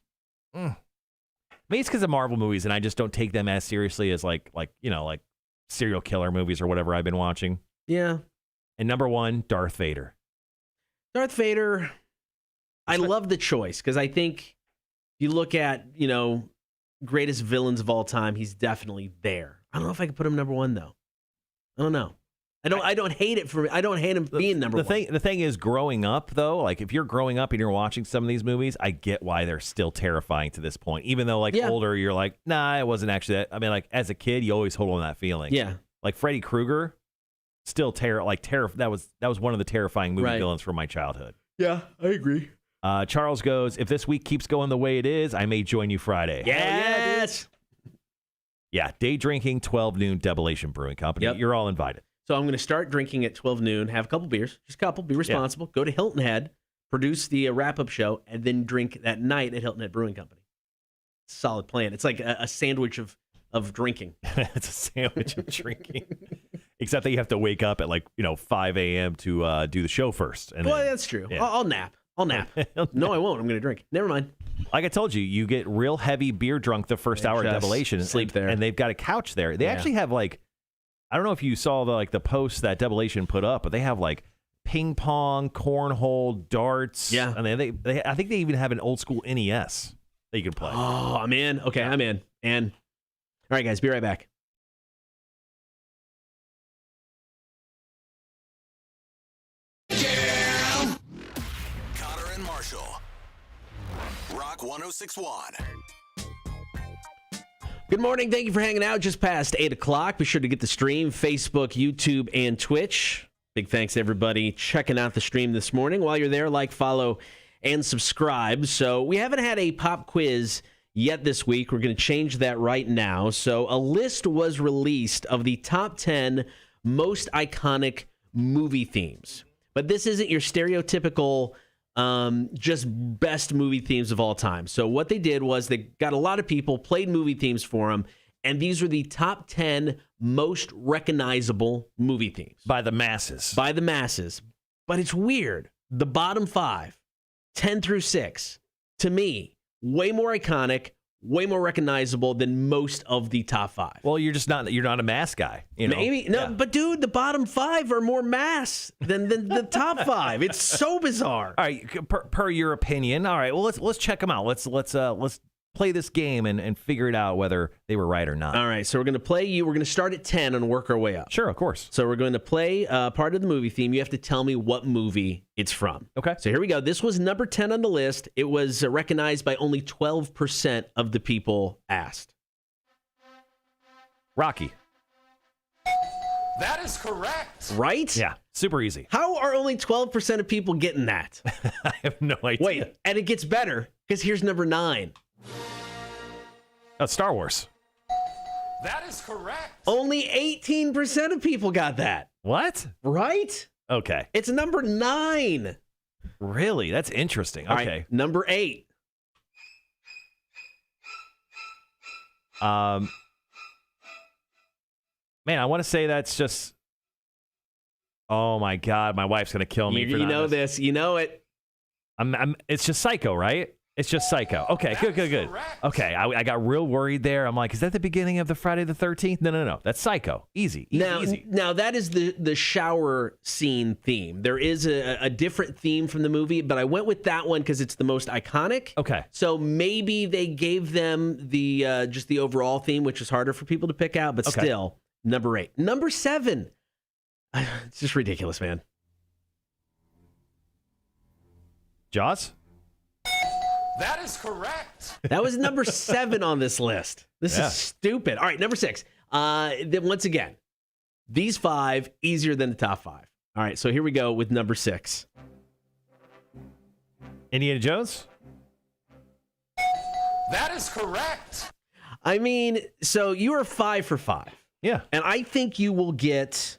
Maybe it's because of Marvel movies, and I just don't take them as seriously as like serial killer movies or whatever I've been watching. Yeah. And number 1, Darth Vader. Darth Vader, I love the choice because I think you look at, greatest villains of all time, he's definitely there. I don't know if I could put him number 1 though. I don't know. I don't hate it I don't hate him being number 1. The thing is, growing up though, like if you're growing up and you're watching some of these movies, I get why they're still terrifying to this point. Even though older, you're like, nah, it wasn't actually that. I mean, like as a kid, you always hold on to that feeling. Yeah. Like Freddy Krueger, still terror. That was one of the terrifying movie villains from my childhood. Yeah, I agree. Charles goes, if this week keeps going the way it is, I may join you Friday. Yes. Yeah, day drinking, 12 noon, Debilation Brewing Company. Yep. You're all invited. So I'm going to start drinking at 12 noon, have a couple beers, just a couple, be responsible, go to Hilton Head, produce the wrap-up show, and then drink that night at Hilton Head Brewing Company. Solid plan. It's like a sandwich of drinking. It's a sandwich of drinking. Except that you have to wake up at 5 a.m. to do the show first. And that's true. Yeah. I'll nap. No, I won't. I'm going to drink. Never mind. Like I told you, you get real heavy beer drunk the first hour of Debilation. Sleep there. And they've got a couch there. They actually have I don't know if you saw the post that Debilation put up, but they have ping pong, cornhole, darts. Yeah. And they I think they even have an old school NES that you can play. Oh, I'm in. Okay, I'm in. And all right, guys, be right back. Connor and Marshall. Rock 1061. Good morning. Thank you for hanging out just past 8 o'clock. Be sure to get the stream, Facebook, YouTube, and Twitch. Big thanks to everybody checking out the stream this morning. While you're there, like, follow, and subscribe. So we haven't had a pop quiz yet this week. We're going to change that right now. So a list was released of the top 10 most iconic movie themes. But this isn't your stereotypical just best movie themes of all time. So what they did was they got a lot of people, played movie themes for them, and these were the top 10 most recognizable movie themes. By the masses. By the masses. But it's weird. The bottom 5, 10 through 6, to me, way more iconic, way more recognizable than most of the top 5. Well, you're not a mass guy. Maybe. No, but dude, the bottom 5 are more mass than the top 5. It's so bizarre. All right, per your opinion. All right, well let's check them out. Let's play this game and figure it out whether they were right or not. All right, so we're going to play you. We're going to start at 10 and work our way up. Sure, of course. So we're going to play part of the movie theme. You have to tell me what movie it's from. Okay. So here we go. This was number 10 on the list. It was recognized by only 12% of the people asked. Rocky. That is correct. Right? Yeah, super easy. How are only 12% of people getting that? I have no idea. Wait, and it gets better because here's number 9. Star Wars. That is correct. Only 18% of people got that. What? Right? Okay. It's number 9. Really? That's interesting. All Okay. right, number 8. Man, I want to say that's just. Oh my God, my wife's gonna kill me. You know this. You know it. It's just Psycho, right? It's just Psycho. Okay, good. Okay, I got real worried there. I'm like, is that the beginning of the Friday the 13th? No. That's Psycho. Easy. Now that is the shower scene theme. There is a different theme from the movie, but I went with that one because it's the most iconic. Okay. So maybe they gave them the just the overall theme, which is harder for people to pick out, but still, number 8. Number 7. It's just ridiculous, man. Jaws? That is correct. That was number 7 on this list. This is stupid. All right, number 6. Then once again, these 5 easier than the top 5. All right, so here we go with number 6. Indiana Jones? That is correct. I mean, so you are 5 for 5. Yeah. And I think you will get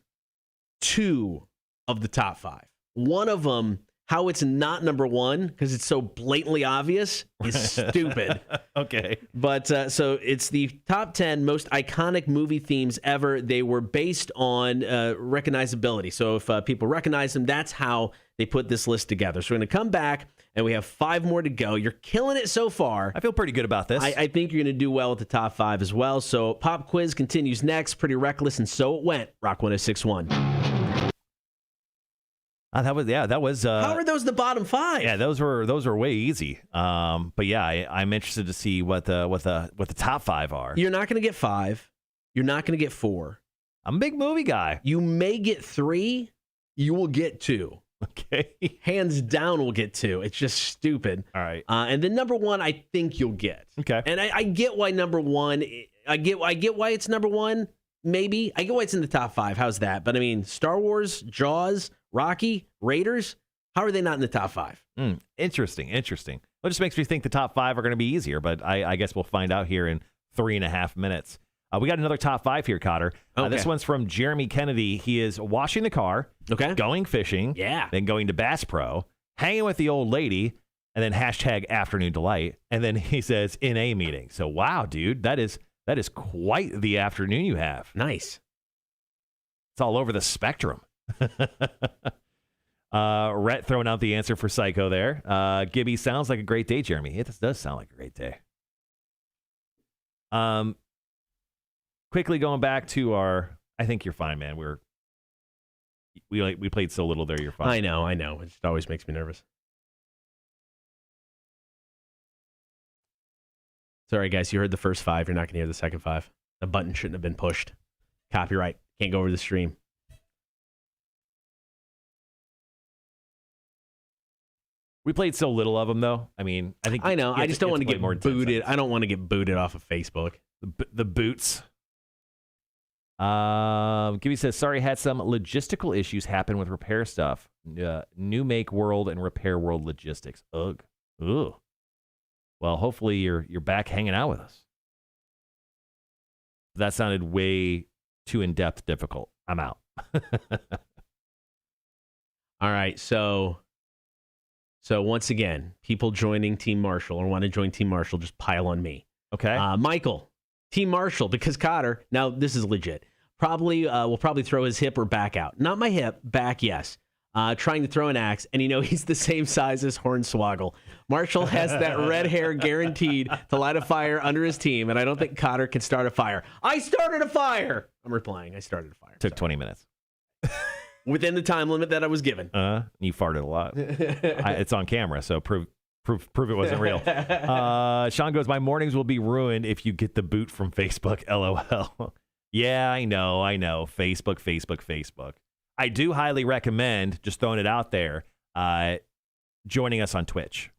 2 of the top 5. One of them, how it's not number 1, because it's so blatantly obvious, is stupid. Okay. But so it's the top 10 most iconic movie themes ever. They were based on recognizability. So if people recognize them, that's how they put this list together. So we're going to come back. and we have 5 more to go. You're killing it so far. I feel pretty good about this. I think you're going to do well with the top 5 as well. So pop quiz continues next. Pretty reckless, and so it went. Rock 1061. That was. How are those the bottom 5? Yeah, those were way easy. But yeah, I'm interested to see what the top 5 are. You're not going to get 5. You're not going to get 4. I'm a big movie guy. You may get 3. You will get 2. Okay. Hands down, we'll get 2. It's just stupid. All right. And then number 1, I think you'll get. Okay. And I get why number 1. I get why it's number 1. Maybe I get why it's in the top 5. How's that? But I mean, Star Wars, Jaws, Rocky, Raiders. How are they not in the top 5? Interesting. Well, it just makes me think the top 5 are going to be easier. But I guess we'll find out here in 3.5 minutes. We got another top 5 here, Cotter. Okay. This one's from Jeremy Kennedy. He is washing the car, going fishing, then going to Bass Pro, hanging with the old lady, and then hashtag afternoon delight. And then he says, in a meeting. So, wow, dude, that is quite the afternoon you have. Nice. It's all over the spectrum. Rhett throwing out the answer for Psycho there. Gibby, sounds like a great day, Jeremy. It does sound like a great day. Quickly going back to our, I think you're fine, man. We played so little there. You're fine. I know. It just always makes me nervous. Sorry, guys. You heard the first 5. You're not going to hear the second 5. The button shouldn't have been pushed. Copyright. Can't go over the stream. We played so little of them, though. I mean, I know. I just don't want to get booted. I don't want to get booted off of Facebook. The boots. Gibby says, sorry, had some logistical issues happen with repair stuff. New Make World and Repair World Logistics. Ugh. Well, hopefully you're back hanging out with us. That sounded way too in-depth difficult. I'm out. All right, so once again, people joining Team Marshall or want to join Team Marshall, just pile on me. Okay. Michael, Team Marshall, because Cotter, now this is legit, will probably throw his hip or back out. Not my hip, back, yes. Trying to throw an axe, and he's the same size as Hornswoggle. Marshall has that red hair guaranteed to light a fire under his team, and I don't think Cotter can start a fire. I started a fire! I'm replying, I started a fire. Took 20 minutes. Within the time limit that I was given. You farted a lot. It's on camera, so prove it wasn't real. Sean goes, my mornings will be ruined if you get the boot from Facebook, LOL. Yeah, I know. Facebook. I do highly recommend, just throwing it out there, joining us on Twitch.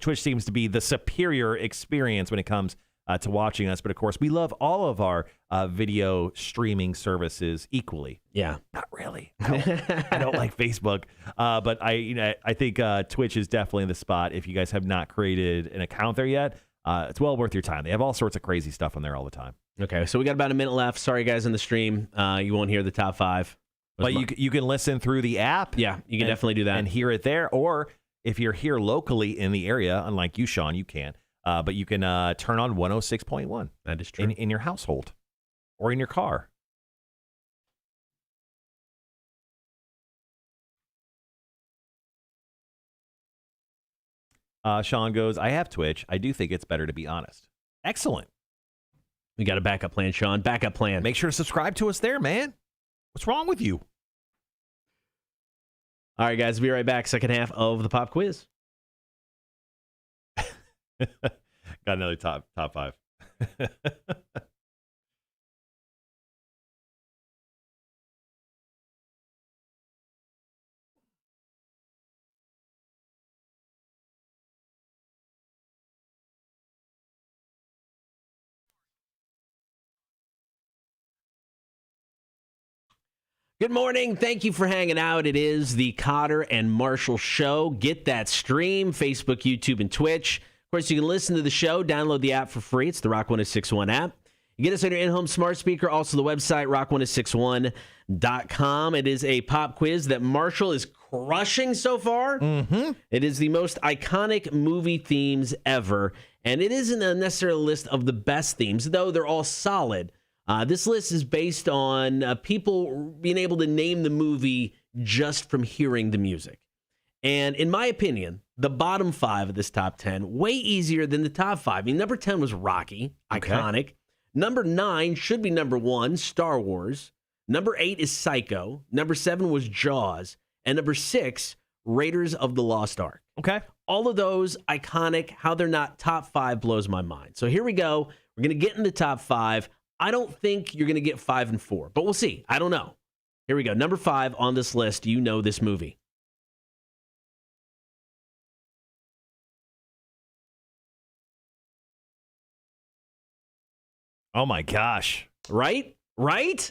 Twitch seems to be the superior experience when it comes to watching us. But, of course, we love all of our video streaming services equally. Yeah. Not really. I don't like Facebook. But I think Twitch is definitely the spot. If you guys have not created an account there yet, it's well worth your time. They have all sorts of crazy stuff on there all the time. Okay, so we got about a minute left. Sorry, guys, in the stream. You won't hear the top 5. But you can listen through the app. Yeah, you can definitely do that. And hear it there. Or if you're here locally in the area, unlike you, Sean, you can't. But you can turn on 106.1. That is true. In your household or in your car. Sean goes, I have Twitch. I do think it's better to be honest. Excellent. We got a backup plan, Sean. Backup plan. Make sure to subscribe to us there, man. What's wrong with you? All right, guys. We'll be right back. Second half of the pop quiz. Got another top 5. Good morning. Thank you for hanging out. It is the Cotter and Marshall Show. Get that stream, Facebook, YouTube, and Twitch. Of course, you can listen to the show. Download the app for free. It's the Rock 1061 app. You get us on your in-home smart speaker. Also, the website, rock1061.com. It is a pop quiz that Marshall is crushing so far. Mm-hmm. It is the most iconic movie themes ever. And it isn't a necessary list of the best themes, though they're all solid. This list is based on people being able to name the movie just from hearing the music. And in my opinion, the bottom 5 of this top 10, way easier than the top 5. I mean, number 10 was Rocky, iconic. Number 9 should be number 1, Star Wars. Number 8 is Psycho. Number 7 was Jaws. And number 6, Raiders of the Lost Ark. Okay. All of those iconic. How they're not top 5 blows my mind. So here we go. We're going to get in the top 5. I don't think you're going to get 5 and 4, but we'll see. I don't know. Here we go. Number 5 on this list. You know this movie. Oh, my gosh. Right? Right?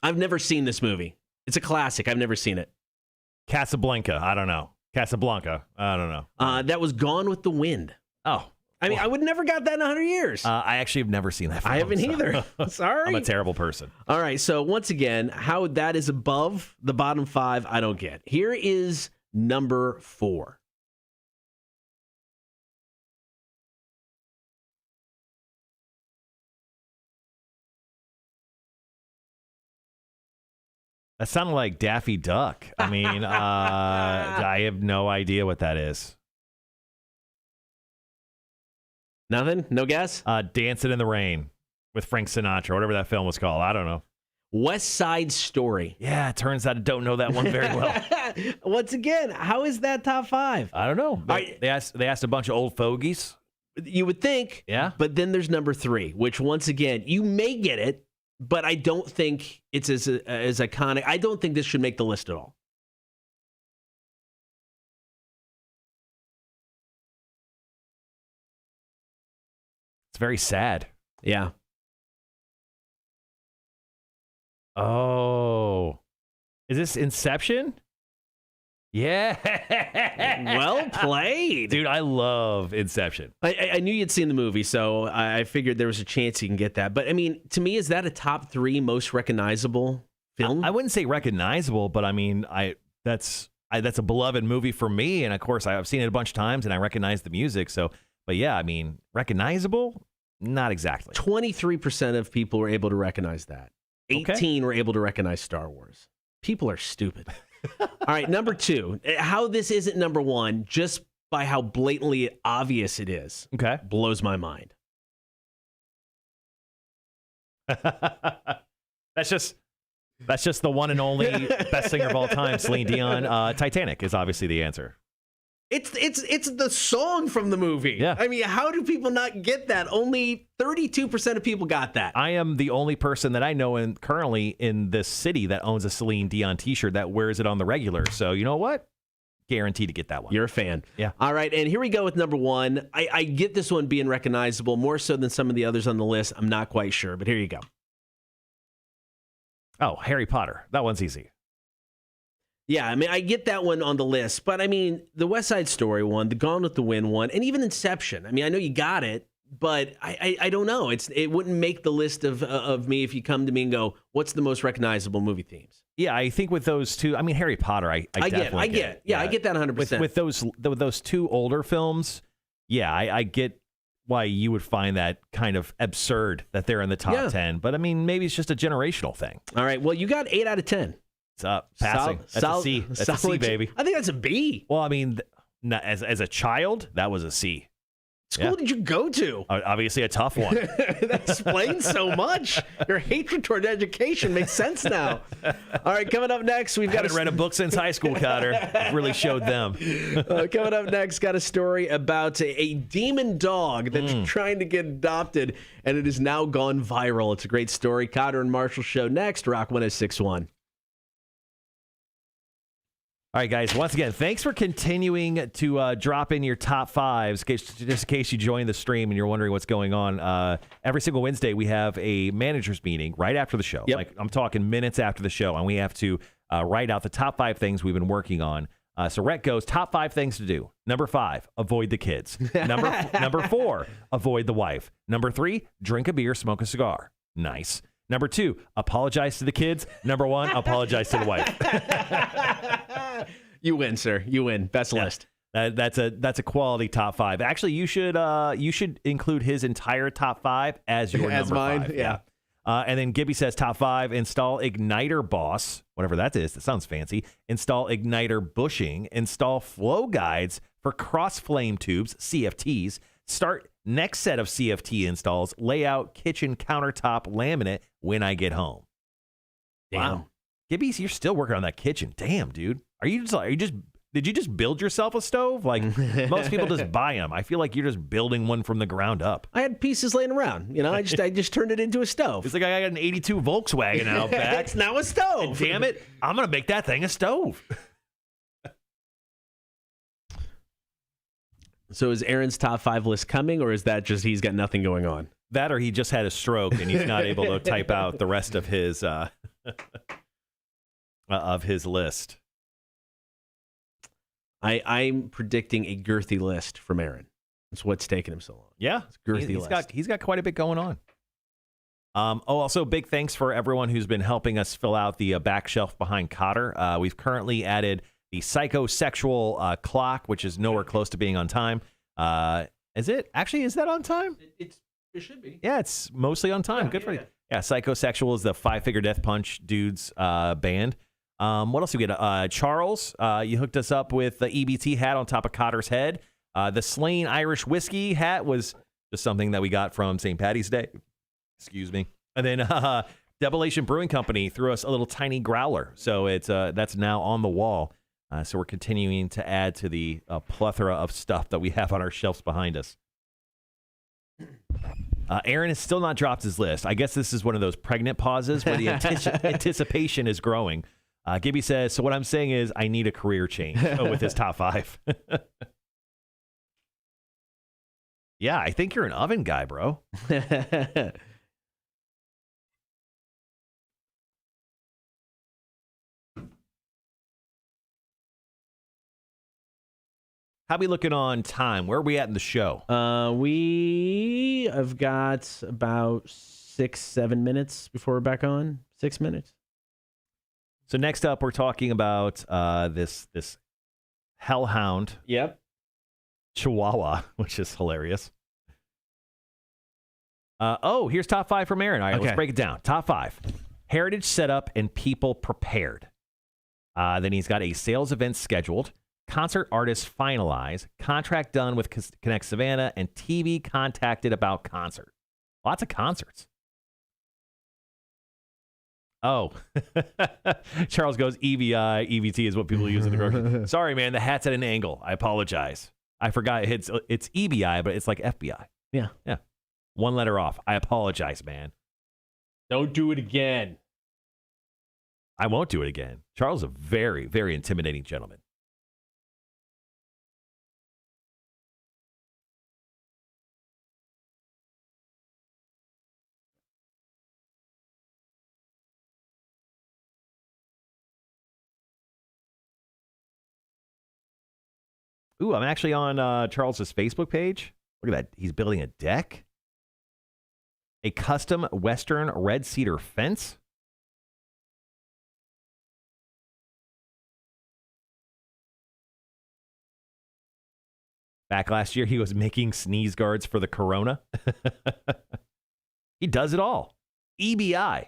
I've never seen this movie. It's a classic. I've never seen it. Casablanca. I don't know. Casablanca. I don't know. That was Gone with the Wind. Oh. I mean, I would never got that in 100 years. I actually have never seen that film. I haven't either. Sorry. I'm a terrible person. All right. So once again, how that is above the bottom 5, I don't get. Here is number 4. That sounded like Daffy Duck. I mean, I have no idea what that is. Nothing? No guess? Dancing in the Rain with Frank Sinatra, whatever that film was called. I don't know. West Side Story. Yeah, it turns out I don't know that one very well. Once again, how is that top 5? I don't know. They asked a bunch of old fogies. You would think. Yeah. But then there's number 3, which once again, you may get it, but I don't think it's as iconic. I don't think this should make the list at all. It's very sad. Yeah. Oh. Is this Inception? Yeah. Well played. Dude, I love Inception. I knew you'd seen the movie, so I figured there was a chance you can get that. But, I mean, to me, is that a top 3 most recognizable film? I wouldn't say recognizable, but, I mean, that's a beloved movie for me. And, of course, I've seen it a bunch of times, and I recognize the music. So, but, yeah, I mean, recognizable? Not exactly. 23% of people were able to recognize that. 18 were able to recognize Star Wars. People are stupid. All right, number 2. How this isn't number 1, just by how blatantly obvious it is, blows my mind. That's just the one and only best singer of all time, Celine Dion. Titanic is obviously the answer. It's the song from the movie. Yeah. I mean, how do people not get that? Only 32% of people got that. I am the only person that I know currently in this city that owns a Celine Dion t-shirt that wears it on the regular. So you know what? Guaranteed to get that one. You're a fan. Yeah. All right, and here we go with number 1. I get this one being recognizable more so than some of the others on the list. I'm not quite sure, but here you go. Oh, Harry Potter. That one's easy. Yeah, I mean, I get that one on the list, but I mean, the West Side Story one, the Gone with the Wind one, and even Inception. I mean, I know you got it, but I don't know. It wouldn't make the list of me if you come to me and go, what's the most recognizable movie themes? Yeah, I think with those two, I mean, Harry Potter, I definitely get. Yeah, I get that 100%. With those two older films, yeah, I get why you would find that kind of absurd that they're in the top 10. But I mean, maybe it's just a generational thing. All right, well, you got 8 out of 10. It's up. Passing. That's a C. That's a C, baby. I think that's a B. Well, I mean, as a child, that was a C. School did you go to? Obviously, a tough one. That explains so much. Your hatred toward education makes sense now. All right, coming up next, we've got read a book since high school, Cotter. It really showed them. Coming up next, got a story about a demon dog that's trying to get adopted, and it has now gone viral. It's a great story. Cotter and Marshall show next. Rock 106.1. All right, guys, once again, thanks for continuing to drop in your top 5s, just in case you joined the stream and you're wondering what's going on. Every single Wednesday, we have a manager's meeting right after the show. Yep. Like, I'm talking minutes after the show, and we have to write out the top 5 things we've been working on. So Rhett goes, top 5 things to do. Number 5, avoid the kids. Number 4, avoid the wife. Number 3, drink a beer, smoke a cigar. Nice. Number 2, apologize to the kids. Number 1, apologize to the wife. You win, sir. You win. Best list. That's a quality top 5. Actually, you should include his entire top 5 as your as number mine. 5. Yeah. And then Gibby says top 5, install igniter boss, whatever that is. That sounds fancy. Install igniter bushing. Install flow guides for cross flame tubes, CFTs. Start next set of CFT installs. Lay out kitchen countertop laminate when I get home. Damn. Wow. Gibby, you're still working on that kitchen. Damn, dude. Did you just build yourself a stove? Like most people just buy them. I feel like you're just building one from the ground up. I had pieces laying around. I just turned it into a stove. It's like I got an 82 Volkswagen out back. It's now a stove. And damn it, I'm going to make that thing a stove. So is Aaron's top 5 list coming, or is that just he's got nothing going on? That or he just had a stroke and he's not able to type out the rest of his list. I'm predicting a girthy list from Aaron. That's what's taking him so long. Yeah, it's a girthy list. He's got quite a bit going on. Also, big thanks for everyone who's been helping us fill out the back shelf behind Cotter. We've currently added the psychosexual clock, which is nowhere close to being on time. Is it? Actually, is that on time? It should be. Yeah, it's mostly on time. Good for you. Yeah, Psychosexual is the 5-figure Death Punch dudes band. What else do we get? Charles, you hooked us up with the EBT hat on top of Cotter's head. The Slain Irish Whiskey hat was just something that we got from St. Patty's Day. Excuse me. And then Debilation Brewing Company threw us a little tiny growler. So it's that's now on the wall. So we're continuing to add to the plethora of stuff that we have on our shelves behind us. Aaron has still not dropped his list. I guess this is one of those pregnant pauses where the anticipation is growing. Gibby says, so what I'm saying is I need a career change with his top 5. Yeah, I think you're an oven guy, bro. How we looking on time? Where are we at in the show? We have got about 6-7 minutes before we're back on. 6 minutes. So next up, we're talking about this hellhound. Yep. Chihuahua, which is hilarious. Here's top 5 from Aaron. All right, let's break it down. Top 5. Heritage setup and people prepared. Then he's got a sales event scheduled. Concert artist finalized. Contract done with Connect Savannah. And TV contacted about concert. Lots of concerts. Oh, Charles goes, EVI, EVT is what people use in the grocery. Sorry, man, the hat's at an angle. I apologize. I forgot it's EBI, but it's like FBI. Yeah. One letter off. I apologize, man. Don't do it again. I won't do it again. Charles is a very, very intimidating gentleman. Ooh, I'm actually on Charles's Facebook page. Look at that. He's building a deck. A custom Western red cedar fence. Back last year, he was making sneeze guards for the corona. He does it all. EBI.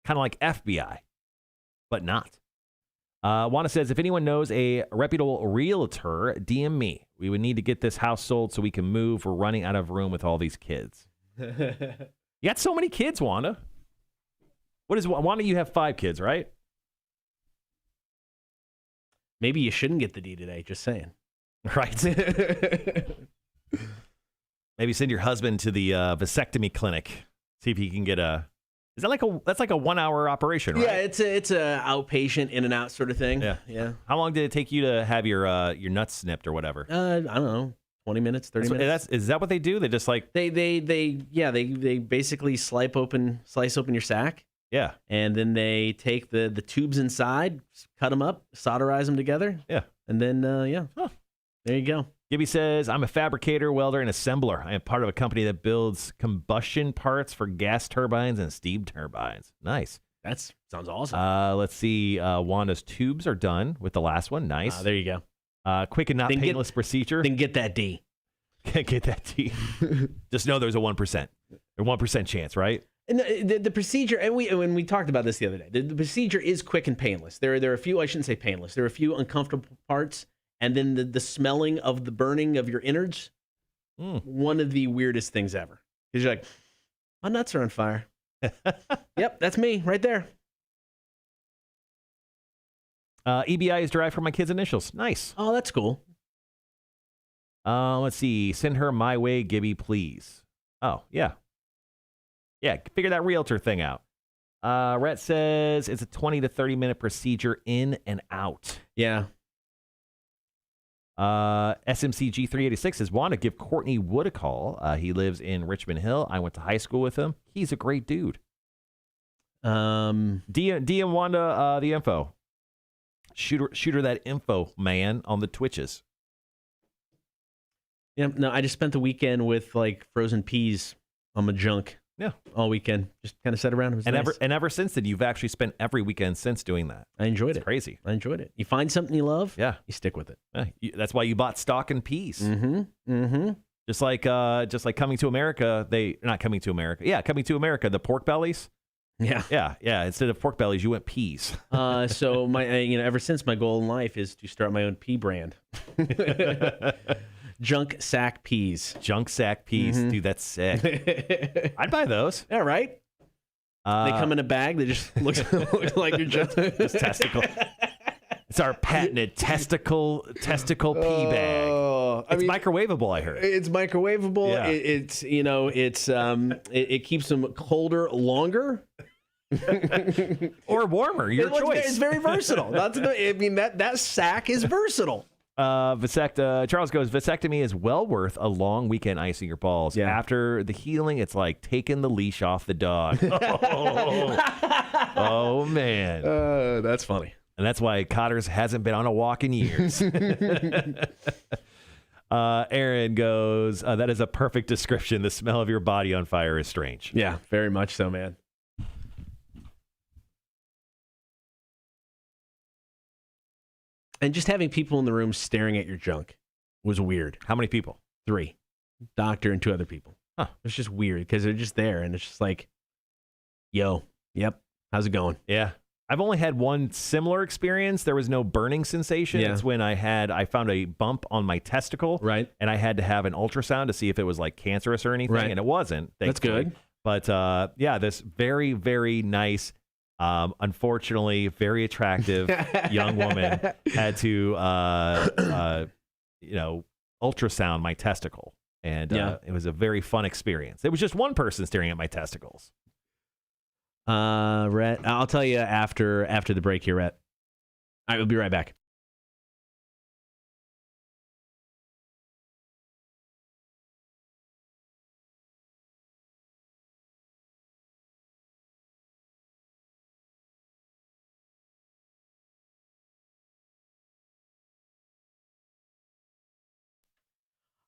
Kind of like FBI, but not. Wanda says, if anyone knows a reputable realtor, DM me. We would need to get this house sold so we can move. We're running out of room with all these kids. You got so many kids, Wanda. Wanda, you have 5 kids, right? Maybe you shouldn't get the D today, just saying. Right. Maybe send your husband to the vasectomy clinic. See if he can get a... Is that that's like a 1-hour operation, right? Yeah, it's a outpatient in and out sort of thing. Yeah. How long did it take you to have your nuts snipped or whatever? I don't know, 20 minutes, 30 minutes. Is that what they do? They just like they basically slice open your sack. Yeah, and then they take the tubes inside, cut them up, solderize them together. Yeah, and then there you go. Gibby says, I'm a fabricator, welder, and assembler. I am part of a company that builds combustion parts for gas turbines and steam turbines. Nice. That sounds awesome. Let's see. Wanda's tubes are done with the last one. Nice. There you go. Quick and not painless procedure. Then get that D. Can't get that D. Just know there's a 1%. A 1% chance, right? And the procedure, and we talked about this the other day. The procedure is quick and painless. There are a few, I shouldn't say painless. There are a few uncomfortable parts, and then the smelling of the burning of your innards. One of the weirdest things ever. Because you're like, my nuts are on fire. Yep, that's me right there. EBI is derived from my kid's initials. Nice. Oh, that's cool. Let's see. Send her my way, Gibby, please. Oh, yeah. Yeah, figure that realtor thing out. Rhett says it's a 20 to 30-minute procedure in and out. Yeah. SMCG386 says, want to give Courtney Wood a call. He lives in Richmond Hill. I went to high school with him. He's a great dude. DM Wanda the info. Shoot her that info, man, on the Twitches. Yeah, no, I just spent the weekend with like frozen peas on my junk. Yeah, all weekend. Just kind of sat around. It was nice. Ever since then, you've actually spent every weekend since doing that. I enjoyed it. Crazy. I enjoyed it. You find something you love, yeah, you stick with it. Yeah, that's why you bought stock and peas. Mm-hmm. Just like Coming to America, Coming to America, the pork bellies. Yeah. Instead of pork bellies, you went peas. So my, ever since my goal in life is to start my own pea brand. Junk sack peas. Dude, that's sick. I'd buy those. Yeah, right? They come in a bag that just looks like your junk. Just testicle. It's our patented testicle pea bag. It's microwavable, I heard. It's microwavable. Yeah. It keeps them colder longer. Or warmer, your choice. It's very versatile. That sack is versatile. Charles goes, vasectomy is well worth a long weekend icing your balls. Yeah. After the healing, it's like taking the leash off the dog. Oh man. That's funny. And that's why Cotters hasn't been on a walk in years. Aaron goes, that is a perfect description. The smell of your body on fire is strange. Yeah, very much so, man. And just having people in the room staring at your junk was weird. How many people? 3. Doctor and 2 other people. Huh. It was just weird because they're just there and it's just like, yo, yep, how's it going? Yeah. I've only had one similar experience. There was no burning sensation. Yeah. It's when I found a bump on my testicle. Right. And I had to have an ultrasound to see if it was like cancerous or anything. Right. And it wasn't. That's thankfully. good. But this very, very nice, unfortunately, very attractive young woman had to, ultrasound my testicle. And it was a very fun experience. It was just one person staring at my testicles. Rhett, I'll tell you after the break here, Rhett. All right, we'll be right back.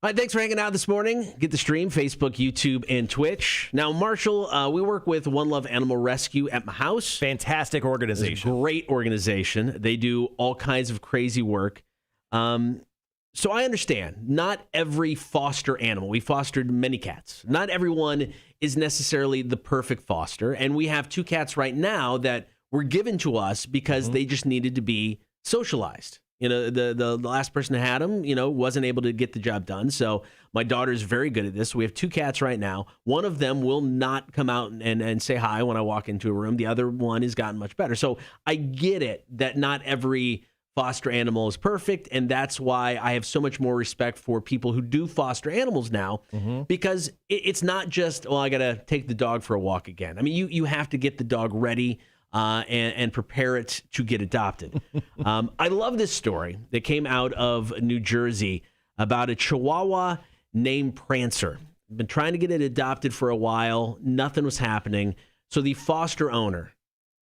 All right, thanks for hanging out this morning. Get the stream, Facebook, YouTube, and Twitch. Now, Marshall, we work with One Love Animal Rescue at my house. Fantastic organization. It's a great organization. They do all kinds of crazy work. So I understand, not every foster animal. We fostered many cats. Not everyone is necessarily the perfect foster. And we have 2 cats right now that were given to us because they just needed to be socialized. The last person who had them, wasn't able to get the job done. So my daughter's very good at this. So we have 2 cats right now. One of them will not come out and say hi when I walk into a room. The other one has gotten much better. So I get it that not every foster animal is perfect. And that's why I have so much more respect for people who do foster animals now, because it's not just, I got to take the dog for a walk again. I mean, you have to get the dog ready and prepare it to get adopted. I love this story that came out of New Jersey about a Chihuahua named Prancer. Been trying to get it adopted for a while. Nothing was happening. So the foster owner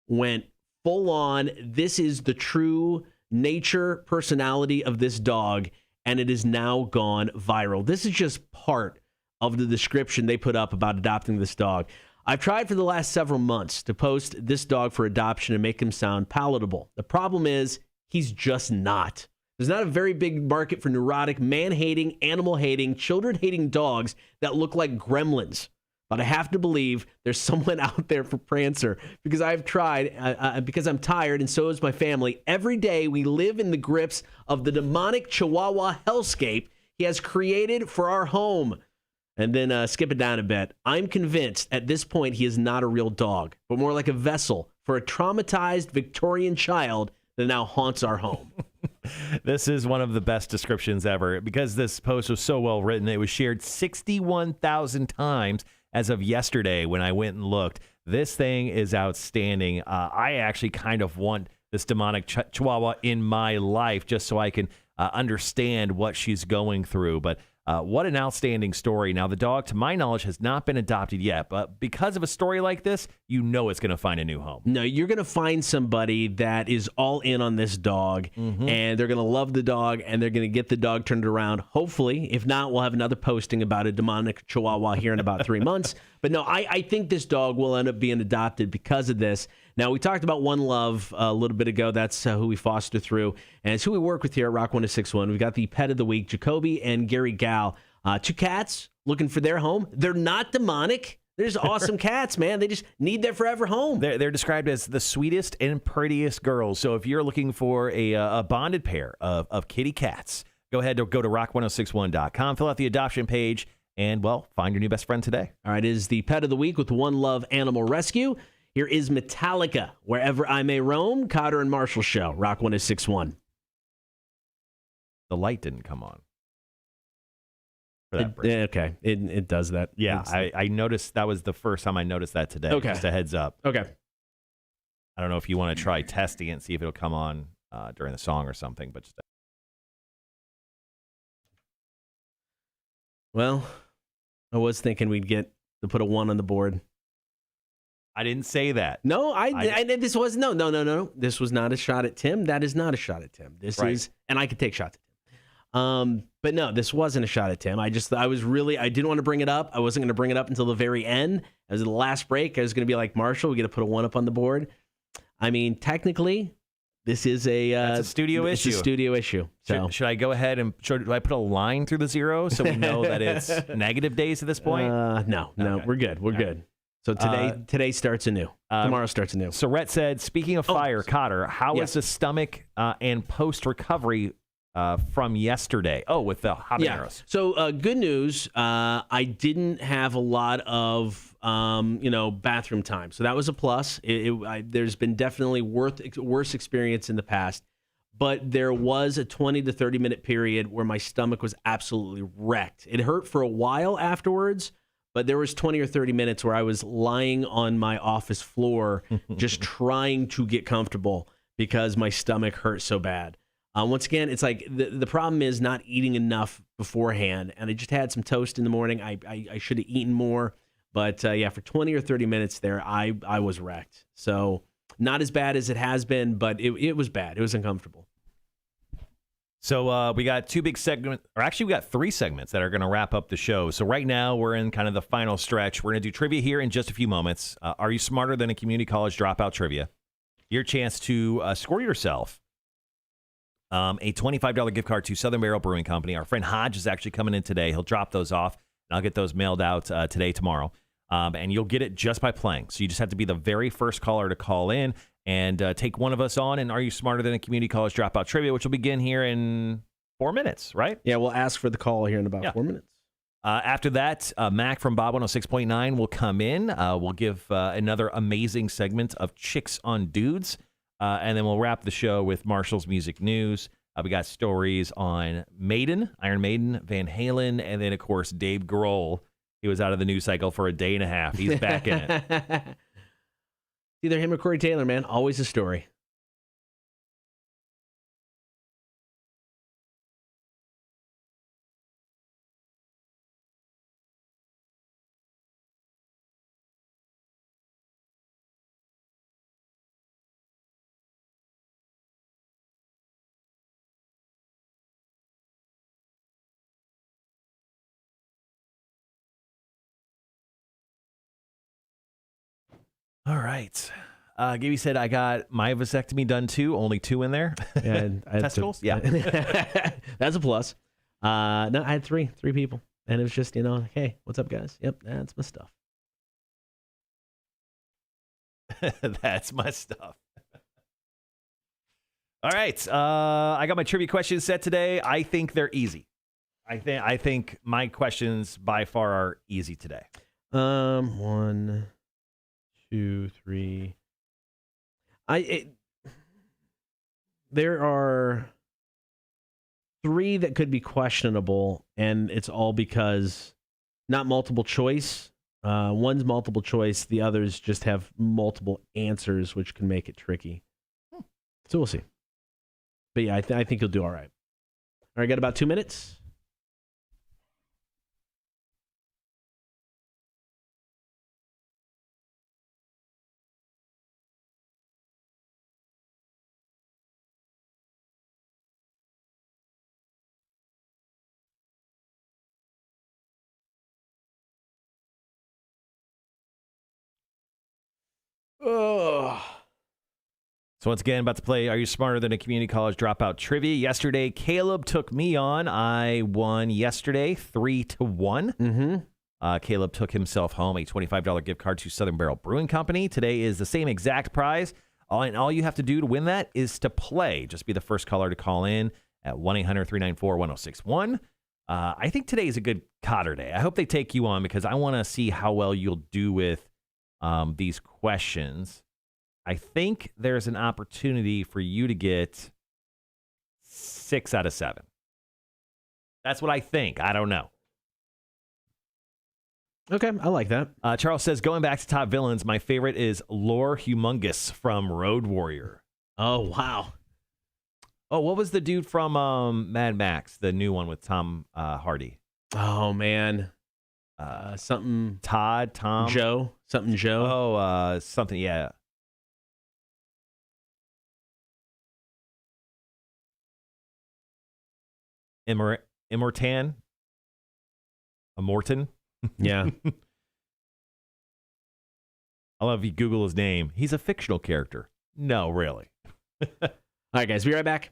went full on. This is the true nature personality of this dog, and it is now gone viral. This is just part of the description they put up about adopting this dog. I've tried for the last several months to post this dog for adoption and make him sound palatable. The problem is he's just not. There's not a very big market for neurotic, man-hating, animal-hating, children-hating dogs that look like gremlins. but I have to believe there's someone out there for Prancer because I've tried, because I'm tired, and so is my family. Every day we live in the grips of the demonic Chihuahua hellscape he has created for our home. And then skip it down a bit. I'm convinced at this point he is not a real dog, but more like a vessel for a traumatized Victorian child that now haunts our home. This is one of the best descriptions ever because this post was so well written. It was shared 61,000 times as of yesterday when I went and looked. This thing is outstanding. I actually kind of want this demonic Chihuahua in my life just so I can understand what she's going through. But what an outstanding story. Now, the dog, to my knowledge, has not been adopted yet, but because of a story like this, you know it's going to find a new home. No, you're going to find somebody that is all in on this dog, and they're going to love the dog, and they're going to get the dog turned around. Hopefully, if not, we'll have another posting about a demonic Chihuahua here in about 3 months. But no, I think this dog will end up being adopted because of this. Now, we talked about One Love a little bit ago. That's who we foster through, and it's who we work with here at Rock 106.1. We've got the pet of the week, Jacoby and Gary Gal. 2 cats looking for their home. They're not demonic. They're just awesome cats, man. They just need their forever home. They're described as the sweetest and prettiest girls. So if you're looking for a bonded pair of kitty cats, go ahead to go to rock1061.com, fill out the adoption page, and, well, find your new best friend today. All right, it is the pet of the week with One Love Animal Rescue. Here is Metallica, Wherever I May Roam, Cotter and Marshall Show, Rock 106.1. The light didn't come on. Okay, it does that. Yeah, I noticed that was the first time I noticed that today. Okay. Just a heads up. Okay. I don't know if you want to try testing it and see if it'll come on during the song or something, but just... Well, I was thinking we'd get to put a 1 on the board. I didn't say that. No, this was no. This was not a shot at Tim. That is not a shot at Tim. This Right. is, and I could take shots at Tim. But no, this wasn't a shot at Tim. I didn't want to bring it up. I wasn't going to bring it up until the very end. As the last break, I was going to be like, Marshall, we got to put a 1 up on the board. I mean, technically, this is That's a studio issue. It's a studio issue. So Should I go ahead and do I put a line through the 0 so we know that it's negative days at this point? No, Okay. we're good. We're good. So today starts anew. Tomorrow starts anew. So Rhett said, speaking of fire, Cotter, how is the stomach and post-recovery from yesterday? Oh, with the habaneros. Yeah. So good news. I didn't have a lot of bathroom time, so that was a plus. There's been definitely worse experience in the past, but there was a 20 to 30 minute period where my stomach was absolutely wrecked. It hurt for a while afterwards, but there was 20 or 30 minutes where I was lying on my office floor just trying to get comfortable because my stomach hurt so bad. Once again, it's like the problem is not eating enough beforehand, and I just had some toast in the morning. I should have eaten more, but for 20 or 30 minutes there, I was wrecked. So not as bad as it has been, but it was bad. It was uncomfortable. So we got 2 big segments, or actually we got 3 segments that are going to wrap up the show. So right now we're in kind of the final stretch. We're going to do trivia here in just a few moments. Are you smarter than a community college dropout trivia? Your chance to score yourself a $25 gift card to Southern Barrel Brewing Company. Our friend Hodge is actually coming in today. He'll drop those off, and I'll get those mailed out today, tomorrow. And you'll get it just by playing. So you just have to be the very first caller to call in and take one of us on. And Are You Smarter Than a Community College Dropout Trivia, which will begin here in 4 minutes, right? Yeah, we'll ask for the call here in about 4 minutes. After that, Mac from Bob 106.9 will come in. We'll give another amazing segment of Chicks on Dudes. And then we'll wrap the show with Marshall's Music News. We got stories on Maiden, Iron Maiden, Van Halen, and then, of course, Dave Grohl. He was out of the news cycle for a day and a half. He's back in it. Either him or Corey Taylor, man. Always a story. All right. Gibby said, I got my vasectomy done too. Only 2 in there. Yeah, Testicles? Yeah. That's a plus. No, I had three people. And it was just, hey, what's up, guys? Yep, that's my stuff. That's my stuff. All right. I got my trivia questions set today. I think they're easy. I think my questions by far are easy today. 1, 2, 3. There are 3 that could be questionable, and it's all because not multiple choice. One's multiple choice. The others just have multiple answers, which can make it tricky. So we'll see. But yeah, I think you'll do all right. All right, got about 2 minutes. Oh. So once again, about to play Are You Smarter Than a Community College Dropout Trivia. Yesterday, Caleb took me on. I won yesterday 3-1. Mm-hmm. Caleb took himself home a $25 gift card to Southern Barrel Brewing Company. Today is the same exact prize. All you have to do to win that is to play. Just be the first caller to call in at 1-800-394-1061. I think today is a good Cotter Day. I hope they take you on because I want to see how well you'll do with these questions. I think there's an opportunity for you to get 6 out of 7. That's what I think. I don't know. Okay, I like that. Charles says, going back to top villains, my favorite is Lore Humongous from Road Warrior. Oh, wow. Oh, what was the dude from Mad Max, the new one with Tom Hardy? Oh, man. Something Tom? Joe? Something Joe? Oh, something, yeah. Immortan? Immortan? Yeah. I love if you Google his name. He's a fictional character. No, really. All right, guys, be right back.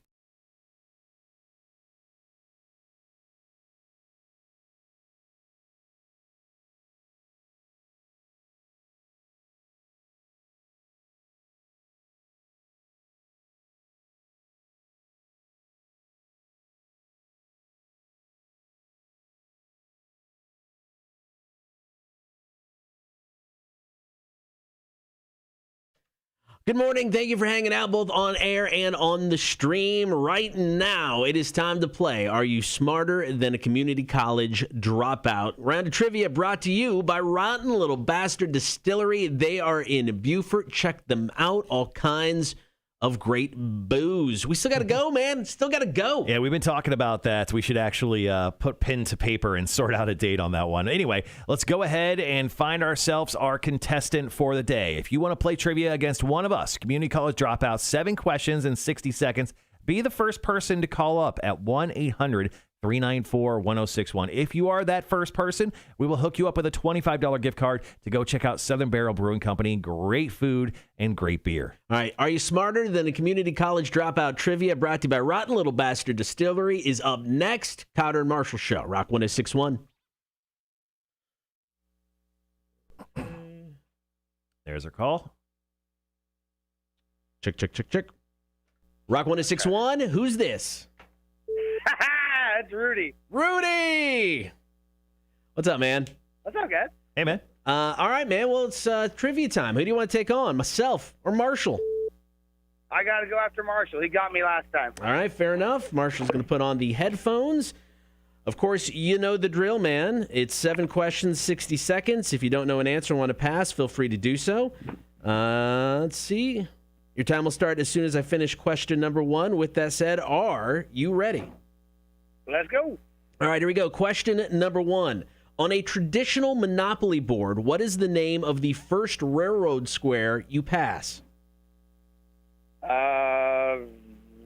Good morning. Thank you for hanging out both on air and on the stream. Right now, it is time to play Are You Smarter Than a Community College Dropout? Round of trivia brought to you by Rotten Little Bastard Distillery. They are in Beaufort. Check them out. All kinds of great booze. We still got to go, man. Still got to go. Yeah, we've been talking about that. We should actually put pen to paper and sort out a date on that one. Anyway, let's go ahead and find ourselves our contestant for the day. If you want to play trivia against one of us, Community College Dropout, 7 questions in 60 seconds, be the first person to call up at 1-800-394-1061. If you are that first person, we will hook you up with a $25 gift card to go check out Southern Barrel Brewing Company. Great food and great beer. All right. Are You Smarter Than a Community College Dropout Trivia brought to you by Rotten Little Bastard Distillery is up next. Cotter and Marshall Show. Rock 106.1. There's our call. Check, check, check, check. Rock 106.1. Who's this? It's Rudy. Rudy! What's up, man? What's up, guys? Hey, man. All right, man. Well, it's trivia time. Who do you want to take on, myself or Marshall? I got to go after Marshall. He got me last time. All right, fair enough. Marshall's going to put on the headphones. Of course, you know the drill, man. It's 7 questions, 60 seconds. If you don't know an answer and want to pass, feel free to do so. Let's see. Your time will start as soon as I finish question number 1. With that said, are you ready? Let's go. All right, here we go. Question number 1. On a traditional Monopoly board, what is the name of the first railroad square you pass?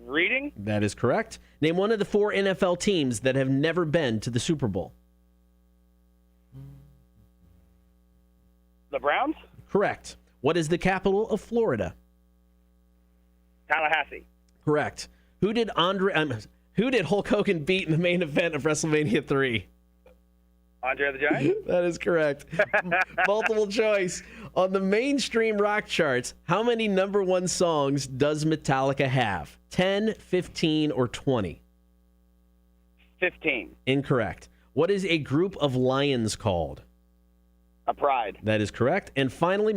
Reading? That is correct. Name one of the 4 NFL teams that have never been to the Super Bowl. The Browns? Correct. What is the capital of Florida? Tallahassee. Correct. Who did Hulk Hogan beat in the main event of WrestleMania 3? Andre the Giant? That is correct. Multiple choice. On the mainstream rock charts, how many number one songs does Metallica have? 10, 15, or 20? 15. Incorrect. What is a group of lions called? A Pride. That is correct. And finally,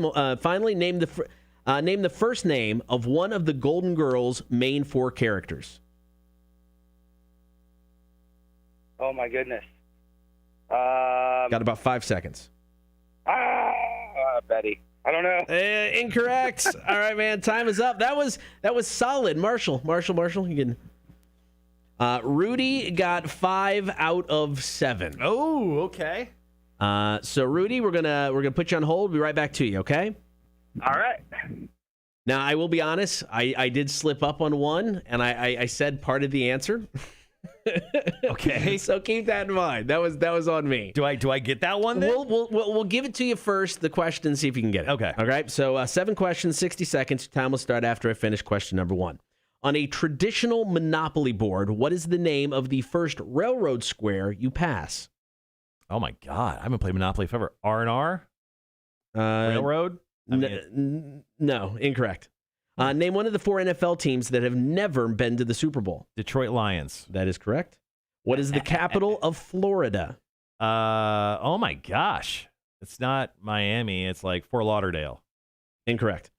name the first name of one of the Golden Girls' main four characters. Oh, my goodness. Got about 5 seconds. Betty. I don't know. Incorrect. All right, man. Time is up. That was solid. Marshall, you can. Rudy got 5 out of 7. Oh, okay. So Rudy, we're gonna put you on hold. We'll be right back to you. Okay. All right. Now I will be honest. I did slip up on one, and I said part of the answer. Okay. So keep that in mind. That was on me. Do I get that one then? We'll give it to you first, the question, see if you can get it. Okay. All right. So 7 questions, 60 seconds. Time will start after I finish question number 1. On a traditional Monopoly board, what is the name of the first railroad square you pass? Oh my God, I haven't played Monopoly forever. R&R? Railroad? No, incorrect. Name one of the 4 NFL teams that have never been to the Super Bowl. Detroit Lions. That is correct. What is the capital of Florida? Oh my gosh. It's not Miami. It's like Fort Lauderdale. Incorrect.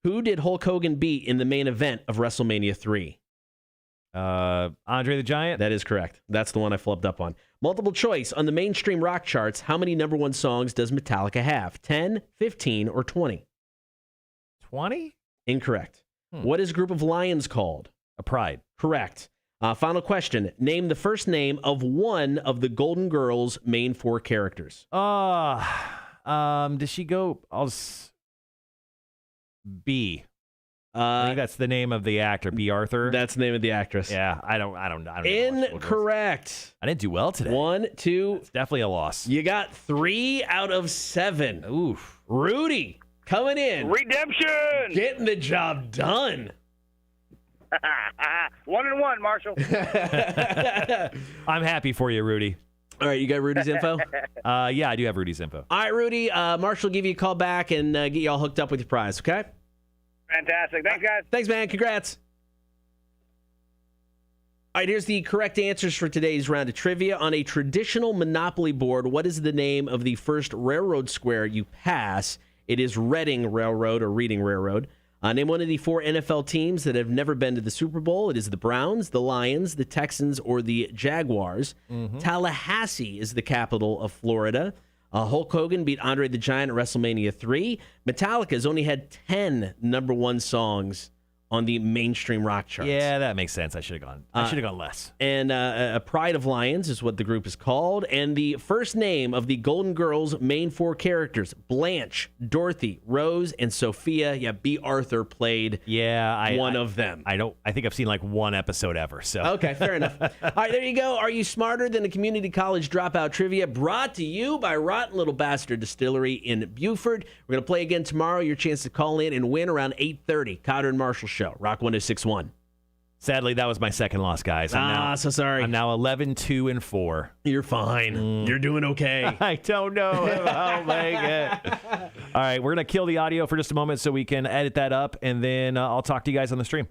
Who did Hulk Hogan beat in the main event of WrestleMania 3? Andre the Giant? That is correct. That's the one I flubbed up on. Multiple choice. On the mainstream rock charts, how many number one songs does Metallica have? 10, 15, or 20? 20? Incorrect. What is a group of lions called? A Pride. Correct. Final question. Name the first name of one of the Golden Girls' main 4 characters. Does she go? B. I think that's the name of the actor, B. Arthur. That's the name of the actress. Yeah, I don't know. Incorrect. I didn't do well today. 1, 2. It's definitely a loss. You got 3 out of 7. Oof. Rudy coming in, Redemption! getting the job done. 1-1, Marshall. I'm happy for you, Rudy. All right, you got Rudy's info? Yeah, I do have Rudy's info. All right, Rudy. Marshall will give you a call back and get you all hooked up with your prize, okay? Fantastic. Thanks, guys. Thanks, man. Congrats. All right, here's the correct answers for today's round of trivia. On a traditional Monopoly board, what is the name of the first railroad square you pass? It is Reading Railroad or Reading Railroad. Name one of the 4 NFL teams that have never been to the Super Bowl. It is the Browns, the Lions, the Texans, or the Jaguars. Tallahassee is the capital of Florida. Hulk Hogan beat Andre the Giant at WrestleMania 3. Metallica has only had 10 number one songs on the mainstream rock charts. Yeah, that makes sense. I should have gone less. And a Pride of Lions is what the group is called. And the first name of the Golden Girls' main 4 characters, Blanche, Dorothy, Rose, and Sophia. Yeah, B. Arthur played one of them. I think I've seen like one episode ever. So okay, fair enough. All right, there you go. Are you smarter than a community college dropout trivia? Brought to you by Rotten Little Bastard Distillery in Buford. We're going to play again tomorrow. Your chance to call in and win around 8:30. Cotter and Marshall Show. Rock 1061. Sadly, that was my second loss, guys. So sorry. I'm now 11-2-4. You're fine. You're doing okay. I don't know if I'll make it. All right, we're going to kill the audio for just a moment so we can edit that up, and then I'll talk to you guys on the stream.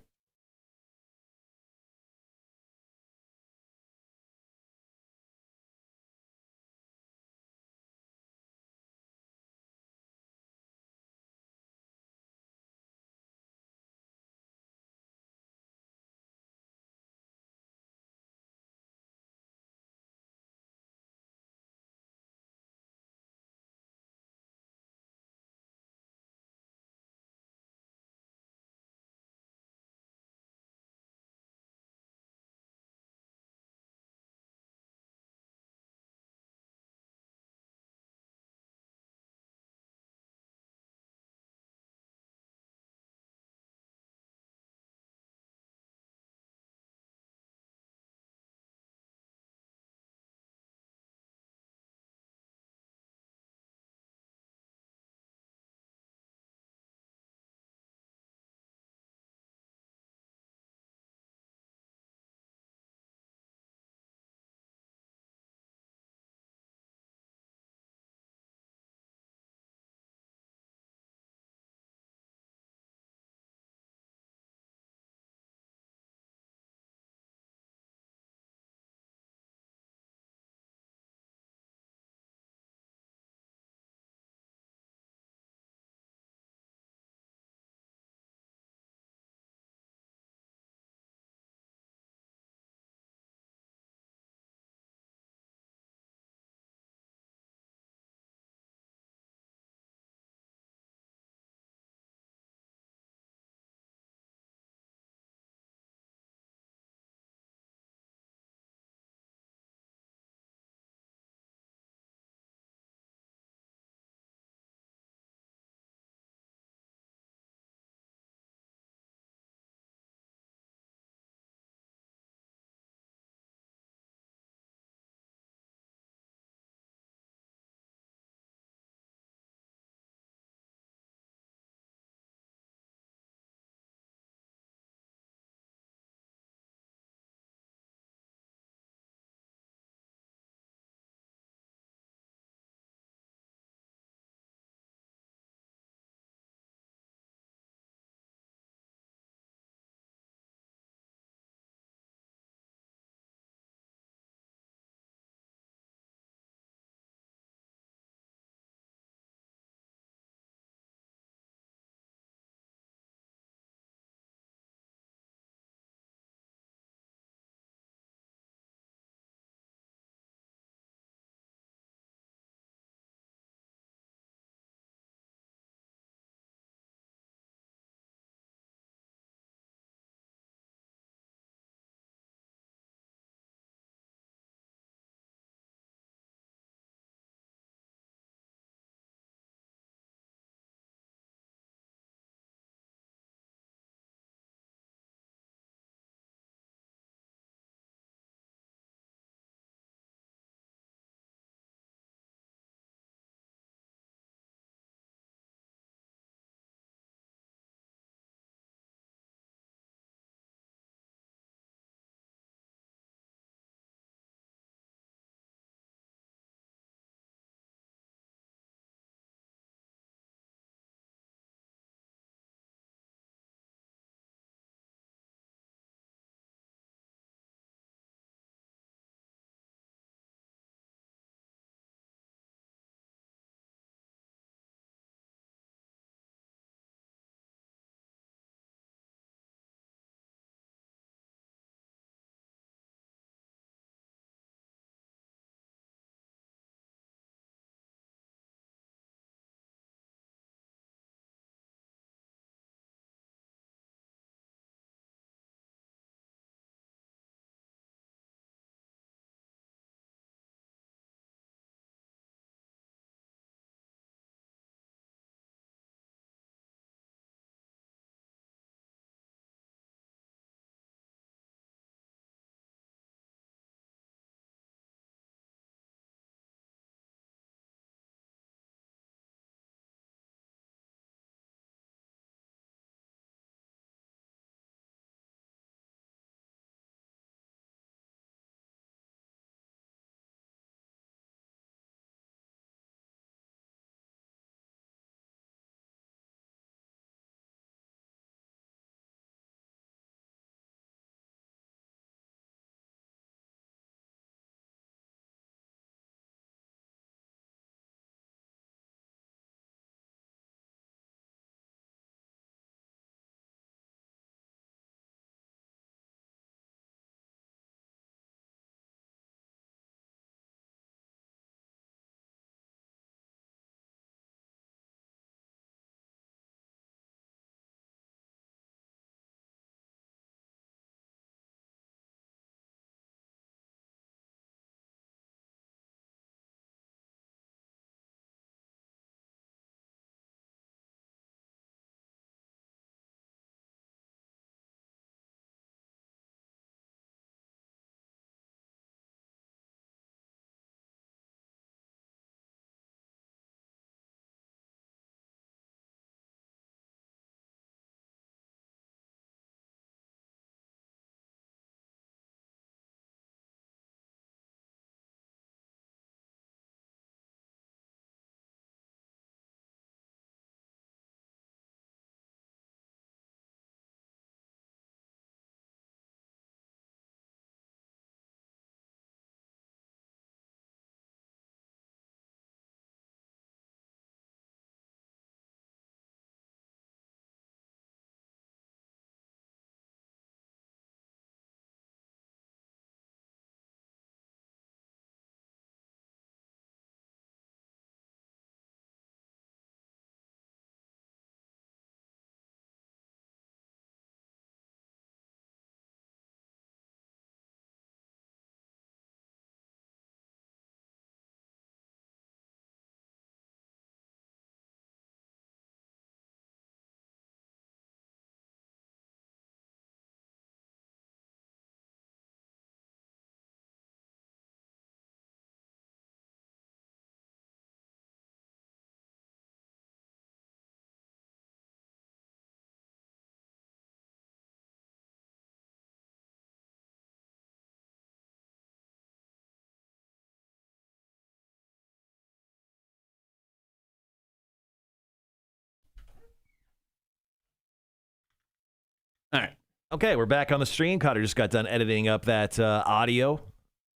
Okay, we're back on the stream. Cotter just got done editing up that audio.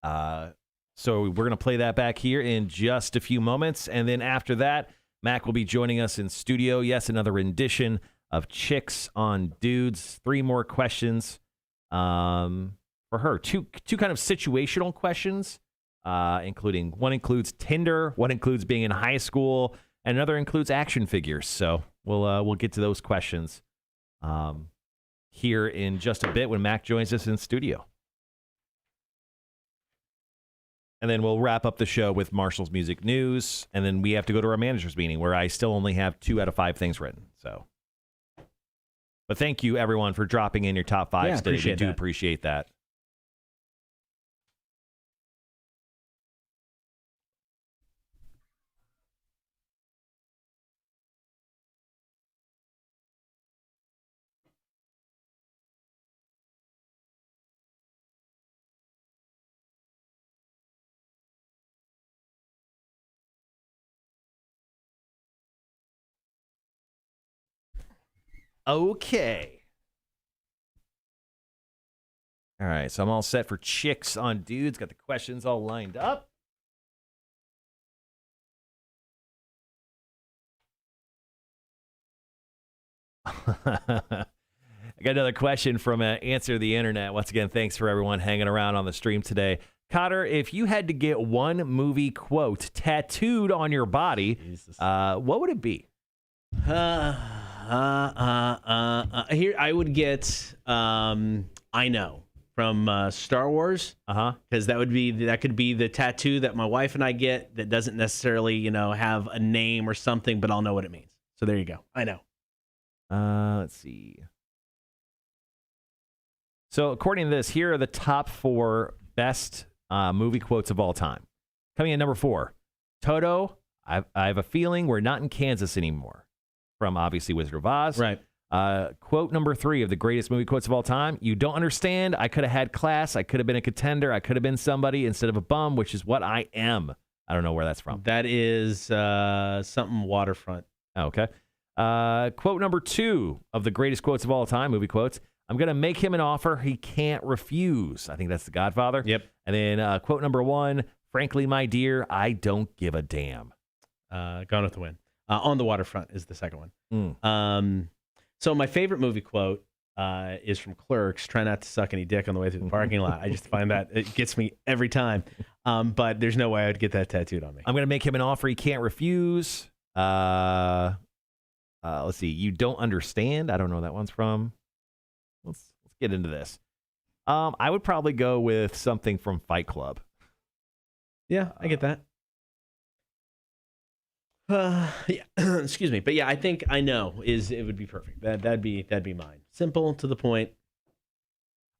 So we're going to play that back here in just a few moments. And then after that, Mac will be joining us in studio. Yes, another rendition of Chicks on Dudes. 3 more questions for her. Two kind of situational questions, including one includes Tinder, one includes being in high school, and another includes action figures. So we'll get to those questions here in just a bit when Mac joins us in studio. And then we'll wrap up the show with Marshall's music news, and then we have to go to our manager's meeting where I still only have 2 out of 5 things written. So, but thank you everyone for dropping in your top 5s today. We do appreciate that. Okay. All right, so I'm all set for Chicks on Dudes. Got the questions all lined up. I got another question from Answer the Internet. Once again, thanks for everyone hanging around on the stream today. Cotter, if you had to get one movie quote tattooed on your body, what would it be? Here I would get I know from Star Wars. Because that could be the tattoo that my wife and I get that doesn't necessarily, have a name or something, but I'll know what it means. So there you go. I know. Let's see. So according to this, here are the top 4 best movie quotes of all time. Coming in number 4, Toto, I have a feeling we're not in Kansas anymore. From obviously Wizard of Oz. Right. Quote number 3 of the greatest movie quotes of all time. You don't understand. I could have had class. I could have been a contender. I could have been somebody instead of a bum, which is what I am. I don't know where that's from. That is something Waterfront. Okay. Quote number 2 of the greatest quotes of all time, movie quotes. I'm going to make him an offer he can't refuse. I think that's The Godfather. Yep. And then quote number 1, frankly, my dear, I don't give a damn. Gone with the Wind. On the Waterfront is the second one. Mm. So my favorite movie quote is from Clerks. Try not to suck any dick on the way through the parking lot. I just find that it gets me every time. But there's no way I'd get that tattooed on me. I'm going to make him an offer he can't refuse. Let's see. You don't understand. I don't know where that one's from. Let's get into this. I would probably go with something from Fight Club. Yeah, I get that. Yeah, excuse me, but yeah, I think I know it would be perfect. That'd be mine. Simple, to the point.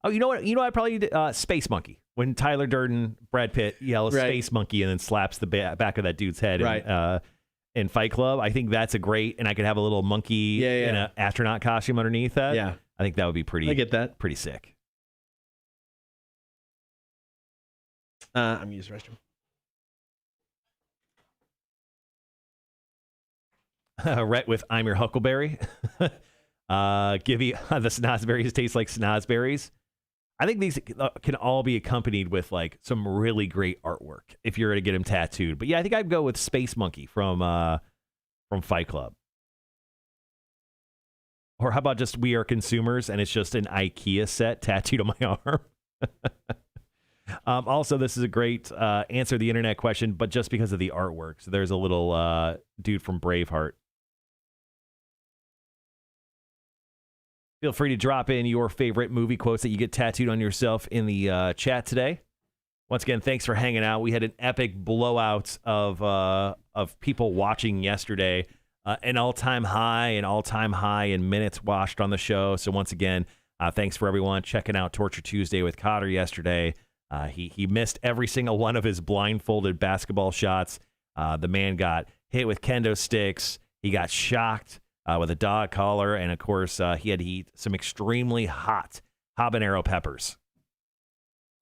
Oh, you know what? I probably did, Space Monkey, when Tyler Durden, Brad Pitt yells Space Monkey and then slaps the back of that dude's head. Right. In Fight Club, I think that's a great, and I could have a little monkey in an astronaut costume underneath that. Yeah, I think that would be pretty. I get that. Pretty sick. I'm gonna use the restroom. Rhett with I'm Your Huckleberry. Give you the snozberries taste like snozberries. I think these can all be accompanied with like some really great artwork if you're to get them tattooed. But yeah, I think I'd go with Space Monkey from Fight Club. Or how about just We Are Consumers and it's just an IKEA set tattooed on my arm. Also, this is a great Answer the Internet question, but just because of the artwork. So there's a little dude from Braveheart. Feel free to drop in your favorite movie quotes that you get tattooed on yourself in the chat today. Once again, thanks for hanging out. We had an epic blowout of people watching yesterday. An all-time high in minutes watched on the show. So once again, thanks for everyone checking out Torture Tuesday with Cotter yesterday. He missed every single one of his blindfolded basketball shots. The man got hit with kendo sticks. He got shocked with a dog collar. And, of course, he had to eat some extremely hot habanero peppers,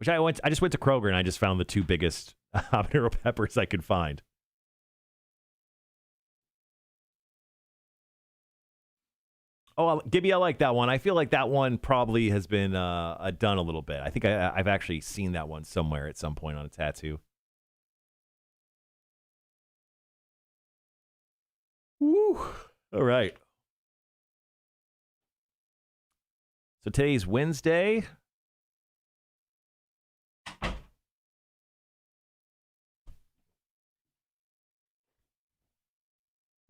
which I just went to Kroger and I just found the 2 biggest habanero peppers I could find. Gibby, I like that one. I feel like that one probably has been done a little bit. I think I've actually seen that one somewhere at some point on a tattoo. Woo! All right. So today's Wednesday.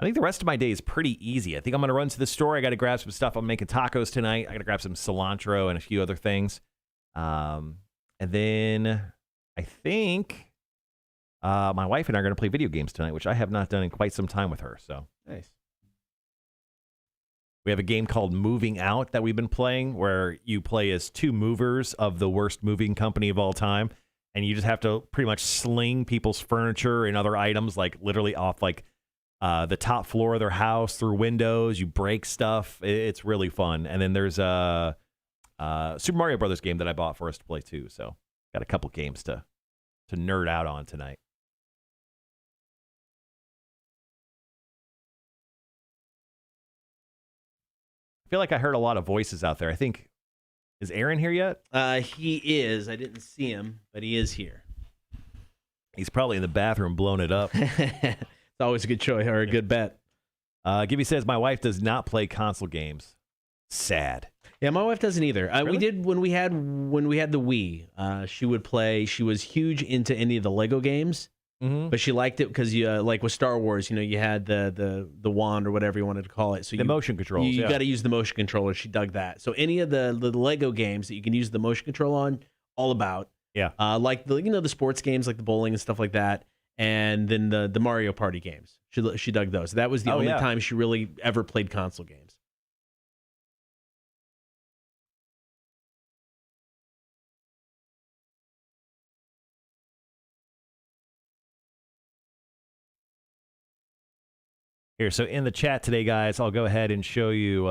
I think the rest of my day is pretty easy. I think I'm going to run to the store. I got to grab some stuff. I'm making tacos tonight. I got to grab some cilantro and a few other things. And then I think my wife and I are going to play video games tonight, which I have not done in quite some time with her. So Nice. we have a game called Moving Out that we've been playing where you play as two movers of the worst moving company of all time. And you just have to pretty much sling people's furniture and other items, like literally off like the top floor of their house through windows. You break stuff. It's really fun. And then there's a Super Mario Brothers game that I bought for us to play too. So got a couple games to nerd out on tonight. I feel like I heard a lot of voices out there. I think, is Aaron here yet? He is. I didn't see him, but he is here. He's probably in the bathroom blowing it up. It's always a good choice or a good bet. Gibby says, my wife does not play console games. Sad. Yeah, my wife doesn't either. Really? We did when we had the Wii. She would play. She was huge into any of the Lego games, but she liked it because you like with Star Wars. You know, you had the wand or whatever you wanted to call it. So The motion controls. You Yeah. got to use the motion controller. She dug that. So any of the Lego games that you can use the motion control on, all about. Yeah. Like the sports games like the bowling and stuff like that, and then the Mario Party games. She dug those. That was the only time she really ever played console games. Here, so in the chat today, guys, I'll go ahead and show you.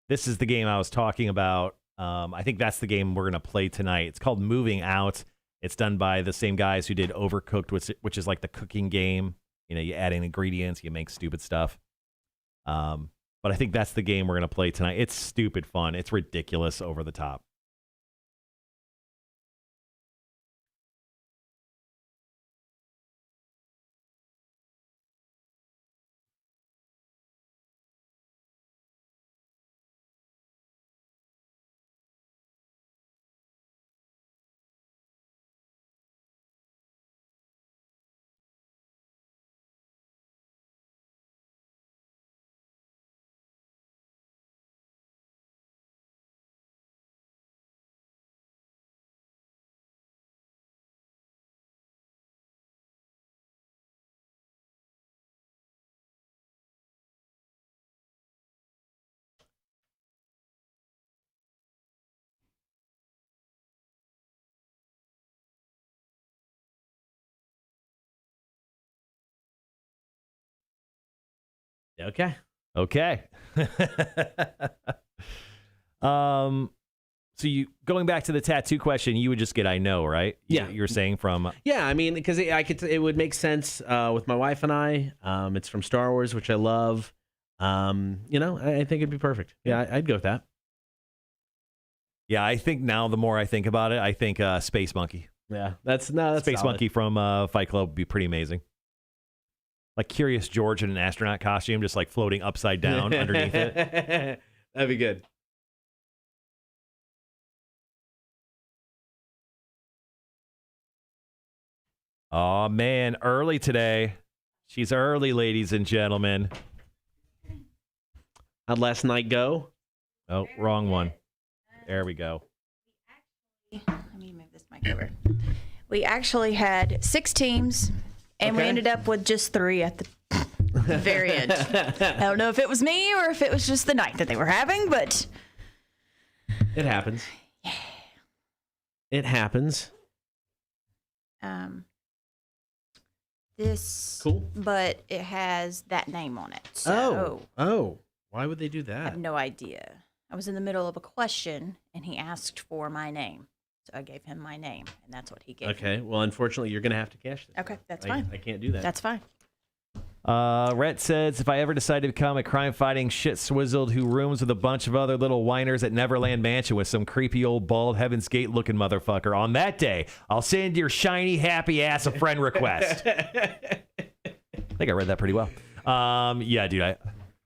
This is the game I was talking about. I think that's the game we're going to play tonight. It's called Moving Out. It's done by the same guys who did Overcooked, which is like the cooking game. You know, you add in ingredients, you make stupid stuff. But I think that's the game we're going to play tonight. It's stupid fun. It's ridiculous, over the top. Okay. Okay. So you going back to the tattoo question, you would just get I know, right? Yeah. You're saying from Yeah, I mean, because it would make sense with my wife and I. It's from Star Wars, which I love. You know, I think it'd be perfect. Yeah, I'd go with that. Yeah, I think now the more I think about it, I think Space Monkey. Yeah, that's Space solid. Monkey from Fight Club would be pretty amazing. Like Curious George in an astronaut costume, just like floating upside down underneath it. That'd be good. Oh man, early today. She's early, ladies and gentlemen. How'd last night go? Oh, wrong one. There we go. Let me move this mic over. We actually had 6 teams, and we Okay. ended up with just 3 at the very end. I don't know if it was me or if it was just the night that they were having, but It happens. It happens. this. Cool. But it has that name on it. So Oh. Why would they do I that? have no idea. I was in the middle of a question, and he asked for my name, so I gave him my name, and that's what he gave. Okay. Well, unfortunately, you're gonna have to cash this. Okay, that's I fine. can't do that. That's fine. Rhett says, if I ever decide to become a crime-fighting shit-swizzled who rooms with a bunch of other little whiners at Neverland Mansion with some creepy old bald Heaven's Gate-looking motherfucker, on that day, I'll send your shiny, happy ass a friend request. I think I read that pretty well. Yeah, dude,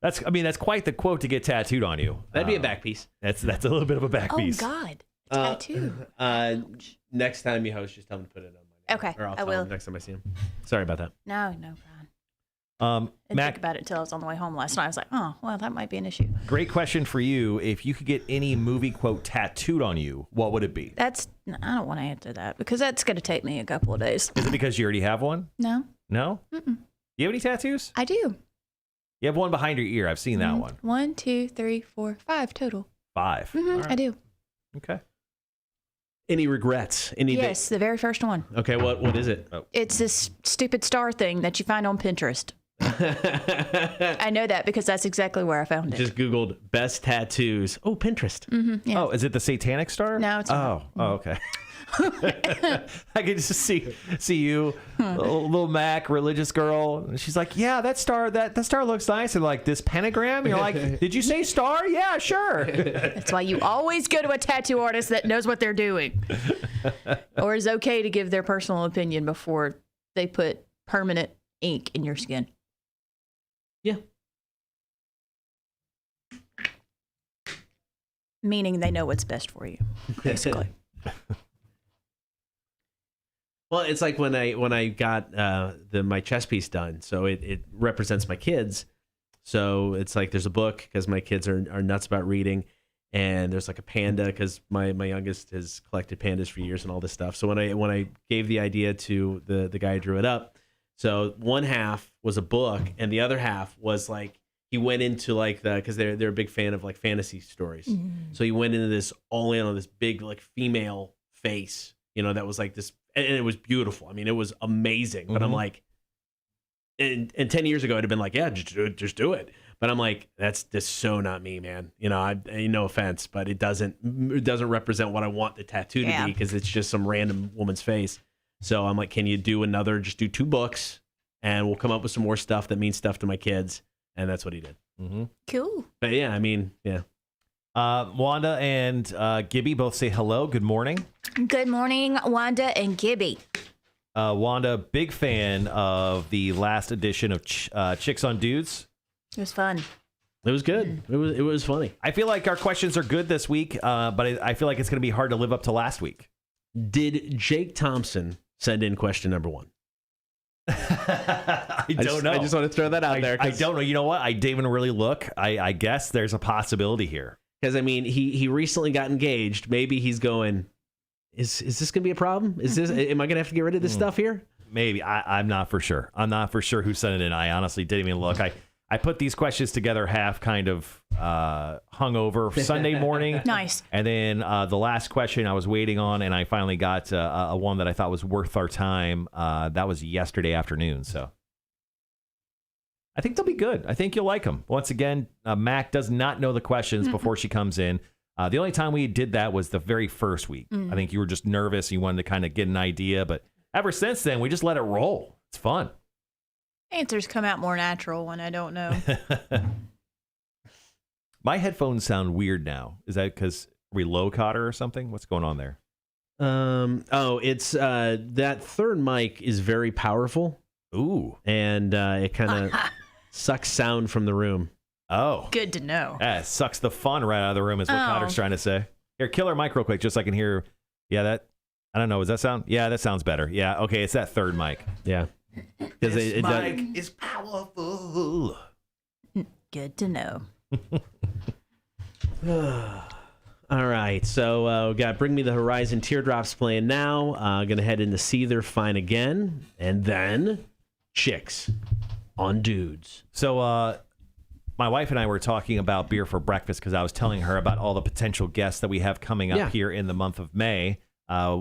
that's quite the quote to get tattooed on you. That'd be a back piece. That's a little bit of a back piece. Oh, God. Tattoo. Next time you host, just tell him to put it on my name. Okay, Or I'll I tell will. him next time I see him. Sorry about that. No, Brian. I didn't Mac, think about it until I was on the way home last night. I was like, oh, well, that might be an issue. great question for you. If you could get any movie quote tattooed on you, what would it be? I don't want to answer that because that's going to take me a couple of days. Is it because you already have one? No. No? Mm-mm. You have any tattoos? I do. You have one behind your ear. I've seen that one. 1, 2, 3, 4, 5 total. 5. Mm-hmm, All right. I do. Okay. Any regrets? Yes, the very first one. Okay, what is it? It's this stupid star thing that you find on Pinterest. I know that because that's exactly where I found it. Just Googled best tattoos. Oh, Pinterest. Yeah. Oh, is it the satanic star? No, it's not. Oh, okay. I could just see you, little Mac, religious girl. And she's like, yeah, that star looks nice. And like this pentagram. You're like, did you say star? Yeah, sure. That's why you always go to a tattoo artist that knows what they're doing, or is okay to give their personal opinion before they put permanent ink in your skin. Yeah. Meaning they know what's best for you, basically. Well, it's like when I got my chess piece done. So it represents my kids. So it's like there's a book because my kids are nuts about reading, and there's like a panda because my youngest has collected pandas for years and all this stuff. So when I gave the idea to the guy who drew it up, so one half was a book and the other half was like he went into like because they're a big fan of like fantasy stories. So he went into this all in on this big like female face, that was like this. And it was beautiful. I mean, it was amazing. But I'm like, and 10 years ago, I'd have been like, yeah, just do it. But I'm like, that's just so not me, man. No offense, but it doesn't represent what I want the tattoo to be because it's just some random woman's face. So I'm like, can you just do 2 books and we'll come up with some more stuff that means stuff to my kids. And that's what he did. Mm-hmm. Cool. But yeah, I mean, yeah. Wanda and Gibby both say hello. Good morning. Good morning, Wanda and Gibby. Wanda, big fan of the last edition of Chicks on Dudes. It was fun. It was good. It was funny. I feel like our questions are good this week, but I feel like it's going to be hard to live up to last week. Did Jake Thompson send in question number 1? I don't know. I just want to throw that out there. I don't know. You know what? I didn't even really look. I guess there's a possibility here. Because, I mean, he recently got engaged. Maybe he's going, is this going to be a problem? Am I going to have to get rid of this stuff here? Maybe. I'm not for sure. I'm not for sure who sent it in. I honestly didn't even look. I put these questions together half kind of hungover Sunday morning. Nice. And then the last question I was waiting on, and I finally got a one that I thought was worth our time. That was yesterday afternoon. So I think they'll be good. I think you'll like them. Once again, Mac does not know the questions before she comes in. The only time we did that was the very first week. I think you were just nervous. You wanted to kind of get an idea. But ever since then, we just let it roll. It's fun. Answers come out more natural when I don't know. My headphones sound weird now. Is that because we low caught her or something? What's going on there? It's that third mic is very powerful. Ooh. And it kind of sucks sound from the room. Oh. Good to know. Yeah, it sucks the fun right out of the room is what Cotter's trying to say. Here, kill her mic real quick just so I can hear. Yeah, I don't know. Does that sound? Yeah, that sounds better. Yeah, okay, it's that third mic. Yeah. This mic is powerful. Good to know. All right, so we got Bring Me the Horizon Teardrops playing now. Gonna head into Seether Fine Again, and then Chicks on Dudes. So my wife and I were talking about beer for breakfast because I was telling her about all the potential guests that we have coming up here in the month of May.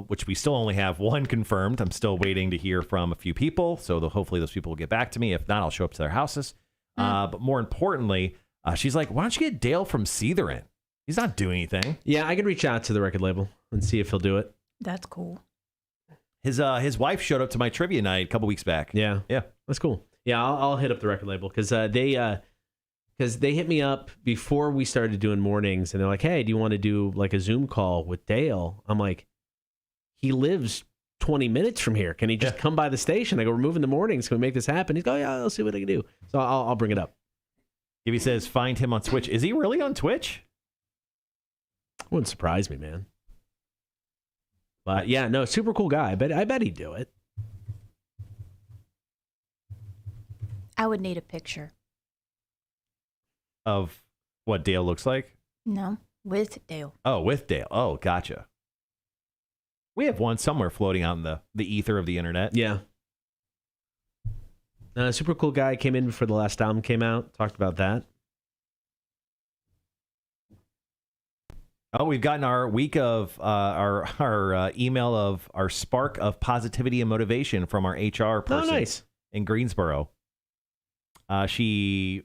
Which we still only have one confirmed. I'm still waiting to hear from a few people, so hopefully those people will get back to me. If not, I'll show up to their houses. But more importantly, she's like, why don't you get Dale from Seether in? He's not doing anything. Yeah, I could reach out to the record label and see if he'll do it. That's cool. His wife showed up to my trivia night a couple weeks back. Yeah. Yeah. That's cool. Yeah, I'll hit up the record label because they hit me up before we started doing mornings, and they're like, "Hey, do you want to do like a Zoom call with Dale?" I'm like, "He lives 20 minutes from here. Can he just come by the station?" I go, "We're moving the mornings. Can we make this happen?" He's go, "Yeah, I'll see what I can do." So I'll bring it up. Gibby says, "Find him on Twitch." Is he really on Twitch? Wouldn't surprise me, man. But yeah, no, super cool guy. I bet he'd do it. I would need a picture. Of what Dale looks like? No, with Dale. Oh, with Dale. Oh, gotcha. We have one somewhere floating out in the ether of the internet. Yeah. Super cool guy came in before the last album came out. Talked about that. Oh, we've gotten our week of our email of our spark of positivity and motivation from our HR person nice. in Greensboro. She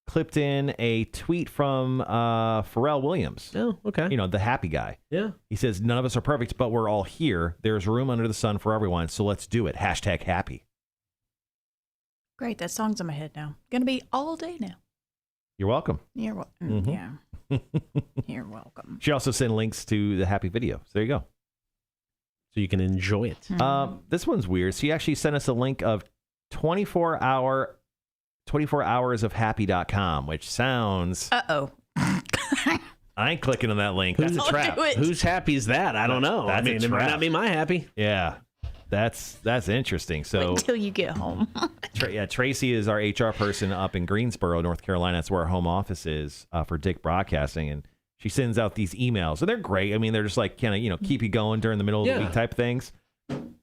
clipped in a tweet from Pharrell Williams. Oh, okay. You know, the happy guy. Yeah. He says, "None of us are perfect, but we're all here. There's room under the sun for everyone, so let's do it. #happy." Great, that song's in my head now. Gonna be all day now. You're welcome. You're welcome. Mhm. Yeah. You're welcome. She also sent links to the happy video. So there you go. So you can enjoy it. This one's weird. She actually sent us a link of 24 hours of happy.com, which sounds... Uh-oh. I ain't clicking on that link. That's a Don't trap. do it. Whose happy is that? I don't know. That's a it might trap. not be my happy. Yeah. That's interesting. Wait So until you get home. Tracy is our HR person up in Greensboro, North Carolina. That's where our home office is for Dick Broadcasting. And she sends out these emails. And they're great. I mean, they're just like, kind of, keep you going during the middle of the week type things.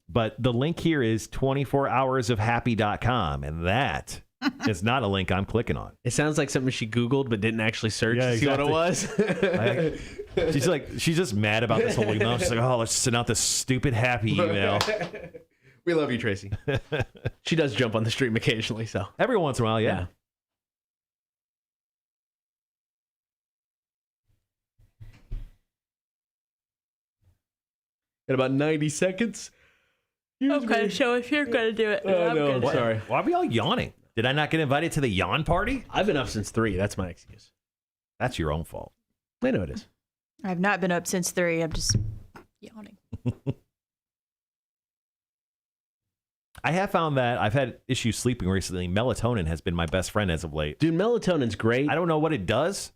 But the link here is 24hoursofhappy.com. And that is not a link I'm clicking on. It sounds like something she Googled but didn't actually search to see what it was. She's just mad about this whole email. She's like, "Oh, let's send out this stupid happy email." We love you, Tracy. She does jump on the stream occasionally, so. Every once in a while, yeah. In about 90 seconds. Okay, so if you're going to do it, Oh, I'm no, gonna I'm do it. sorry. Why are we all yawning? Did I not get invited to the yawn party? I've been up since 3. That's my excuse. That's your own fault. I know it is. I've not been up since 3. I'm just yawning. I have found that I've had issues sleeping recently. Melatonin has been my best friend as of late. Dude, melatonin's great. I don't know what it does.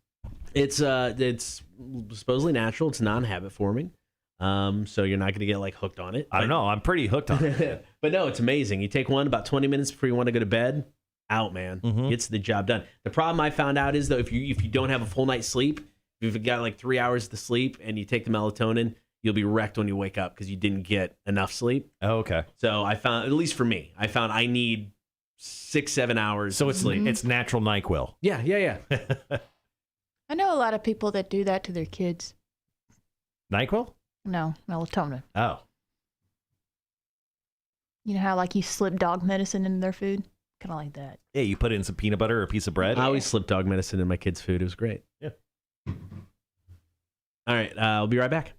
It's supposedly natural. It's non-habit forming. So you're not going to get like hooked on it. I don't know. I'm pretty hooked on it. But no, it's amazing. You take one about 20 minutes before you want to go to bed. Out, man. Gets the job done. The problem I found out is though, if you don't have a full night's sleep, if you've got like 3 hours to sleep and you take the melatonin, you'll be wrecked when you wake up because you didn't get enough sleep. Oh, okay. So I found, at least for me, I need 6-7 hours. So it's sleep. it's natural NyQuil. Yeah. I know a lot of people that do that to their kids. NyQuil? No, melatonin. Oh. You know how like you slip dog medicine into their food? Kind of like that. Yeah, you put in some peanut butter or a piece of bread. I always slip dog medicine in my kids' food. It was great. Yeah. All right, I'll be right back.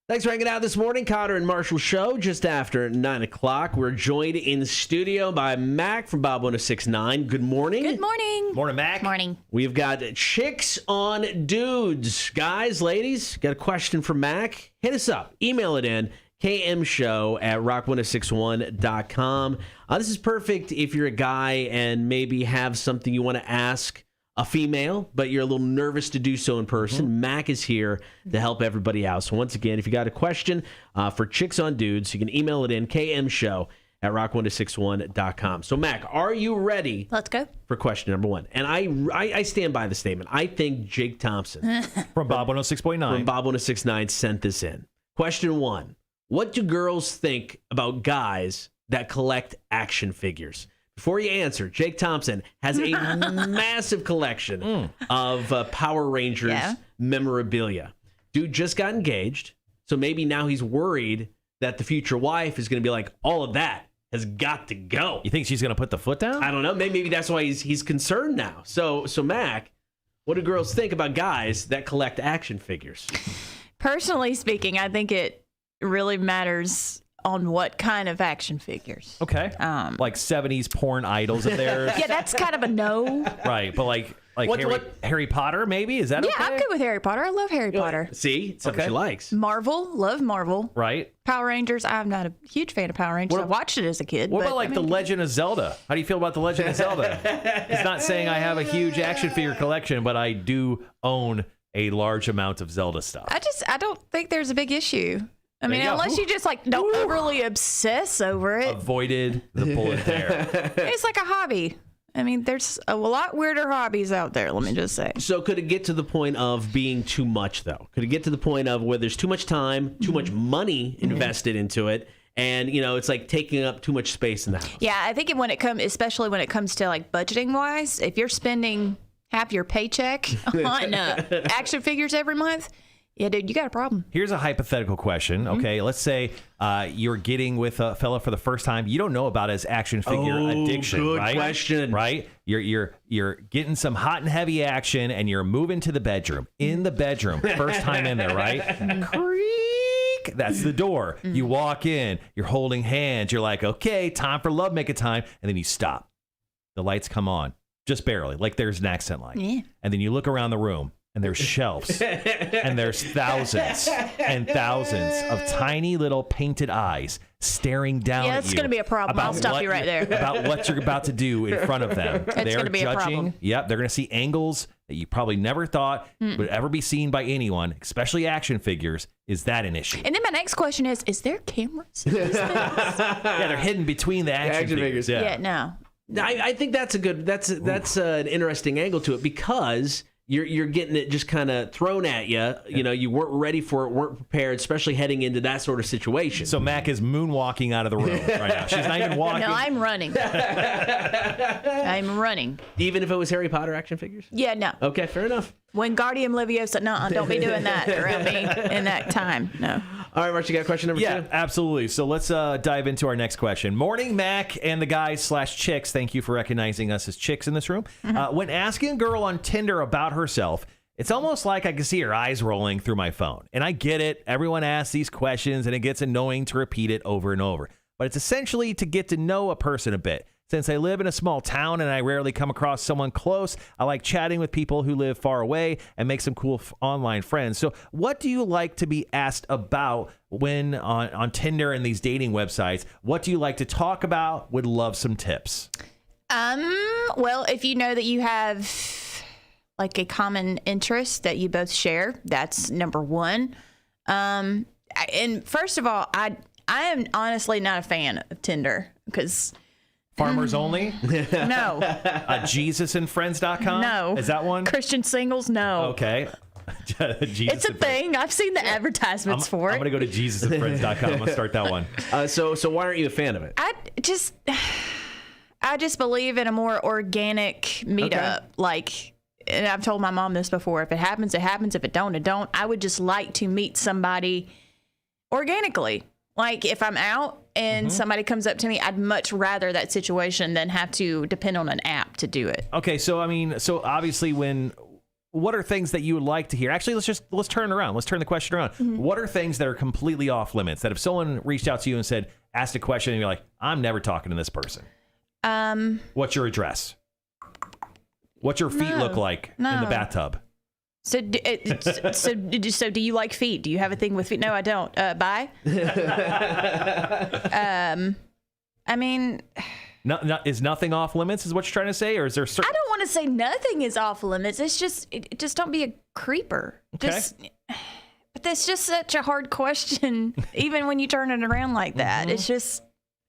Thanks for hanging out this morning. Cotter and Marshall Show just after 9 o'clock. We're joined in the studio by Mac from Bob 1069. Good morning. Good morning. Morning, Mac. Morning. We've got Chicks on Dudes. Guys, ladies, got a question for Mac? Hit us up. Email it in. kmshow@rock1061.com. This is perfect if you're a guy and maybe have something you want to ask a female, but you're a little nervous to do so in person. Mac is here to help everybody out. So once again, if you got a question for Chicks on Dudes, you can email it in kmshow@rock1061.com. So Mac, are you ready? Let's go. For question number 1. And I stand by the statement. I think Jake Thompson From Bob 106.9. from Bob 1069 sent this in. Question 1. What do girls think about guys that collect action figures? before you answer, Jake Thompson has a massive collection of Power Rangers memorabilia. Dude just got engaged, so maybe now he's worried that the future wife is going to be like, all of that has got to go. You think she's going to put the foot down? I don't know. Maybe that's why he's concerned now. So Mac, what do girls think about guys that collect action figures? Personally speaking, I think it really matters on what kind of action figures. Okay. Like 70s porn idols of theirs. Yeah, that's kind of a no. Right, but like Harry Potter, maybe? Is that Yeah, okay? I'm good with Harry Potter. I love Harry Potter. See? It's what she likes. Marvel, love Marvel. Right. Power Rangers, I'm not a huge fan of Power Rangers. I watched it as a kid. What but, about like The Legend of Zelda? How do you feel about The Legend of Zelda? It's not saying I have a huge action figure collection, but I do own a large amount of Zelda stuff. I don't think there's a big issue. I mean, you go. unless you just like don't overly obsess over it. Avoided the bullet there. It's like a hobby. I mean, there's a lot weirder hobbies out there, let me just say. So could it get to the point of being too much, though? Could it get to the point of where there's too much time, too much money invested into it, and, it's like taking up too much space in the house? Yeah, I think especially when it comes to like budgeting wise, if you're spending half your paycheck on action figures every month, yeah, dude, you got a problem. Here's a hypothetical question. Okay, let's say you're getting with a fella for the first time. You don't know about his action figure addiction, good right? question. Right? You're getting some hot and heavy action, and you're moving to the bedroom. In the bedroom, first time in there, right? Creak. That's the door. You walk in. You're holding hands. You're like, okay, time for love making time, and then you stop. The lights come on, just barely, like there's an accent light, and then you look around the room. And there's shelves, and there's thousands and thousands of tiny little painted eyes staring down at you. Yeah, that's going to be a problem. I'll stop you right there. About what you're about to do in front of them. It's going to be a problem. Yep, they're going to see angles that you probably never thought would ever be seen by anyone, especially action figures. Is that an issue? And then my next question is there cameras in these things? Yeah, they're hidden between the action figures. Yeah, no. I think that's an interesting angle to it, because you're getting it just kind of thrown at you. You know, you weren't ready for it, weren't prepared, especially heading into that sort of situation. So Mac is moonwalking out of the room right now. She's not even walking. No, I'm running. I'm running. Even if it was Harry Potter action figures? Yeah, no. Okay, fair enough. Wingardium Leviosa, no, don't be doing that around me in that time. No. All right, Mark, you got question number two? Yeah, absolutely. So let's dive into our next question. Morning, Mac and the guys / chicks. Thank you for recognizing us as chicks in this room. When asking a girl on Tinder about herself, it's almost like I can see her eyes rolling through my phone. And I get it. Everyone asks these questions, and it gets annoying to repeat it over and over. But it's essentially to get to know a person a bit. Since I live in a small town and I rarely come across someone close, I like chatting with people who live far away and make some cool online friends. So what do you like to be asked about when on Tinder and these dating websites? What do you like to talk about? Would love some tips. Well, if you know that you have like a common interest that you both share, that's number one. And first of all, I am honestly not a fan of Tinder because... Farmers only? No. JesusandFriends.com? No. Is that one? Christian singles? No. Okay. It's a thing. I've seen the advertisements for it. I'm going to go to JesusandFriends.com. I'm going to start that one. So why aren't you a fan of it? I just believe in a more organic meetup. Okay. Like, and I've told my mom this before, if it happens, it happens. If it don't, it don't. I would just like to meet somebody organically. Like if I'm out and somebody comes up to me, I'd much rather that situation than have to depend on an app to do it. Okay, so obviously what are things that you would like to hear? Actually, let's turn it around. Let's turn the question around. What are things that are completely off limits that if someone reached out to you and said, asked a question and you're like, I'm never talking to this person. What's your address? What's your feet look like in the bathtub? So do you like feet? Do you have a thing with feet? No, I don't. Bye. I mean, is nothing off limits? Is what you're trying to say, or is there? I don't want to say nothing is off limits. It's just don't be a creeper. Okay. But that's just such a hard question, even when you turn it around like that. It's just.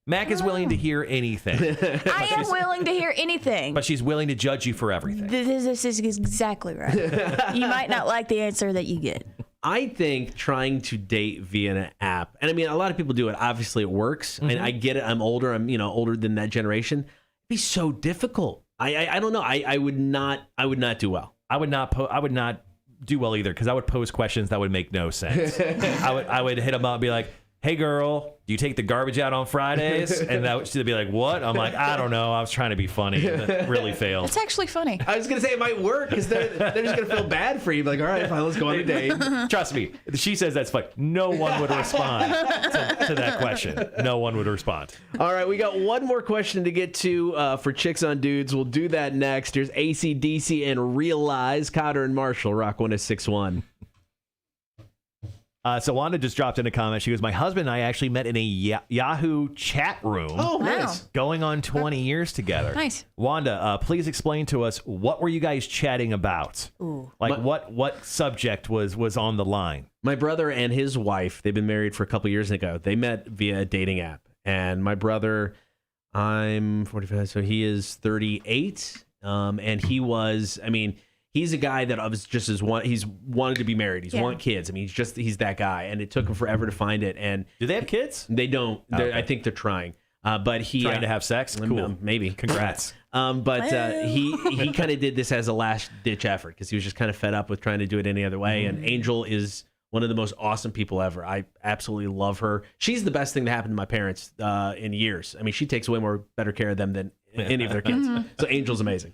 Mac is willing to hear anything. I am willing to hear anything. But she's willing to judge you for everything. This is exactly right. You might not like the answer that you get. I think trying to date via an app, and I mean, a lot of people do it. Obviously, it works. And I get it. I'm older. I'm older than that generation. be so difficult. I don't know. I would not do well. I would not do well either because I would pose questions that would make no sense. I would hit them up and be like, "Hey girl, do you take the garbage out on Fridays?" And that would be like, "What?" I'm like, "I don't know. I was trying to be funny." And it really failed. It's actually funny. I was gonna say it might work because they're just gonna feel bad for you. Like, all right, fine, let's go on a date. Trust me, she says that's fine. No one would respond to that question. No one would respond. All right, we got one more question to get to for Chicks on Dudes. We'll do that next. Here's AC/DC and Realize. Cotter and Marshall, Rock 106.1. So Wanda just dropped in a comment. She goes, "My husband and I actually met in a Yahoo chat room. Oh, Wow. nice. Going on 20 years together." Nice. Wanda, please explain to us, what were you guys chatting about? Ooh. Like what subject was on the line? My brother and his wife, they've been married for a couple years ago. They met via a dating app. And my brother, I'm 45, so he is 38. And he was, he's a guy that was just he's wanted to be married. He's wanted kids. He's that guy. And it took him forever to find it. And Do they have kids? they don't. Okay. I think they're trying. But he Trying to have sex? Cool. Maybe. Congrats. He kind of did this as a last ditch effort because he was just kind of fed up with trying to do it any other way. And Angel is one of the most awesome people ever. I absolutely love her. She's the best thing that happened to my parents in years. She takes way more better care of them than any of their kids. So Angel's amazing.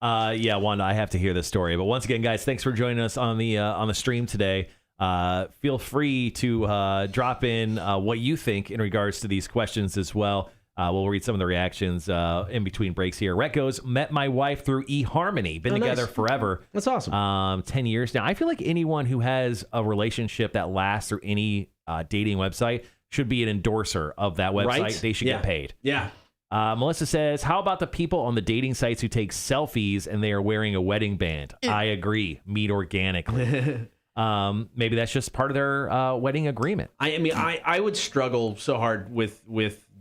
Yeah, Wanda, I have to hear this story. But once again, guys, thanks for joining us on the stream today. Feel free to drop in what you think in regards to these questions as well. We'll read some of the reactions in between breaks here. Rhett goes, "Met my wife through eHarmony. Been together nice. forever. That's awesome. 10 years now." I feel like anyone who has a relationship that lasts through any dating website should be an endorser of that website. Right? They should Yeah. get paid. Yeah. Melissa says, "How about the people on the dating sites who take selfies and they are wearing a wedding band?" I agree. Meet organically. Maybe that's just part of their wedding agreement. I would struggle so hard with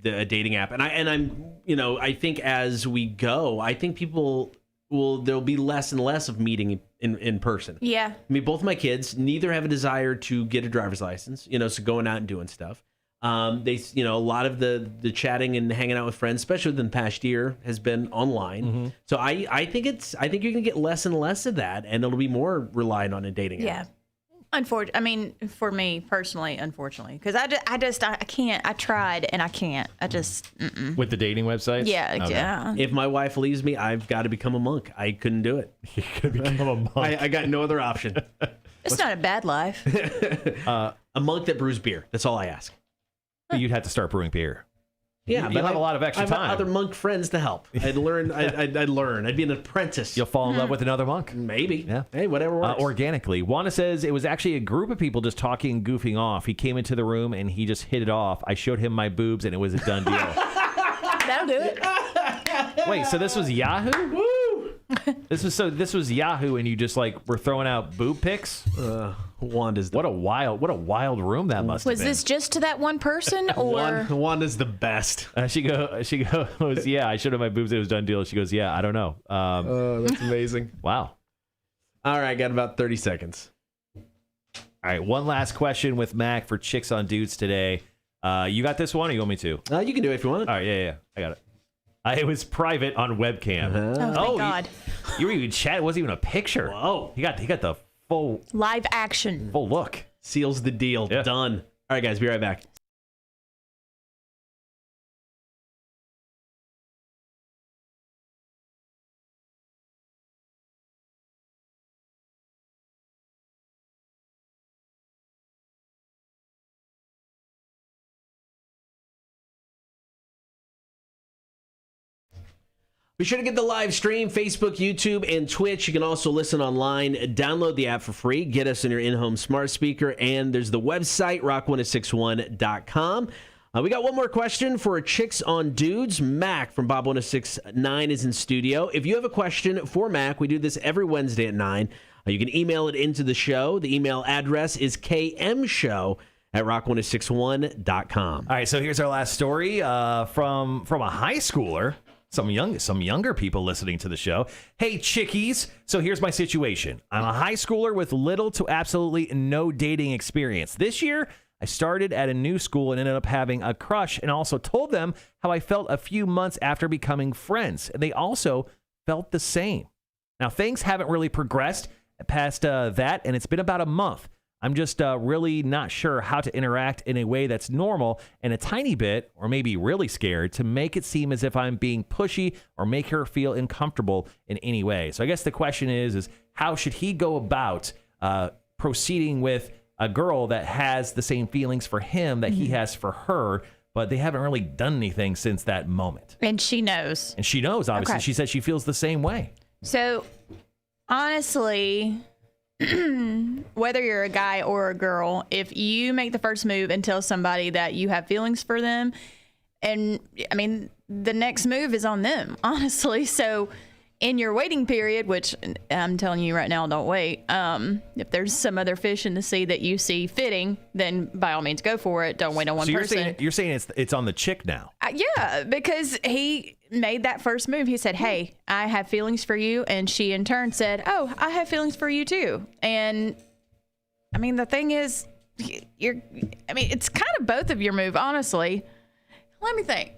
the dating app, and I think as we go, I think there'll be less and less of meeting in person. Yeah. Both my kids, neither have a desire to get a driver's license, so going out and doing stuff. They, a lot of the chatting and hanging out with friends, especially within the past year, has been online. So I think you're gonna get less and less of that, and it'll be more reliant on a dating app. For me personally, unfortunately, because I can't. I tried and I can't. I just. With the dating websites? Yeah. Okay. Yeah. If my wife leaves me, I've got to become a monk. I couldn't do it. You could become a monk. I got no other option. It's not a bad life. A monk that brews beer. That's all I ask. You'd have to start brewing beer. Yeah, You'll have a lot of extra I've time. other monk friends to help. I'd learn. I'd learn. I'd be an apprentice. You'll fall in love with another monk. Maybe. Yeah. Hey, whatever works. Organically. Wanda says it was actually a group of people just talking and goofing off. He came into the room and he just hit it off. I showed him my boobs and it was a done deal. That'll do it. Wait, so this was Yahoo? Woo! This was Yahoo and you just were throwing out boob pics? Wanda's the What a wild room that must have Was been. this just to that one person, or Wanda's the best. She goes, "Yeah, I showed him my boobs. It was a done deal." She goes, "Yeah, I don't know." Oh, that's amazing. Wow. All right, got about 30 seconds. All right, one last question with Mac for Chicks on Dudes today. You got this one, or you want me to? You can do it if you want. All right, yeah, I got it. It was private on webcam. thank God, You were even chatting. It wasn't even a picture. Whoa. He got the full live action. look. Seals the deal. Yeah. Done. All right, guys, be right back. Be sure to get the live stream, Facebook, YouTube, and Twitch. You can also listen online. Download the app for free. Get us on your in-home smart speaker. And there's the website, rock1061.com. We got one more question for Chicks on Dudes. Mac from Bob 1069 is in studio. If you have a question for Mac, we do this every Wednesday at 9. You can email it into the show. The email address is kmshow@rock1061.com. All right, so here's our last story from a high schooler. Some younger people listening to the show. Hey, chickies. So here's my situation. I'm a high schooler with little to absolutely no dating experience. This year, I started at a new school and ended up having a crush, and also told them how I felt a few months after becoming friends. And they also felt the same. Now, things haven't really progressed past that, and it's been about a month. I'm just really not sure how to interact in a way that's normal, and a tiny bit, or maybe really scared, to make it seem as if I'm being pushy or make her feel uncomfortable in any way. So I guess the question is how should he go about proceeding with a girl that has the same feelings for him that he has for her, but they haven't really done anything since that moment. And she knows. And she knows, obviously. Okay. She says she feels the same way. So, honestly, whether you're a guy or a girl, if you make the first move and tell somebody that you have feelings for them, and I mean, the next move is on them, honestly. So, in your waiting period, which I'm telling you right now, don't wait. If there's some other fish in the sea that you see fitting, then by all means go for it. Don't wait on one person. You're saying it's on the chick now. Yeah, because he made that first move. He said, "Hey, I have feelings for you," and she in turn said, "Oh, I have feelings for you too." And I mean, the thing is, it's kind of both of your move, honestly. Let me think.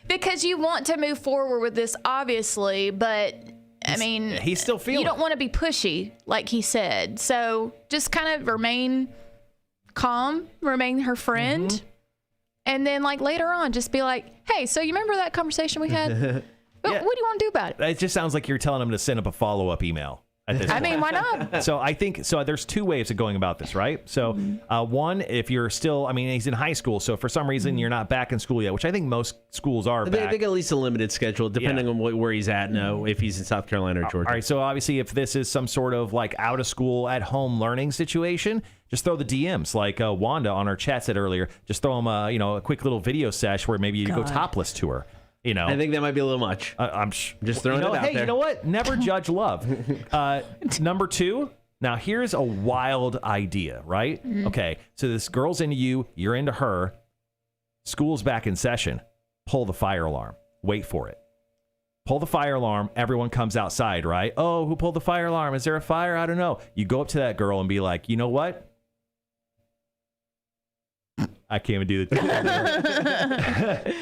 Because you want to move forward with this, obviously, but I mean, he's still feeling. You don't want to be pushy, like he said. So just kind of remain calm, remain her friend, and then like later on, just be like, "Hey, so you remember that conversation we had? What do you want to do about it?" It just sounds like you're telling him to send up a follow-up email. I mean, why not? So I think there's two ways of going about this, right? So one, if you're still, he's in high school, so for some reason you're not back in school yet, which I think most schools are back. They get at least a limited schedule, depending on where he's at. No, if he's in South Carolina or Georgia. All right, so obviously if this is some sort of like out of school, at home learning situation, just throw the DMs like Wanda on our chat said earlier. Just throw him a quick little video sesh where maybe you go topless to her. I think that might be a little much. I'm just throwing it out hey, there. you know what? Never judge love. Number two, now here's a wild idea, right? Okay, so this girl's into you, you're into her. School's back in session. Pull the fire alarm. Wait for it. Pull the fire alarm. Everyone comes outside, right? Oh, who pulled the fire alarm? Is there a fire? I don't know. You go up to that girl and be like, you know what? I can't even do it.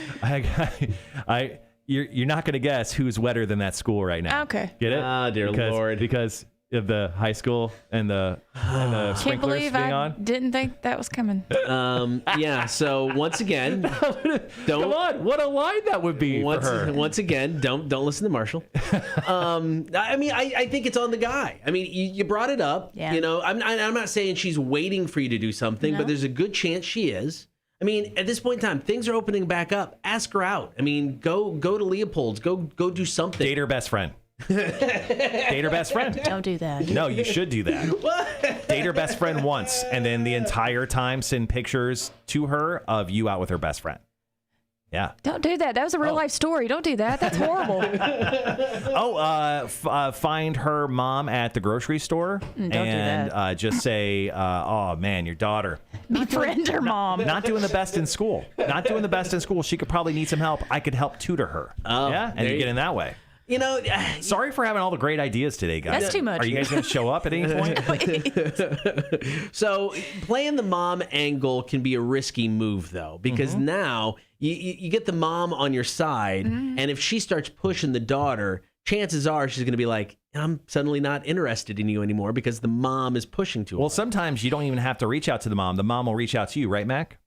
You're not going to guess who's wetter than that school right now. Okay. Get it? Ah, dear Lord. Because of the high school and the Can't sprinklers believe being I on. didn't think that was coming. Yeah, so once again, don't. Come on, what a line that would be for her. Once again, don't listen to Marshall. I think it's on the guy. I mean, you brought it up. Yeah. I'm not saying she's waiting for you to do something, but there's a good chance she is. I mean, at this point in time, things are opening back up. Ask her out. I mean, go to Leopold's. Go do something. Date her best friend. Date her best friend. Don't do that. No, you should do that. What? Date her best friend once, and then the entire time send pictures to her of you out with her best friend. Yeah. Don't do that. That was a real life story. Don't do that. That's horrible. Find her mom at the grocery store Don't do that. Just say, "Oh man, your daughter Befriend her mom. not doing the best in school. Not doing the best in school. She could probably need some help. I could help tutor her." Oh, yeah, and you get in that way. Sorry for having all the great ideas today, guys. That's too much. Are you guys going to show up at any point? So playing the mom angle can be a risky move, though, because now you get the mom on your side, and if she starts pushing the daughter, chances are she's going to be like, I'm suddenly not interested in you anymore because the mom is pushing too hard. Well, sometimes you don't even have to reach out to the mom. The mom will reach out to you, right, Mac?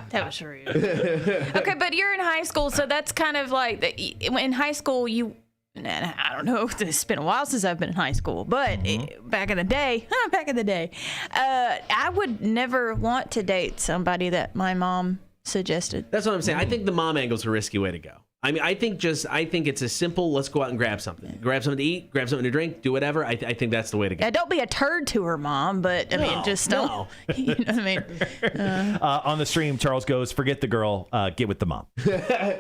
That was rude. Okay, but you're in high school, so that's kind of like in high school I don't know. It's been a while since I've been in high school, but back in the day, I would never want to date somebody that my mom suggested. That's what I'm saying. I think the mom angle's a risky way to go. I mean, I think it's a simple, let's go out and grab something. Grab something to eat, grab something to drink, do whatever. I think that's the way to go. Yeah, don't be a turd to her mom, but I mean, just don't. You know what I mean? On the stream, Charles goes, forget the girl, get with the mom.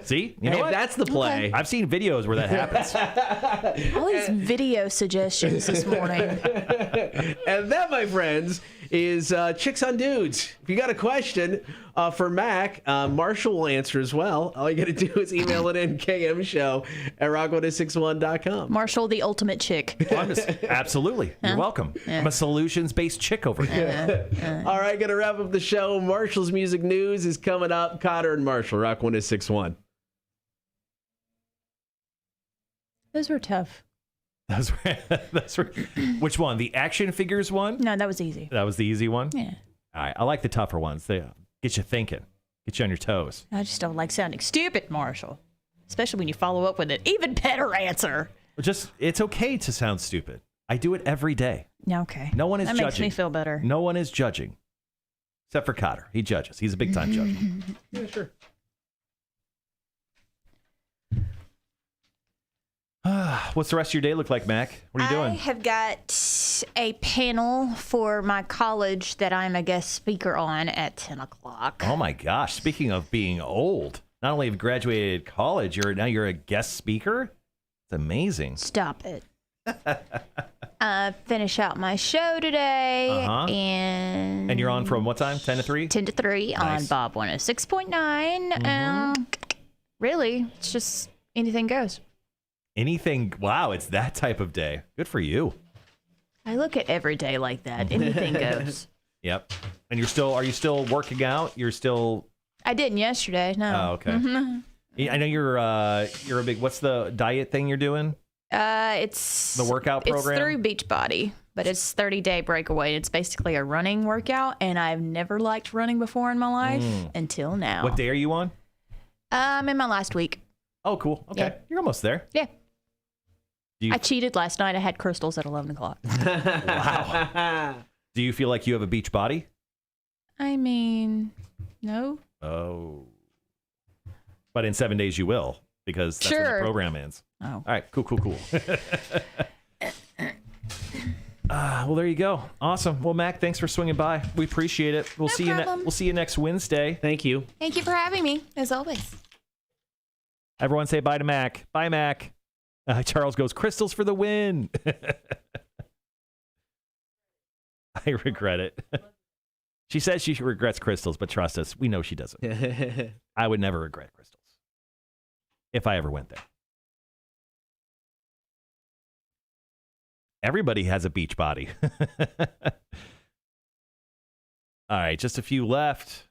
See? You know what? That's the play. I've seen videos where that happens. All these video suggestions this morning. And that, my friends, is Chicks on Dudes. If you got a question for Mac, Marshall will answer as well. All you got to do is email it in kmshow@rock1061.com. Marshall, the ultimate chick. Absolutely. You're welcome. I'm a solutions-based chick over here. All right, going to wrap up the show. Marshall's music news is coming up. Cotter and Marshall, Rock 1061. Those were tough. That's which one? The action figures one? No, that was easy. That was the easy one? Yeah. All right. I like the tougher ones. They get you thinking, get you on your toes. I just don't like sounding stupid, Marshall. Especially when you follow up with an even better answer. It's okay to sound stupid. I do it every day. Yeah, okay. No one is that judging. That makes me feel better. No one is judging. Except for Cotter. He judges. He's a big-time judge. Yeah, sure. What's the rest of your day look like, Mac? What are you doing? I have got a panel for my college that I'm a guest speaker on at 10 o'clock. Oh, my gosh. Speaking of being old, not only have you graduated college, you're a guest speaker? It's amazing. Stop it. Finish out my show today. And you're on from what time? 10 to 3? 10 to 3 Nice. on Bob 106.9. Really, it's just anything goes. Anything. Wow, it's that type of day. Good for you. I look at every day like that. Anything goes. Yep. And are you still working out? You're still. I didn't yesterday. No. Oh, okay. Yeah, I know you're a big. What's the diet thing you're doing? It's the workout program. It's through Beachbody, but it's 30-day breakaway. It's basically a running workout, and I've never liked running before in my life until now. What day are you on? I'm in my last week. Oh, cool. Okay, Yeah. You're almost there. Yeah. I cheated last night. I had crystals at 11 o'clock. Wow. Do you feel like you have a beach body? I mean, no. Oh. But in 7 days you will, because that's when the program ends. Oh. All right. Cool. Well, there you go. Awesome. Well, Mac, thanks for swinging by. We appreciate it. We'll see problem. We'll see you next Wednesday. Thank you. Thank you for having me, as always. Everyone say bye to Mac. Bye, Mac. Charles goes, crystals for the win. I regret it. She says she regrets crystals, but trust us, we know she doesn't. I would never regret crystals if I ever went there. Everybody has a beach body. All right, just a few left.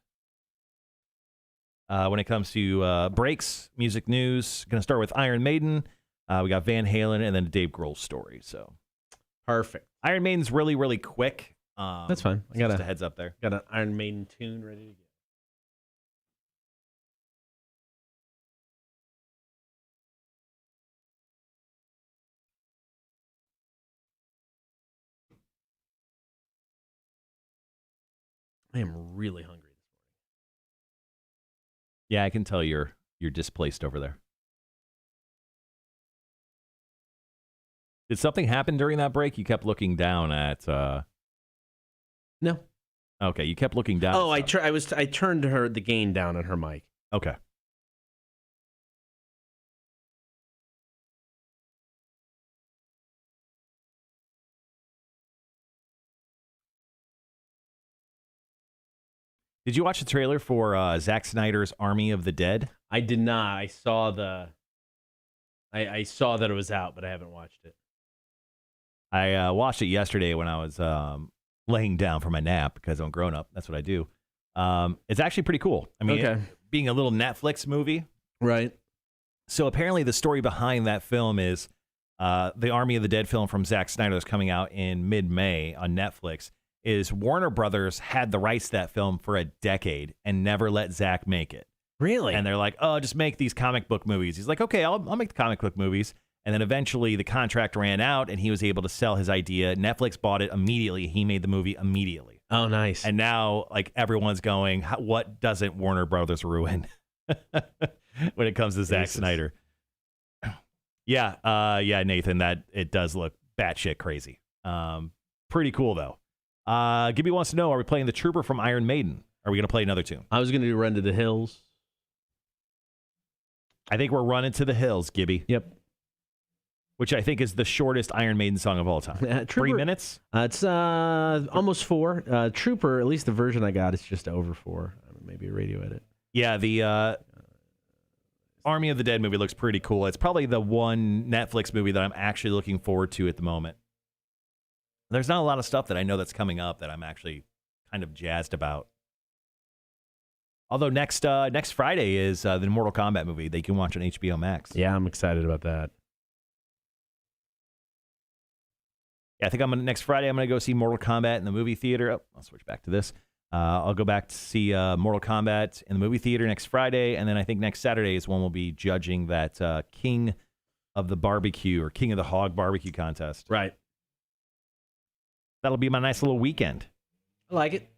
When it comes to breaks, music news, going to start with Iron Maiden. We got Van Halen and then a Dave Grohl story. So Perfect. Iron Maiden's really, really quick. That's fine. I got just a heads up there. Got an Iron Maiden tune ready to go. I am really hungry. Yeah, I can tell you're displaced over there. Did something happen during that break? You kept looking down at. No. Okay, you kept looking down. Oh, I turned the gain down on her mic. Okay. Did you watch the trailer for Zack Snyder's Army of the Dead? I did not. I saw I saw that it was out, but I haven't watched it. I watched it yesterday when I was laying down for my nap because I'm grown up. That's what I do. It's actually pretty cool. I mean, Okay. Being a little Netflix movie. Right. So apparently the story behind that film is the Army of the Dead film from Zack Snyder that's coming out in mid-May on Netflix is Warner Brothers had the rights to that film for a decade and never let Zack make it. Really? And they're like, oh, just make these comic book movies. He's like, okay, I'll make the comic book movies. And then eventually the contract ran out and he was able to sell his idea. Netflix bought it immediately. He made the movie immediately. Oh, nice. And now like everyone's going, what doesn't Warner Brothers ruin when it comes to Zack Snyder? Yeah, Nathan, that it does look batshit crazy. Pretty cool though. Gibby wants to know, are we playing the Trooper from Iron Maiden? Are we going to play another tune? I was going to do Run to the Hills. I think we're running to the hills, Gibby. Yep. which I think is the shortest Iron Maiden song of all time. Trooper, 3 minutes? It's almost 4. Trooper, at least the version I got, is just over 4. Maybe a radio edit. Yeah, the Army of the Dead movie looks pretty cool. It's probably the one Netflix movie that I'm actually looking forward to at the moment. There's not a lot of stuff that I know that's coming up that I'm actually kind of jazzed about. Although next Friday is the Mortal Kombat movie that you can watch on HBO Max. Yeah, I'm excited about that. Yeah, I think next Friday I'm gonna go see Mortal Kombat in the movie theater. Oh, I'll switch back to this. I'll go back to see Mortal Kombat in the movie theater next Friday, and then I think next Saturday is when we'll be judging that King of the Barbecue or King of the Hog barbecue contest. Right. That'll be my nice little weekend. I like it.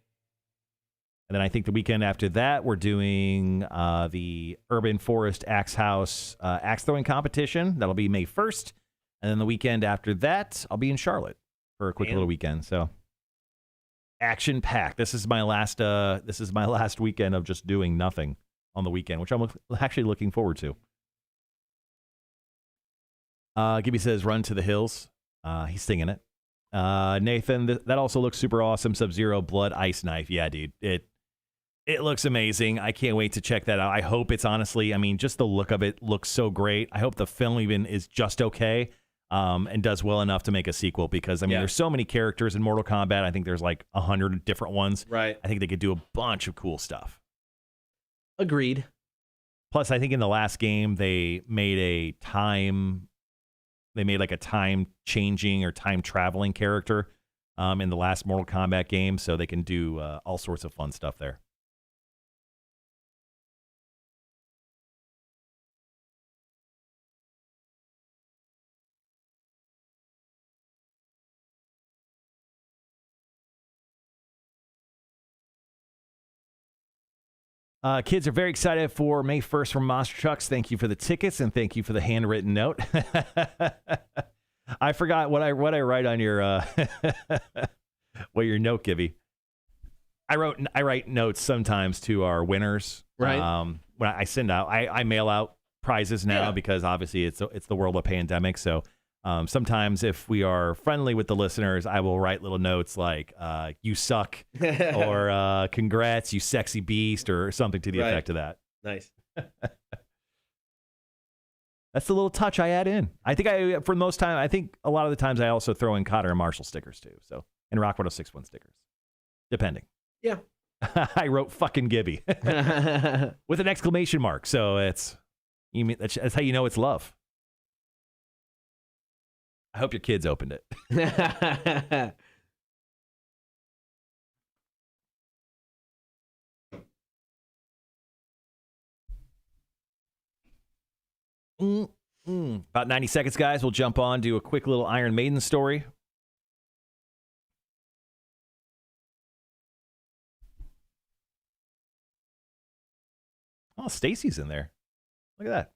And then I think the weekend after that, we're doing the Urban Forest Axe House axe throwing competition. That'll be May 1st. And then the weekend after that, I'll be in Charlotte for a quick little weekend. So action packed. This is my last weekend of just doing nothing on the weekend, which I'm actually looking forward to. Gibby says, "Run to the hills." He's singing it. Nathan, that also looks super awesome. Sub-Zero Blood Ice Knife. Yeah, dude. It looks amazing. I can't wait to check that out. I hope it's honestly, I mean, just the look of it looks so great. I hope the film even is just okay and does well enough to make a sequel because, I mean, there's so many characters in Mortal Kombat. I think there's like 100 different ones. Right. I think they could do a bunch of cool stuff. Agreed. Plus, I think in the last game, they made like a time changing or time traveling character in the last Mortal Kombat game. So they can do all sorts of fun stuff there. Kids are very excited for May 1st from Monster Trucks. Thank you for the tickets and thank you for the handwritten note. I forgot what I write on your your note, Gibby. I write notes sometimes to our winners. Right. When I send out, I mail out prizes now because obviously it's the world of pandemic. So sometimes if we are friendly with the listeners, I will write little notes like "you suck" or "congrats, you sexy beast" or something to the effect of that. Nice. That's the little touch I add in. I think a lot of the times I also throw in Cotter and Marshall stickers too. So and Rock 106.1 stickers, depending. Yeah. I wrote "fucking Gibby" with an exclamation mark. So that's how you know it's love. I hope your kids opened it. About 90 seconds, guys. We'll jump on, do a quick little Iron Maiden story. Oh, Stacy's in there. Look at that.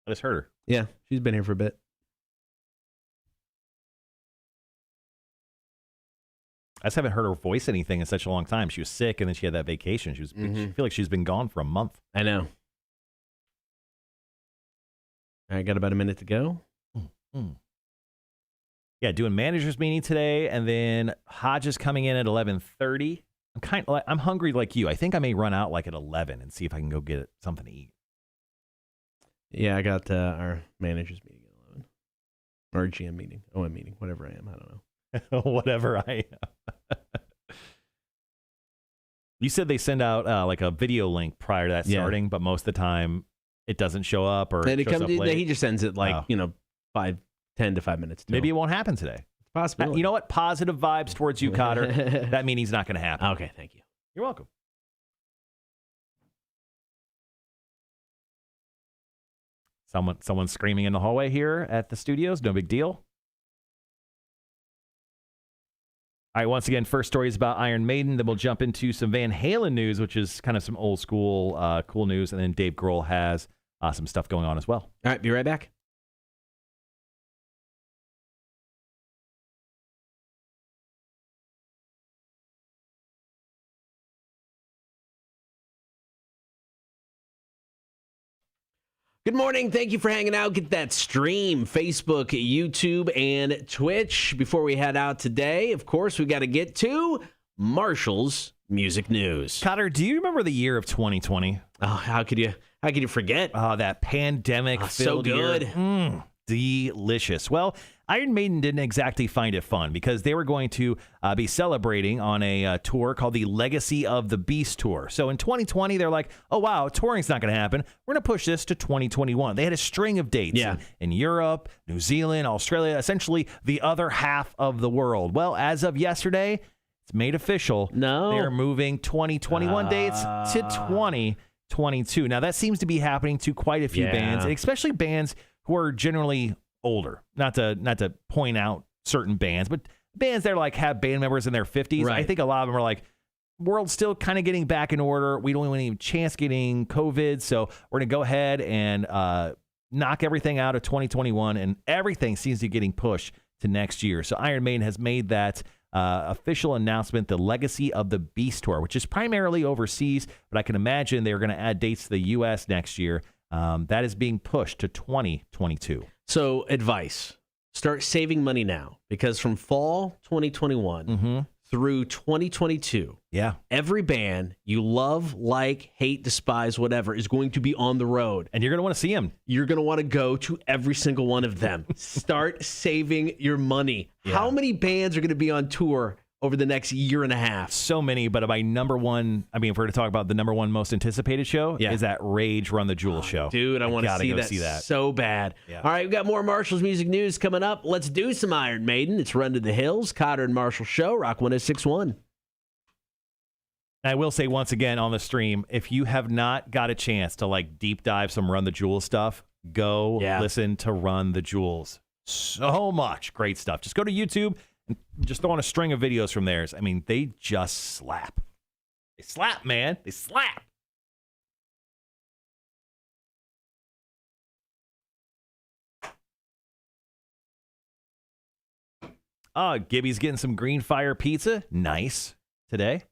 I just heard her. Yeah, she's been here for a bit. I just haven't heard her voice anything in such a long time. She was sick, and then she had that vacation. I feel like she's been gone for a month. I know. I got about a minute to go. Yeah, doing managers meeting today, and then Hodge is coming in at 11:30. I'm hungry like you. I think I may run out like at 11 and see if I can go get something to eat. Yeah, I got our managers meeting at 11, or GM meeting, OM meeting, whatever I am. I don't know. Whatever I am. You said they send out like a video link prior to that starting, but most of the time it doesn't show up or it shows up late. He just sends it like 10 to 5 minutes. Maybe it won't happen today. It's possible. You know what? Positive vibes towards you, Cotter. That meaning's not going to happen. Okay, thank you. You're welcome. Someone's screaming in the hallway here at the studios. No big deal. All right, once again, first story is about Iron Maiden. Then we'll jump into some Van Halen news, which is kind of some old school cool news. And then Dave Grohl has some stuff going on as well. All right, be right back. Good morning. Thank you for hanging out. Get that stream, Facebook, YouTube, and Twitch. Before we head out today, of course, we got to get to Marshall's Music News. Cotter, do you remember the year of 2020? Oh, how could you forget? Oh, that pandemic so good. Year. Delicious. Well, Iron Maiden didn't exactly find it fun because they were going to be celebrating on a tour called the Legacy of the Beast Tour. So in 2020, they're like, oh, wow, touring's not going to happen. We're going to push this to 2021. They had a string of dates in Europe, New Zealand, Australia, essentially the other half of the world. Well, as of yesterday, it's made official. No. They're moving 2021 dates to 2022. Now, that seems to be happening to quite a few bands, and especially bands who are generally older. Not to point out certain bands, but bands that are like have band members in their 50s. Right. I think a lot of them are like, world's still kind of getting back in order. We don't have any chance getting COVID, so we're going to go ahead and knock everything out of 2021, and everything seems to be getting pushed to next year. So Iron Maiden has made that official announcement, the Legacy of the Beast Tour, which is primarily overseas, but I can imagine they're going to add dates to the U.S. next year. That is being pushed to 2022. So, advice. Start saving money now, because from fall 2021 through 2022, every band you love, like, hate, despise, whatever, is going to be on the road. And you're going to want to see them. You're going to want to go to every single one of them. Start saving your money. Yeah. How many bands are going to be on tour over the next year and a half? So many, but my number one, I mean, if we're going to talk about the number one most anticipated show, is that Rage Run the Jewels show. Dude, I want to see that so bad. Yeah. All right, we've got more Marshall's Music News coming up. Let's do some Iron Maiden. It's Run to the Hills, Cotter and Marshall Show, Rock 106.1. I will say once again on the stream, if you have not got a chance to like deep dive some Run the Jewels stuff, go listen to Run the Jewels. So much great stuff. Just go to YouTube and just throw on a string of videos from theirs. I mean, they just slap. They slap, man. They slap. Oh, Gibby's getting some green fire pizza. Nice. Today.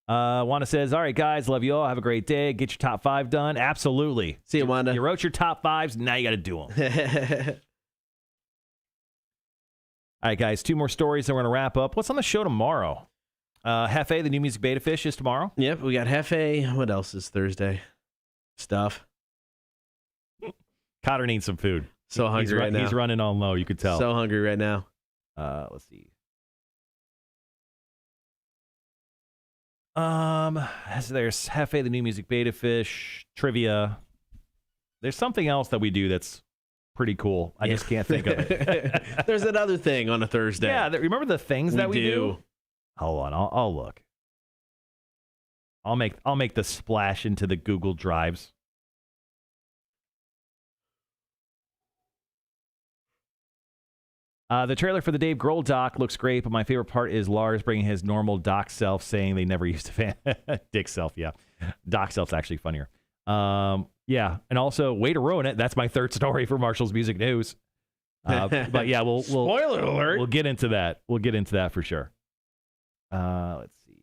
Wanda says, all right, guys, love you all. Have a great day. Get your top 5 done. Absolutely. See you, Wanda. You wrote your top 5s. Now you got to do them. All right, guys, 2 more stories, then we're going to wrap up. What's on the show tomorrow? Hefe, the new music beta fish, is tomorrow. Yep, we got Hefe. What else is Thursday? Stuff. Cotter needs some food. So hungry right now. He's running on low, you could tell. So hungry right now. Let's see. There's Hefe, the new music beta fish, trivia. There's something else that we do that's pretty cool. I just can't think of it. There's another thing on a Thursday. Yeah, remember the things that we do? Hold on, I'll look. I'll make the splash into the Google Drives. The trailer for the Dave Grohl doc looks great, but my favorite part is Lars bringing his normal doc self, saying they never used to fan Dick self. Yeah, doc self's actually funnier. Yeah, and also, way to ruin it. That's my third story for Marshall's Music News. But yeah, we'll spoiler alert. We'll get into that. We'll get into that for sure. Let's see.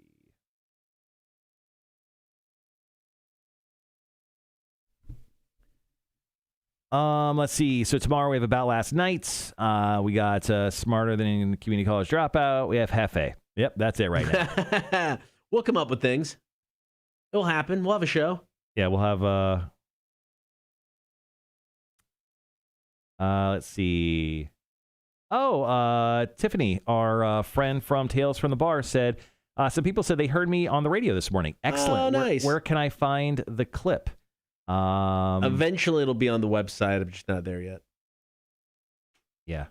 Let's see. So tomorrow we have About Last Night. We got Smarter Than Community College Dropout. We have Hefe. Yep, that's it right now. We'll come up with things. It'll happen. We'll have a show. Yeah, we'll have let's see. Oh, Tiffany, our friend from Tales from the Bar, said some people said they heard me on the radio this morning. Excellent. Oh, nice. Where can I find the clip? Eventually it'll be on the website. I'm just not there yet. Yeah.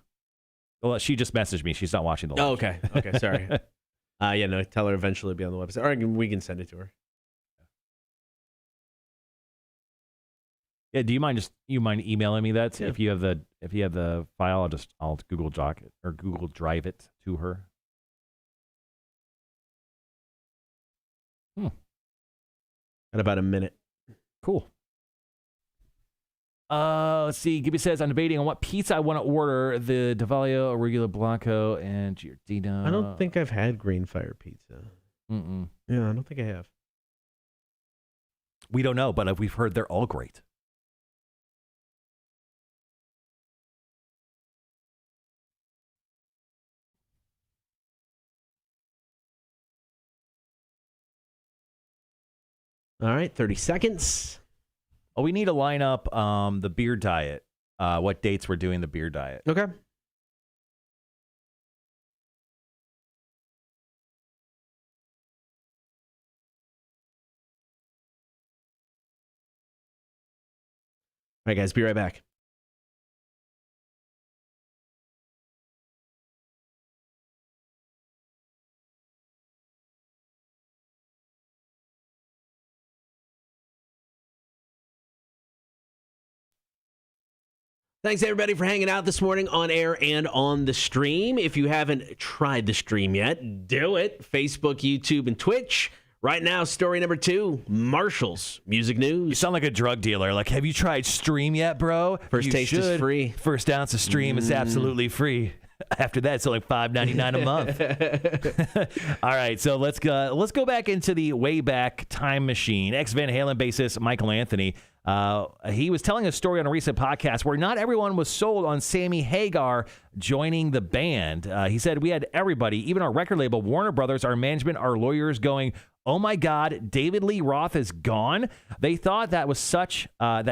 Well, she just messaged me. She's not watching the live. Oh, okay. Okay, sorry. Yeah, no, tell her eventually it'll be on the website. Or we can send it to her. Yeah, do you mind emailing me that? Yeah. If you have the file, I'll Google Doc it or Google Drive it to her. At about a minute. Cool. Let's see. Gibby says, I'm debating on what pizza I want to order, the Davaglio, Arugula Blanco, and Giardino. I don't think I've had green fire pizza. Mm-mm. Yeah, I don't think I have. We don't know, but we've heard they're all great. All right, 30 seconds. Oh, we need to line up the beer diet. What dates we're doing the beer diet. Okay. All right, guys, be right back. Thanks, everybody, for hanging out this morning on air and on the stream. If you haven't tried the stream yet, do it. Facebook, YouTube, and Twitch. Right now, story number 2, Marshall's Music News. You sound like a drug dealer. Like, have you tried Stream yet, bro? First you taste is free. First ounce of Stream is absolutely free. After that, it's only $5.99 a month. All right, so let's go back into the Wayback Time Machine. Ex-Van Halen bassist Michael Anthony. He was telling a story on a recent podcast where not everyone was sold on Sammy Hagar joining the band. He said, we had everybody, even our record label, Warner Brothers, our management, our lawyers going, oh my God, David Lee Roth is gone. They thought that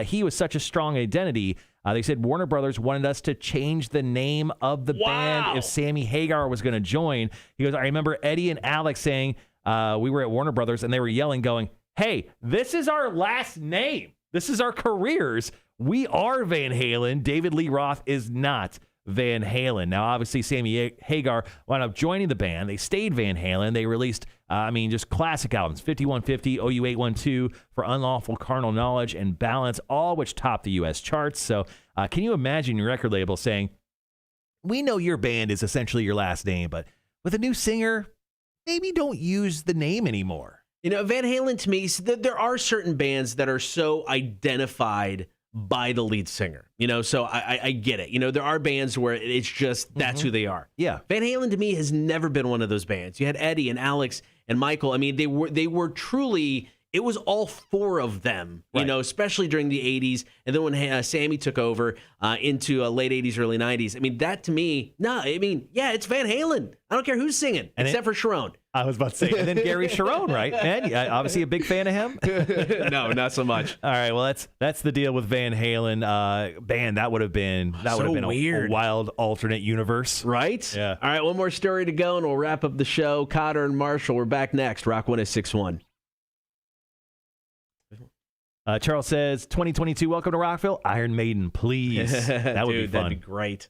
he was such a strong identity. They said Warner Brothers wanted us to change the name of the band if Sammy Hagar was going to join. He goes, I remember Eddie and Alex saying we were at Warner Brothers and they were yelling, going, hey, this is our last name. This is our careers. We are Van Halen. David Lee Roth is not Van Halen. Now, obviously, Sammy Hagar wound up joining the band. They stayed Van Halen. They released, just classic albums, 5150, OU 812, For Unlawful Carnal Knowledge, and Balance, all which topped the U.S. charts. So can you imagine your record label saying, we know your band is essentially your last name, but with a new singer, maybe don't use the name anymore. You know, Van Halen, to me, there are certain bands that are so identified by the lead singer, so I get it. There are bands where it's just that's who they are. Yeah. Van Halen, to me, has never been one of those bands. You had Eddie and Alex and Michael. I mean, they were truly, it was all 4 of them, right. Especially during the 80s. And then when Sammy took over into late 80s, early 90s. I mean, that to me, it's Van Halen. I don't care who's singing, except for Sharon. I was about to say, and then Gary Sharon, right? Man, obviously a big fan of him. No, not so much. All right, well that's the deal with Van Halen. Band that would have been weird. A wild alternate universe, right? Yeah. All right, one more story to go, and we'll wrap up the show. Cotter and Marshall, we're back next. Rock 106.1. Charles says, 2022, welcome to Rockville. Iron Maiden, please. That would be fun. That'd be great.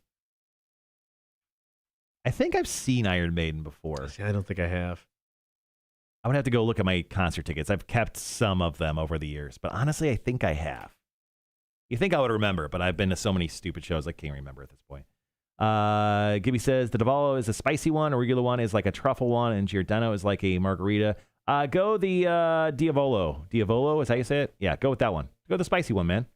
I think I've seen Iron Maiden before. I don't think I have. I would have to go look at my concert tickets. I've kept some of them over the years, but honestly, I think I have. You think I would remember, but I've been to so many stupid shows I can't remember at this point. Gibby says, the Diavolo is a spicy one, a regular one is like a truffle one, and Giordano is like a margarita. Go the Diavolo. Diavolo is how you say it? Yeah, go with that one. Go the spicy one, man.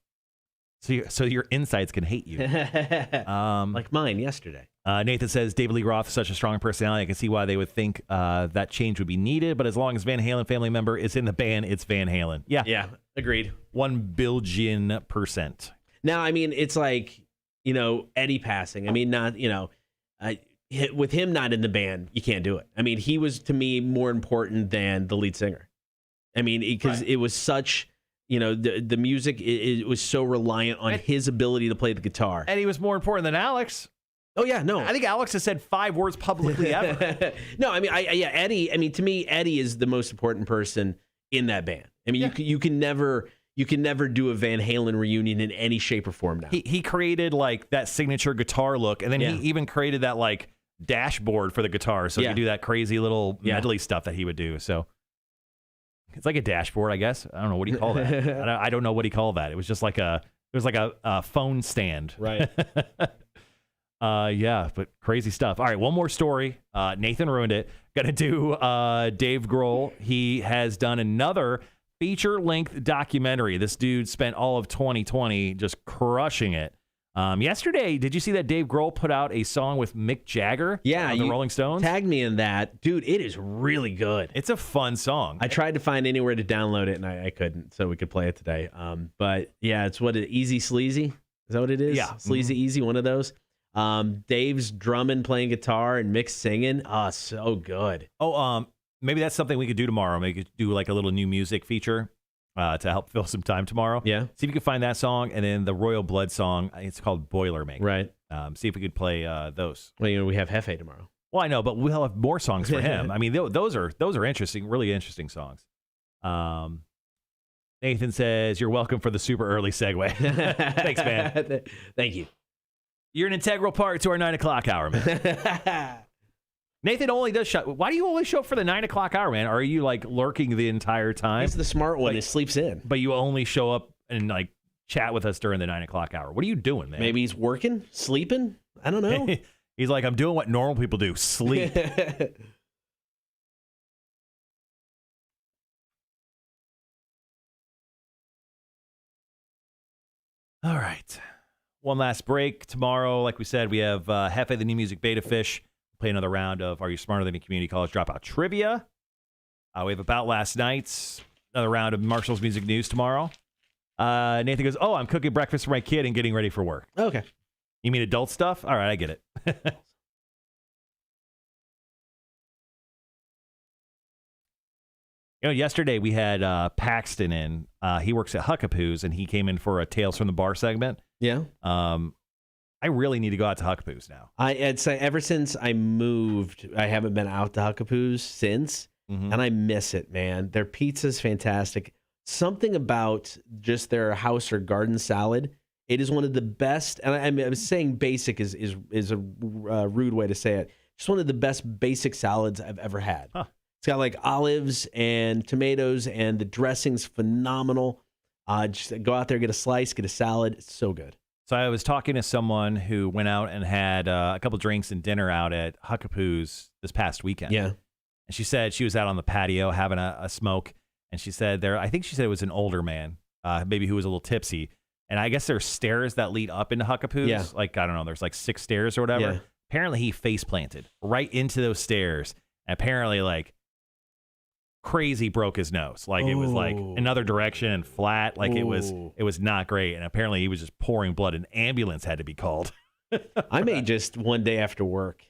So your insides can hate you. Like mine yesterday. Nathan says, David Lee Roth is such a strong personality. I can see why they would think that change would be needed. But as long as Van Halen family member is in the band, it's Van Halen. Yeah. Yeah, agreed. 1,000,000,000%. Now, I mean, it's like, Eddie passing. I mean, not, with him not in the band, you can't do it. I mean, he was, to me, more important than the lead singer. I mean, because it was such... the music, it was so reliant on his ability to play the guitar. And he was more important than Alex. Oh, yeah, no. I think Alex has said 5 words publicly ever. No, I mean, Eddie, to me, Eddie is the most important person in that band. I mean, you can never do a Van Halen reunion in any shape or form now. He created, like, that signature guitar look, and then he even created that, like, dashboard for the guitar, so you could do that crazy little medley stuff that he would do, so... It's like a dashboard, I guess. I don't know. What do you call that? I don't know what he called that. It was just like a phone stand. Right. Yeah, but crazy stuff. All right, one more story. Nathan ruined it. Gonna do Dave Grohl. He has done another feature-length documentary. This dude spent all of 2020 just crushing it. Yesterday, did you see that Dave Grohl put out a song with Mick Jagger? Yeah, on the Rolling Stones. Tagged me in that, dude. It is really good. It's a fun song. I tried to find anywhere to download it, and I couldn't, so we could play it today. But yeah, it's Easy Sleazy. Is that what it is? Yeah, Sleazy Easy, one of those. Dave's drumming, playing guitar, and Mick's singing. Oh, so good. Oh, maybe that's something we could do tomorrow. Maybe we could do like a little new music feature. to help fill some time tomorrow. Yeah. See if you can find that song, and then the Royal Blood song. It's called Boilermaker. Right. See if we could play those. Well, we have Hefe tomorrow. Well, I know, but we'll have more songs for him. I mean, those are interesting, really interesting songs. Nathan says, "You're welcome for the super early segue." Thanks, man. Thank you. You're an integral part to our 9 o'clock hour, man. Nathan only does show. Why do you only show up for the 9 o'clock hour, man? Are you like lurking the entire time? He's the smart one. He sleeps in. But you only show up and like chat with us during the 9 o'clock hour. What are you doing, man? Maybe he's working, sleeping. I don't know. He's like, I'm doing what normal people do, sleep. All right. One last break. Tomorrow, like we said, we have Hefe, the new music beta fish. Play another round of Are You Smarter Than a Community College Dropout Trivia. We have About Last Night's, another round of Marshall's Music News tomorrow. Nathan goes, oh, I'm cooking breakfast for my kid and getting ready for work. Okay. You mean adult stuff? All right, I get it. Yesterday we had Paxton in. He works at Huckapoo's, and he came in for a Tales from the Bar segment. Yeah. I really need to go out to Huckapoo's now. I'd say ever since I moved, I haven't been out to Huckapoo's since, and I miss it, man. Their pizza's fantastic. Something about just their house or garden salad. It is one of the best, and I was saying basic is a rude way to say it. Just one of the best basic salads I've ever had. Huh. It's got like olives and tomatoes, and the dressing's phenomenal. Just go out there, get a slice, get a salad. It's so good. So I was talking to someone who went out and had a couple drinks and dinner out at Huckapoo's this past weekend. Yeah. And she said she was out on the patio having a smoke, and she said I think she said it was an older man, maybe who was a little tipsy. And I guess there's stairs that lead up into Huckapoo's. Yeah. Like, I don't know, there's like 6 stairs or whatever. Yeah. Apparently he face planted right into those stairs. And apparently, like, crazy broke his nose. Like, it was like another direction and flat. Like, it was not great. And apparently he was just pouring blood. An ambulance had to be called. I may just one day after work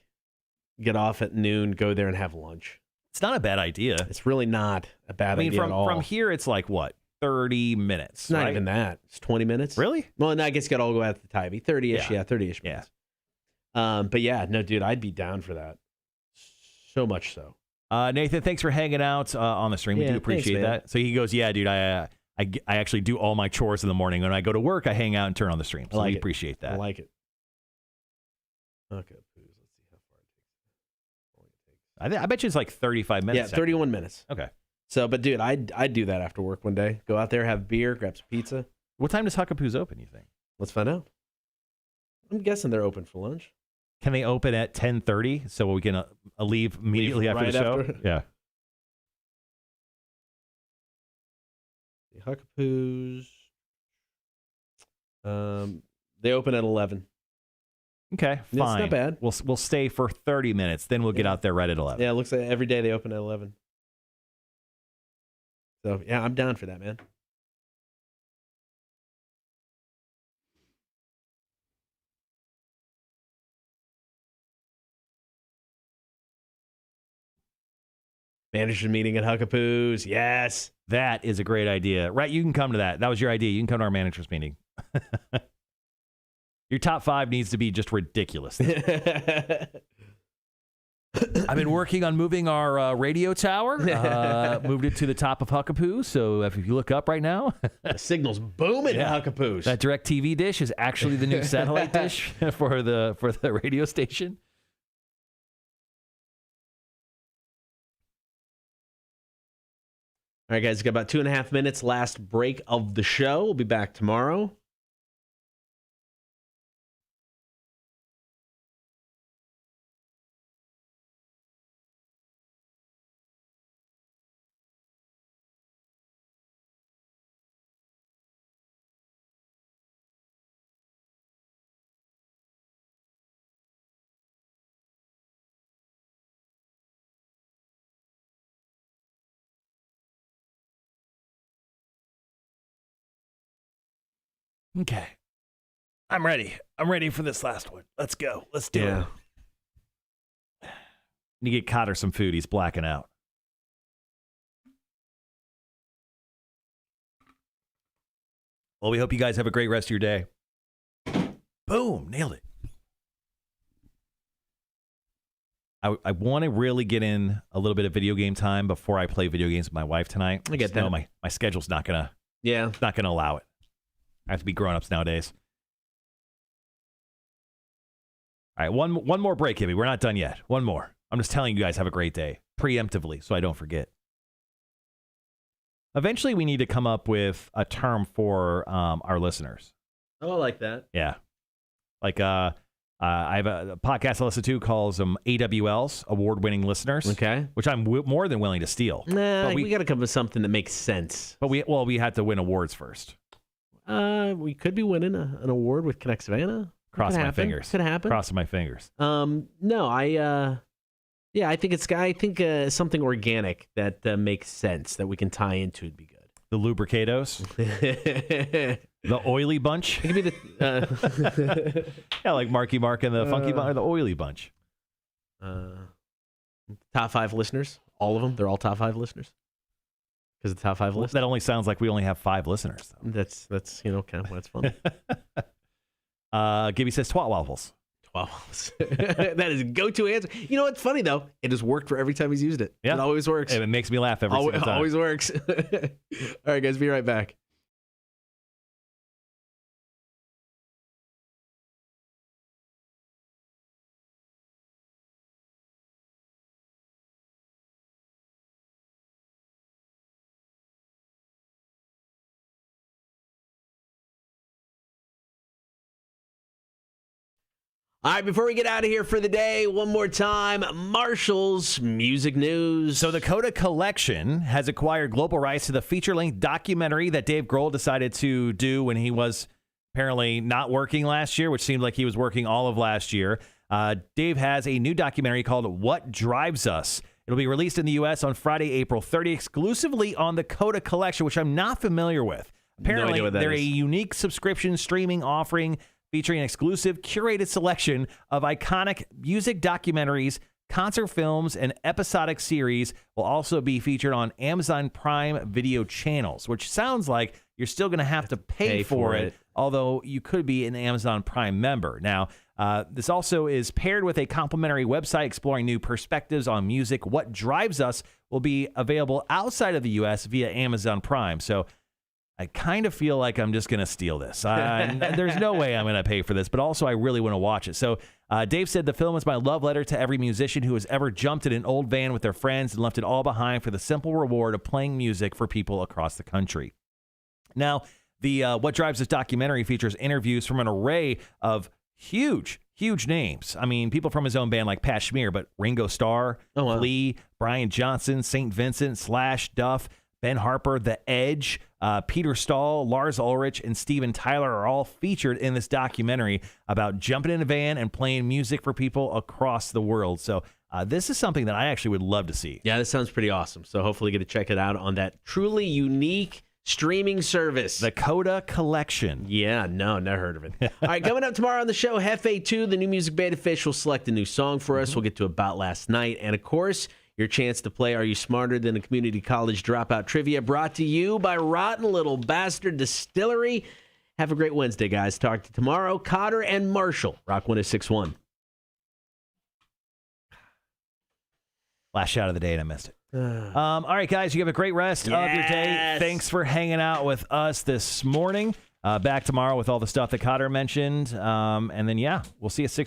get off at noon, go there and have lunch. It's not a bad idea. It's really not a bad idea at all. From here, it's like, what, 30 minutes? It's not even that. It's 20 minutes. Really? Well, and I guess you got to all go out the Tybee. 30-ish, yeah, 30-ish minutes. But yeah, no, dude, I'd be down for that. So much so. Nathan, thanks for hanging out on the stream. We do appreciate that. So he goes, yeah, dude, I actually do all my chores in the morning. When I go to work, I hang out and turn on the stream. So we appreciate that. I like it. Okay. Let's see how far it takes. I bet you it's like 35 minutes. Yeah, 31 minutes. Okay. So, but dude, I'd do that after work one day. Go out there, have beer, grab some pizza. What time does Huckapoo's open, you think? Let's find out. I'm guessing they're open for lunch. Can they open at 10:30 so we can leave immediately after right the show? after? Yeah. Huckapoo's. They open at 11. Okay, fine. That's not bad. We'll stay for 30 minutes, then we'll get out there right at 11. Yeah, it looks like every day they open at 11. So, yeah, I'm down for that, man. Manager meeting at Huckapoo's. Yes. That is a great idea. Right, you can come to that. That was your idea. You can come to our managers meeting. Your top 5 needs to be just ridiculous. I've been working on moving our radio tower. Moved it to the top of Huckapoo. So if you look up right now, the signal's booming at Huckapoo's. That DirecTV dish is actually the new satellite dish for the radio station. All right, guys, got about 2.5 minutes. Last break of the show. We'll be back tomorrow. Okay. I'm ready. I'm ready for this last one. Let's go. Let's do it. Need to get Cotter some food. He's blacking out. Well, we hope you guys have a great rest of your day. Boom, nailed it. I want to really get in a little bit of video game time before I play video games with my wife tonight. I get that. No, my schedule's not gonna Yeah. not gonna allow it. I have to be grown-ups nowadays. All right, one more break, Hibby. We're not done yet. One more. I'm just telling you guys have a great day preemptively so I don't forget. Eventually, we need to come up with a term for our listeners. Oh, I like that. Yeah. Like, I have a podcast I listen to calls them AWLs, award-winning listeners. Okay. Which I'm more than willing to steal. Nah, but we got to come up with something that makes sense. But we had to win awards first. We could be winning an award with Connect Savannah. Cross Could my happen. fingers. Could happen. Crossing my fingers. No, I think something organic that makes sense that we can tie into would be good. The Lubricados. The Oily Bunch. It could be the Yeah, like Marky Mark and the Funky Bunch, or the Oily Bunch. Top 5 listeners. All of them. They're all top 5 listeners. Because the top 5 list. That only sounds like we only have 5 listeners. Though. That's kind of what's fun. Gibby says twat waffles. Waffles. That is a go-to answer. You know what's funny though? It has worked for every time he's used it. Yeah. It always works. It makes me laugh every single time. Always works. All right, guys, be right back. All right, before we get out of here for the day, one more time, Marshall's music news. So the Coda Collection has acquired global rights to the feature-length documentary that Dave Grohl decided to do when he was apparently not working last year, which seemed like he was working all of last year. Dave has a new documentary called What Drives Us. It'll be released in the U.S. on Friday, April 30, exclusively on the Coda Collection, which I'm not familiar with. Apparently, No idea what that they're is. a unique subscription streaming offering featuring an exclusive curated selection of iconic music documentaries, concert films, and episodic series will also be featured on Amazon Prime video channels, which sounds like you're still going to have to pay for it, although you could be an Amazon Prime member. Now, this also is paired with a complimentary website exploring new perspectives on music. What Drives Us will be available outside of the U.S. via Amazon Prime. So I kind of feel like I'm just going to steal this. There's no way I'm going to pay for this, but also I really want to watch it. So Dave said the film is my love letter to every musician who has ever jumped in an old van with their friends and left it all behind for the simple reward of playing music for people across the country. Now, the What Drives This documentary features interviews from an array of huge names. I mean, people from his own band like Pat Schmear, but Ringo Starr, Flea, Brian Johnson, St. Vincent, Slash, Duff, Ben Harper, The Edge, Peter Stahl, Lars Ulrich, and Steven Tyler are all featured in this documentary about jumping in a van and playing music for people across the world. So this is something that I actually would love to see. Yeah, this sounds pretty awesome. So hopefully get to check it out on that truly unique streaming service. The Coda Collection. Yeah, no, never heard of it. All right, coming up tomorrow on the show, Hefe 2, the new music beta fish will select a new song for us. We'll get to About Last Night. And, of course, your chance to play Are You Smarter Than a Community College Dropout Trivia, brought to you by Rotten Little Bastard Distillery. Have a great Wednesday, guys. Talk to you tomorrow. Cotter and Marshall, Rock 106.1. Last shot of the day, and I missed it. All right, guys, you have a great rest of your day. Thanks for hanging out with us this morning. Back tomorrow with all the stuff that Cotter mentioned. And then, we'll see you at 6.